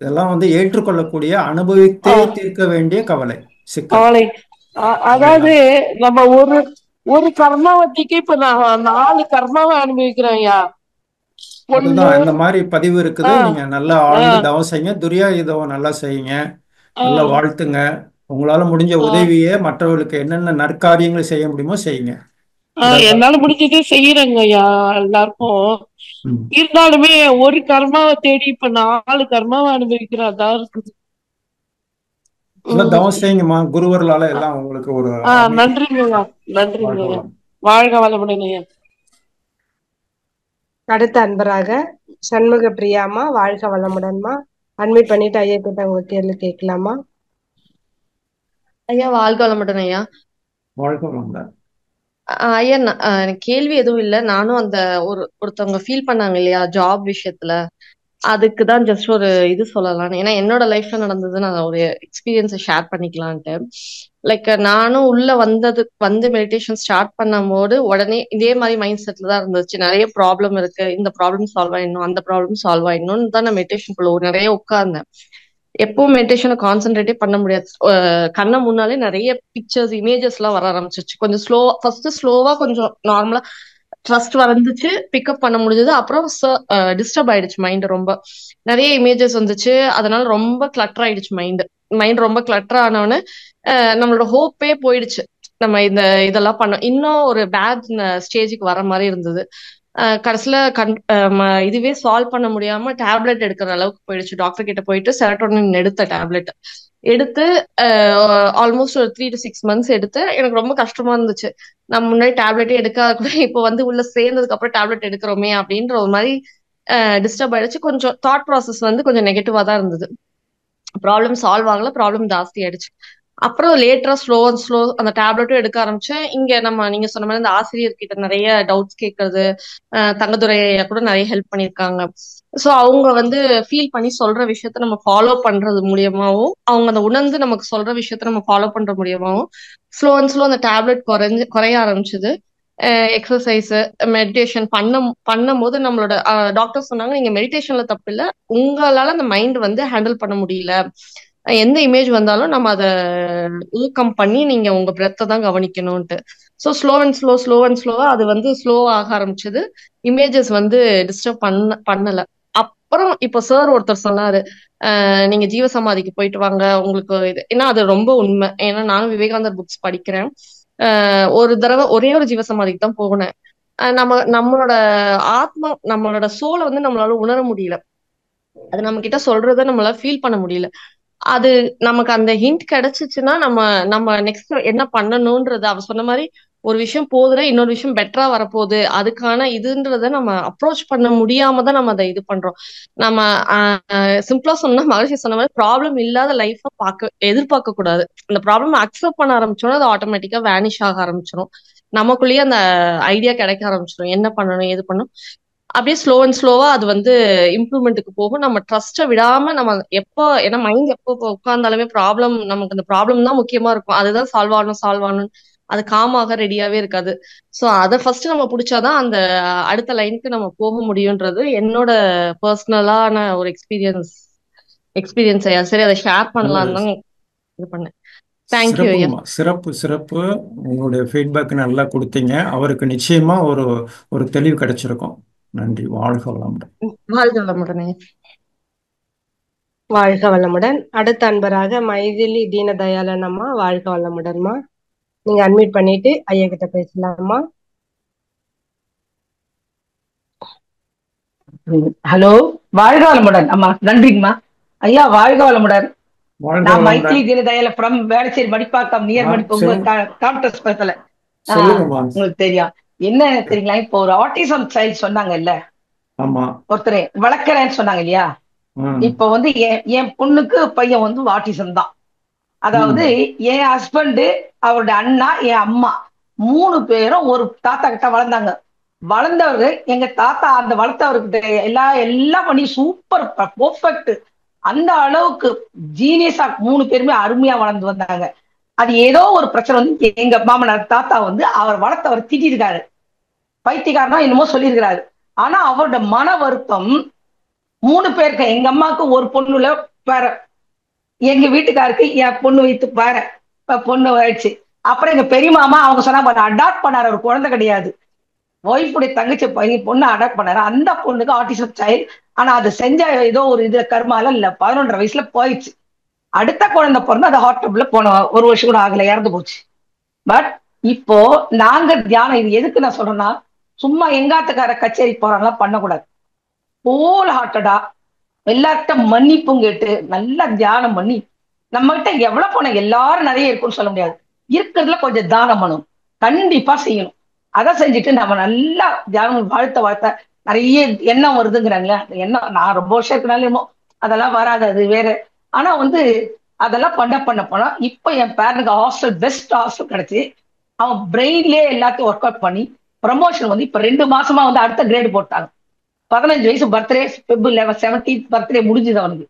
Speaker 1: இதெல்லாம் வந்து ஏற்றுக்கொள்ளக்கூடிய, அனுபவித்தே தீர்க்க வேண்டிய கவலை சிக்கல்.
Speaker 5: அதாவது நம்ம ஒரு கர்மாவதிக்கு இப்ப நான் 4 கர்மாவை அனுபவிக்கிறேன் ஐயா.
Speaker 1: அதுதான் இந்த மாதிரி பதிவு இருக்குது. நீங்க நல்லா ஆழ்ந்து தவம் செய்யுங்க, துரியாயுதம் நல்லா செய்யுங்க, நல்லா வாழ்த்துங்க. உங்களால முடிஞ்ச உதவியை மற்றவர்களுக்கு என்னென்ன நற்காரியங்களை செய்ய முடியுமோ செய்யுங்க.
Speaker 5: என்னால முடிஞ்சதே செய்யறேங்க ஐயா எல்லாருக்கும். இருந்தாலுமே ஒரு கர்மாவை தேடி இப்ப 4 கர்மாவை அனுபவிக்கிறதா இருக்குது.
Speaker 1: தவம் செய்யுங்கம்மா, குருவர்களால எல்லாம் உங்களுக்கு ஒரு
Speaker 5: நன்றிங்க. நன்றிங்க. வாழ்க வளமுடன் ஐயா.
Speaker 2: அடுத்த அன்பராக சண்முக பிரியாமா, வாழ்க வளமுடன்மா. அட்மிட் பண்ணிட்டு ஐயா கிட்ட உங்க கேள்வி கேட்கலாமா?
Speaker 6: ஐயா வாழ்க வளமுடன் ஐயா.
Speaker 1: வாழ்க வளமுடன்.
Speaker 6: ஐயா எனக்கு கேள்வி எதுவும் இல்லை. நானும் அந்த ஒருத்தவங்க ஃபீல் பண்ணாங்க இல்லையா ஜாப் விஷயத்துல, அதுக்கு தான் ஜஸ்ட் ஒரு இது சொல்லலாம்னு. ஏன்னா என்னோட லைஃப்ல நடந்தது நான் ஒரு எக்ஸ்பீரியன்ஸை ஷேர் பண்ணிக்கலான்ட்டு. லைக் நானும் உள்ள வந்து மெடிடேஷன் ஸ்டார்ட் பண்ணும் போது உடனே இதே மாதிரி மைண்ட் செட்ல தான் இருந்துச்சு. நிறைய ப்ராப்ளம் இருக்கு, இந்த ப்ராப்ளம் சால்வ் ஆயிடணும், அந்த ப்ராப்ளம் சால்வ் ஆயிடணும்னு தான் நான் மெடிடேஷனுக்குள்ள நிறைய உட்கார்ந்தேன். எப்பவும் மெடிடேஷனை கான்சென்ட்ரேட்டே பண்ண முடியாது. கண்ண முன்னாலே நிறைய பிக்சர்ஸ் இமேஜஸ் எல்லாம் வர ஆரம்பிச்சிருச்சு. கொஞ்சம் ஃபர்ஸ்ட் ஸ்லோவா கொஞ்சம் நார்மலா ட்ரஸ்ட் வந்துச்சு, பிக்கப் பண்ண முடிஞ்சது. அப்புறம் டிஸ்டர்ப் ஆயிடுச்சு மைண்ட். ரொம்ப நிறைய இமேஜஸ் வந்துச்சு, அதனால ரொம்ப கிளட்டர் ஆயிடுச்சு மைண்ட் ரொம்ப கிளட்டர் ஆனவொன்னு நம்மளோட ஹோப்பே போயிடுச்சு. நம்ம இதெல்லாம் பண்ணோம், இன்னும் ஒரு பேட் ஸ்டேஜுக்கு வர மாதிரி இருந்தது. கடைசியில இதுவே சால்வ் பண்ண முடியாம டேப்லெட் எடுக்கிற அளவுக்கு போயிடுச்சு. டாக்டர் கிட்ட போயிட்டு செரட்டோனின் எடுத்த டேப்லெட் எடுத்து ஆல்மோஸ்ட் ஒரு 3 to 6 months எடுத்து எனக்கு ரொம்ப கஷ்டமா இருந்துச்சு. நம்ம முன்னாடி டேப்லெட்டே எடுக்காத கூட இப்போ வந்து உள்ள சேர்ந்ததுக்கு அப்புறம் டேப்லெட் எடுக்கிறோமே அப்படின்ற ஒரு மாதிரி டிஸ்டர்ப் ஆயிடுச்சு. கொஞ்சம் தாட் ப்ராசஸ் வந்து கொஞ்சம் நெகட்டிவா தான் இருந்தது. ப்ராப்ளம் சால்வ் ஆகல, ப்ராப்ளம் ஜாஸ்தி ஆயிடுச்சு. அப்புறம் லேட்டரா ஸ்லோ அந்த டேப்லெட்டும் எடுக்க ஆரம்பிச்சேன். இங்க நீங்க சொன்ன மாதிரி இந்த ஆசிரியர்கிட்ட நிறைய டவுட்ஸ் கேட்கறது, தங்கதுரை கூட நிறைய ஹெல்ப் பண்ணியிருக்காங்க. ஸோ அவங்க வந்து ஃபீல் பண்ணி சொல்ற விஷயத்த நம்ம ஃபாலோ பண்றது மூலியமாவும், அவங்க அந்த உணர்ந்து நமக்கு சொல்ற விஷயத்த நம்ம ஃபாலோ பண்ற மூலியமாவும் ஸ்லோ அந்த டேப்லெட் குறைய ஆரம்பிச்சது. எக்ஸசைஸ் மெடிடேஷன் பண்ணும் போது நம்மளோட டாக்டர் சொன்னாங்க, நீங்க மெடிடேஷன்ல தப்பு இல்லை, உங்களால அந்த மைண்ட் வந்து ஹேண்டில் பண்ண முடியல, எந்த இமேஜ் வந்தாலும் நம்ம அதை ஊக்கம் பண்ணி நீங்க உங்க பிரெத்தை தான் கவனிக்கணும்ட்டு. ஸோ ஸ்லோ அண்ட் ஸ்லோவா அது வந்து ஸ்லோ ஆக ஆரம்பிச்சது. இமேஜஸ் வந்து டிஸ்டர்ப் பண்ணல. அப்புறம் இப்போ சார் ஒருத்தர் சொன்னாரு, நீங்க ஜீவசமாதிக்கு போயிட்டு வாங்க உங்களுக்கு இது. ஏன்னா அது ரொம்ப உண்மை. ஏன்னா நானும் விவேகானந்தர் புக்ஸ் படிக்கிறேன். ஒரு தடவை ஒரே ஒரு ஜீவசமாதிக்கு தான் போனேன். நம்மளோட ஆத்மா, நம்மளோட சோலை வந்து நம்மளால உணர முடியல. அது நம்ம கிட்ட சொல்றத நம்மளால ஃபீல் பண்ண முடியல. அது நமக்கு அந்த ஹிண்ட் கிடைச்சிச்சுன்னா நம்ம நெக்ஸ்ட் என்ன பண்ணணும்ன்றது, அவர் சொன்ன மாதிரி ஒரு விஷயம் போதுல இன்னொரு விஷயம் பெட்டரா வரப்போகுது, அதுக்கான இதுன்றத நம்ம அப்ரோச் பண்ண முடியாம தான் நம்ம அதை இது பண்றோம். நம்ம சிம்பிளா சொன்னா மகர்ஷி சொன்ன மாதிரி ப்ராப்ளம் இல்லாத லைஃப எதிர்பார்க்க கூடாது. அந்த ப்ராப்ளம் அக்செப்ட் பண்ண ஆரம்பிச்சோன்னா அது ஆட்டோமேட்டிக்கா வேனிஷ் ஆக ஆரம்பிச்சிடும். நமக்குள்ளேயே அந்த ஐடியா கிடைக்க ஆரம்பிச்சிடும், என்ன பண்ணணும் எது பண்ணணும். அப்படியே ஸ்லோவா அது வந்து இம்ப்ரூவ்மெண்ட்டுக்கு போகும். நம்ம ட்ரஸ்ட்டை விடாம நம்ம ஏன்னா மைண்ட் எப்போ உட்கார்ந்தாலுமே ப்ராப்ளம், நமக்கு அந்த ப்ராப்ளம் தான் முக்கியமா இருக்கும். அதுதான் சால்வ் ஆகணும், அது காமாக ரெடியாவே இருக்காது. ஸோ அதை ஃபர்ஸ்ட் நம்ம பிடிச்சாதான் அந்த அடுத்த லைனுக்கு நம்ம போக முடியும்ன்றது என்னோட பர்சனலான ஒரு எக்ஸ்பீரியன்ஸ் ஐயா. சரி, அதை ஷேர் பண்ணலாம் தான் இது பண்ணேன். தேங்க்யூ ஐயா.
Speaker 1: சிறப்பு. உங்களுடைய ஃபீட்பேக் நல்லா கொடுத்தீங்க. அவருக்கு நிச்சயமா ஒரு தெளிவு கிடைச்சிருக்கும். நன்றி. வாழ்க வளமுடன்.
Speaker 6: வாழ்க வளமுடன்.
Speaker 2: வாழ்க வளமுடன். அடுத்த அன்பராக மைதிலி தீனதயாளன் அம்மா, வாழ்க வளமுடன்மா. நீங்க அட்மிட் பண்ணிட்டு ஐயா கிட்ட பேசலாமா?
Speaker 13: ஹலோ, வாழ்க வளமுடன் அம்மா. நன்றிங்கம்மா ஐயா. வாழ்க வளமுடன். நான் Maithili Deenadayal from Velachery Madipakkam near Madipakkam complex பக்கத்துல. உங்களுக்கு தெரியும் என்ன தெரியுங்களா? இப்போ ஒரு ஆட்டிசம் சைல்டு சொன்னாங்க இல்ல, ஒருத்தர் வளர்க்கறேன்னு சொன்னாங்க இல்லையா? இப்ப வந்து என் பொண்ணுக்கு பையன் வந்து ஆட்டிசம் தான். அதாவது என் ஹஸ்பண்டு, அவருடைய அண்ணா, என் அம்மா 3 பேரும் ஒரு தாத்தா கிட்ட வளர்ந்தாங்க. வளர்ந்தவரு எங்க தாத்தா அந்த வளர்த்தவர்கிட்ட எல்லாம் பண்ணி சூப்பர் பெர்ஃபெக்ட், அந்த அளவுக்கு ஜீனியஸா 3 பேருமே அருமையா வளர்ந்து வந்தாங்க. அது ஏதோ ஒரு பிரச்சனை வந்து எங்க மாமனார் தாத்தா வந்து அவர் வளர்த்தவர் திட்டிருக்காரு, பைத்தியக்காரனா என்னமோ சொல்லியிருக்கிறாரு. ஆனா அவரோட மன வருத்தம் 3 பேருக்கு, எங்க அம்மாவுக்கு ஒரு பொண்ணுல வேற, எங்க வீட்டுக்காருக்கு என் பொண்ணு வைத்து வேற பொண்ணு ஆயிடுச்சு. அப்புறம் எங்க பெரிய மாமா அவங்க சொன்னா அடாப்ட் பண்ணாரு, ஒரு குழந்தை கிடையாது, ஒய்ஃபுடைய தங்கச்சி பொண்ணு அடாப்ட் பண்ணாரு. அந்த பொண்ணுக்கு ஆட்டிசம் சைல்டு. ஆனா அது செஞ்ச ஏதோ ஒரு இதுல கர்மால இல்ல 11 வயசுல போயிடுச்சு. அடுத்த குழந்தை பிறந்து அது ஹார்ட் ட்ரபிள்ல போன 1 வருஷம் கூட ஆகல, இறந்து போச்சு. பட் இப்போ நாங்க தியானம், இது எதுக்கு நான் சொல்றேன்னா, சும்மா எங்காத்துக்கார கச்சேரி போறாங்களா பண்ணக்கூடாது. ஹோல் ஹார்ட்டடா எல்லார்கிட்ட மன்னிப்பும் கேட்டு நல்லா தியானம் பண்ணி, நம்ம கிட்ட எவ்வளவு போன எல்லாரும் நிறைய இருக்குன்னு சொல்ல முடியாது, இருக்கிறதுல கொஞ்சம் தானம் பண்ணணும், கண்டிப்பா செய்யணும். அதை செஞ்சுட்டு நம்ம நல்லா தியானம் வாழ்த்த நிறைய எண்ணம் வருதுங்கிறாங்களே, எண்ணம் நான் ரொம்ப வருஷம் இருக்கனாலும் அதெல்லாம் வராது, அது வேற. ஆனா வந்து அதெல்லாம் பண்ண போனா இப்ப என் பேரனுக்கு ஹாஸ்டல், பெஸ்ட் ஹாஸ்டல் கிடைச்சி அவன் பிரெயின்லயே எல்லாத்தையும் ஒர்க் அவுட் பண்ணி ப்ரமோஷன் வந்து இப்ப 2 மாசமா வந்து அடுத்த கிரேடு போட்டாங்க. 15 வயசு பர்த்டே, Feb 17th பர்த்டே முடிஞ்சுது அவனுக்கு.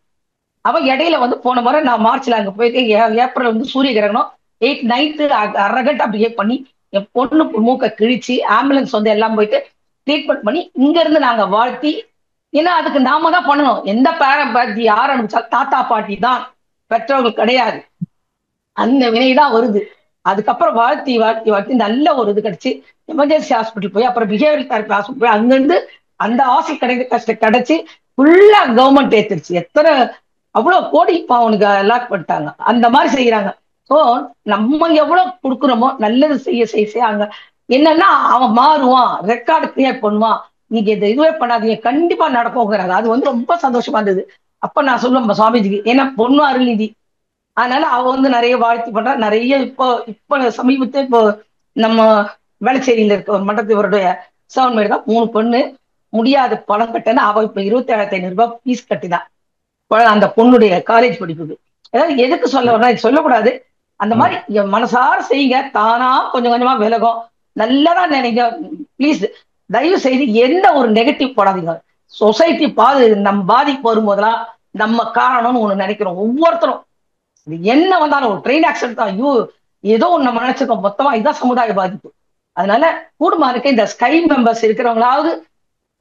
Speaker 13: அவன் இடையில வந்து போன முறை நான் மார்ச்ல அங்க போயிட்டு ஏப்ரல் வந்து சூரிய கிரகணம் 8, 9 அரகண்டா பிஹேவ் பண்ணி என் பொண்ணு மூக்க கிழிச்சு ஆம்புலன்ஸ் வந்து எல்லாம் போயிட்டு ட்ரீட்மெண்ட் பண்ணி இங்க இருந்து நாங்க வாழ்த்தி. ஏன்னா அதுக்கு நாம தான் பண்ணணும். எந்த பேரன் பேத்தி யார் அனுப்பிச்சாலும் தாத்தா பாட்டி தான், பெற்றோர்கள் கிடையாது. அந்த வினைதான் வருது. அதுக்கப்புறம் வாழ்த்தி நல்ல ஒரு இது கிடைச்சு எமர்ஜென்சி ஹாஸ்பிட்டல் போய் அப்புறம் பிஹேவியர் தெரப்பி ஹாஸ்பிட்டல் போய் அங்கிருந்து அந்த ஹாஸ்பிட்டல் கிடைச்சு ஃபுல்லா கவர்மெண்ட் ஏத்துருச்சு. எத்தனை அவ்வளவு கோடி அவனுக்கு அலாட் பண்ணிட்டாங்க. அந்த மாதிரி செய்யறாங்க. ஸோ நம்ம எவ்வளவு கொடுக்குறோமோ நல்லது செய்ய அங்க என்னன்னா அவன் மாறுவான், ரெக்கார்டு கிரியேட் பண்ணுவான். நீங்க இந்த இதுவே பண்ணாதீங்க, கண்டிப்பா நடக்குங்கிறாங்க. அது வந்து ரொம்ப சந்தோஷமா இருந்தது. அப்ப நான் சொல்லுவேன் சுவாமிஜிக்கு, ஏன்னா பொண்ணு அருள்நிதி, அதனால அவ வந்து நிறைய வாழ்த்து பண்றா. நிறைய இப்போ சமீபத்தில் இப்போ நம்ம வேளச்சேரியில இருக்க ஒரு மண்டபத்திவருடைய சவுன்மேடு தான் 3 பொண்ணு முடியாத பணம் கட்டன்னு அவ இப்ப 27,500 ரூபாய் ஃபீஸ் கட்டிதான் அந்த பொண்ணுடைய காலேஜ் படிப்புக்கு. ஏதாவது எதுக்கு சொல்லக்கூடாது. அந்த மாதிரி மனசார செய்யுங்க, தானா கொஞ்சம் கொஞ்சமா விலகும். நல்லதா நினைங்க ப்ளீஸ். தயவு செய்து எந்த ஒரு நெகட்டிவ் போடாதீங்க. சொசைட்டி நம்ம பாதிப்பு வரும்போதெல்லாம் நம்ம காரணம்னு ஒண்ணு நினைக்கிறோம் ஒவ்வொருத்தரும். என்ன வந்தாலும் ஒரு ட்ரெயின் ஆக்சிடென்ட் தான், ஐயோ ஏதோ ஒண்ணு நம்ம நினைச்சிருக்கோம், மொத்தமா இதுதான் சமுதாய பாதிப்பு. அதனால கூடுமா இருக்க இந்த ஸ்கை மெம்பர்ஸ் இருக்கிறவங்களாவது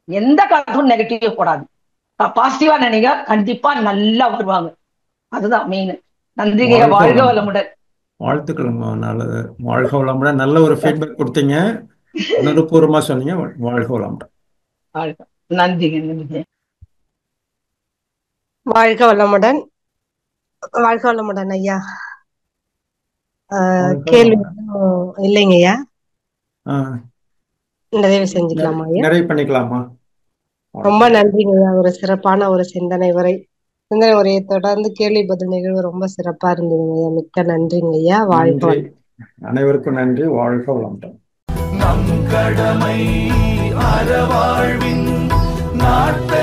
Speaker 13: எந்த காலத்துக்கும் நெகட்டிவ் போடாது, பாசிட்டிவா நினைங்க, கண்டிப்பா நல்லா வருவாங்க. அதுதான் மெயின். நன்றிங்க, வாழ்க வளமுடன்.
Speaker 1: வாழ்த்துக்கள், நல்லது, வாழ்க வளமுடன். நல்ல ஒரு ஃபீட்பேக் கொடுத்தீங்க, உணர்வுபூர்வமா சொன்னீங்க. வாழ்க வளமுடன்.
Speaker 13: நன்றிங்க.
Speaker 2: வாழ்க வளமுடன். வாழ்க வளமுடன் ஐயா. கேள்வி இல்லைங்க ஐயா, நிறைவு செஞ்சுக்கலாமா ஐயா?
Speaker 1: நிறைவு பண்ணிக்கலாமா?
Speaker 2: ரொம்ப நன்றிங்க ஐயா. ஒரு சிறப்பான ஒரு சிந்தனை உரையை தொடர்ந்து கேள்வி பதில் நிகழ்வு ரொம்ப சிறப்பா இருந்ததுங்க ஐயா. மிக்க நன்றிங்க ஐயா. வாழ்க
Speaker 1: அனைவருக்கும் நன்றி. வாழ்க வளமுடன்.
Speaker 14: நம் கடமை அறவாழ்வின் நாட்டை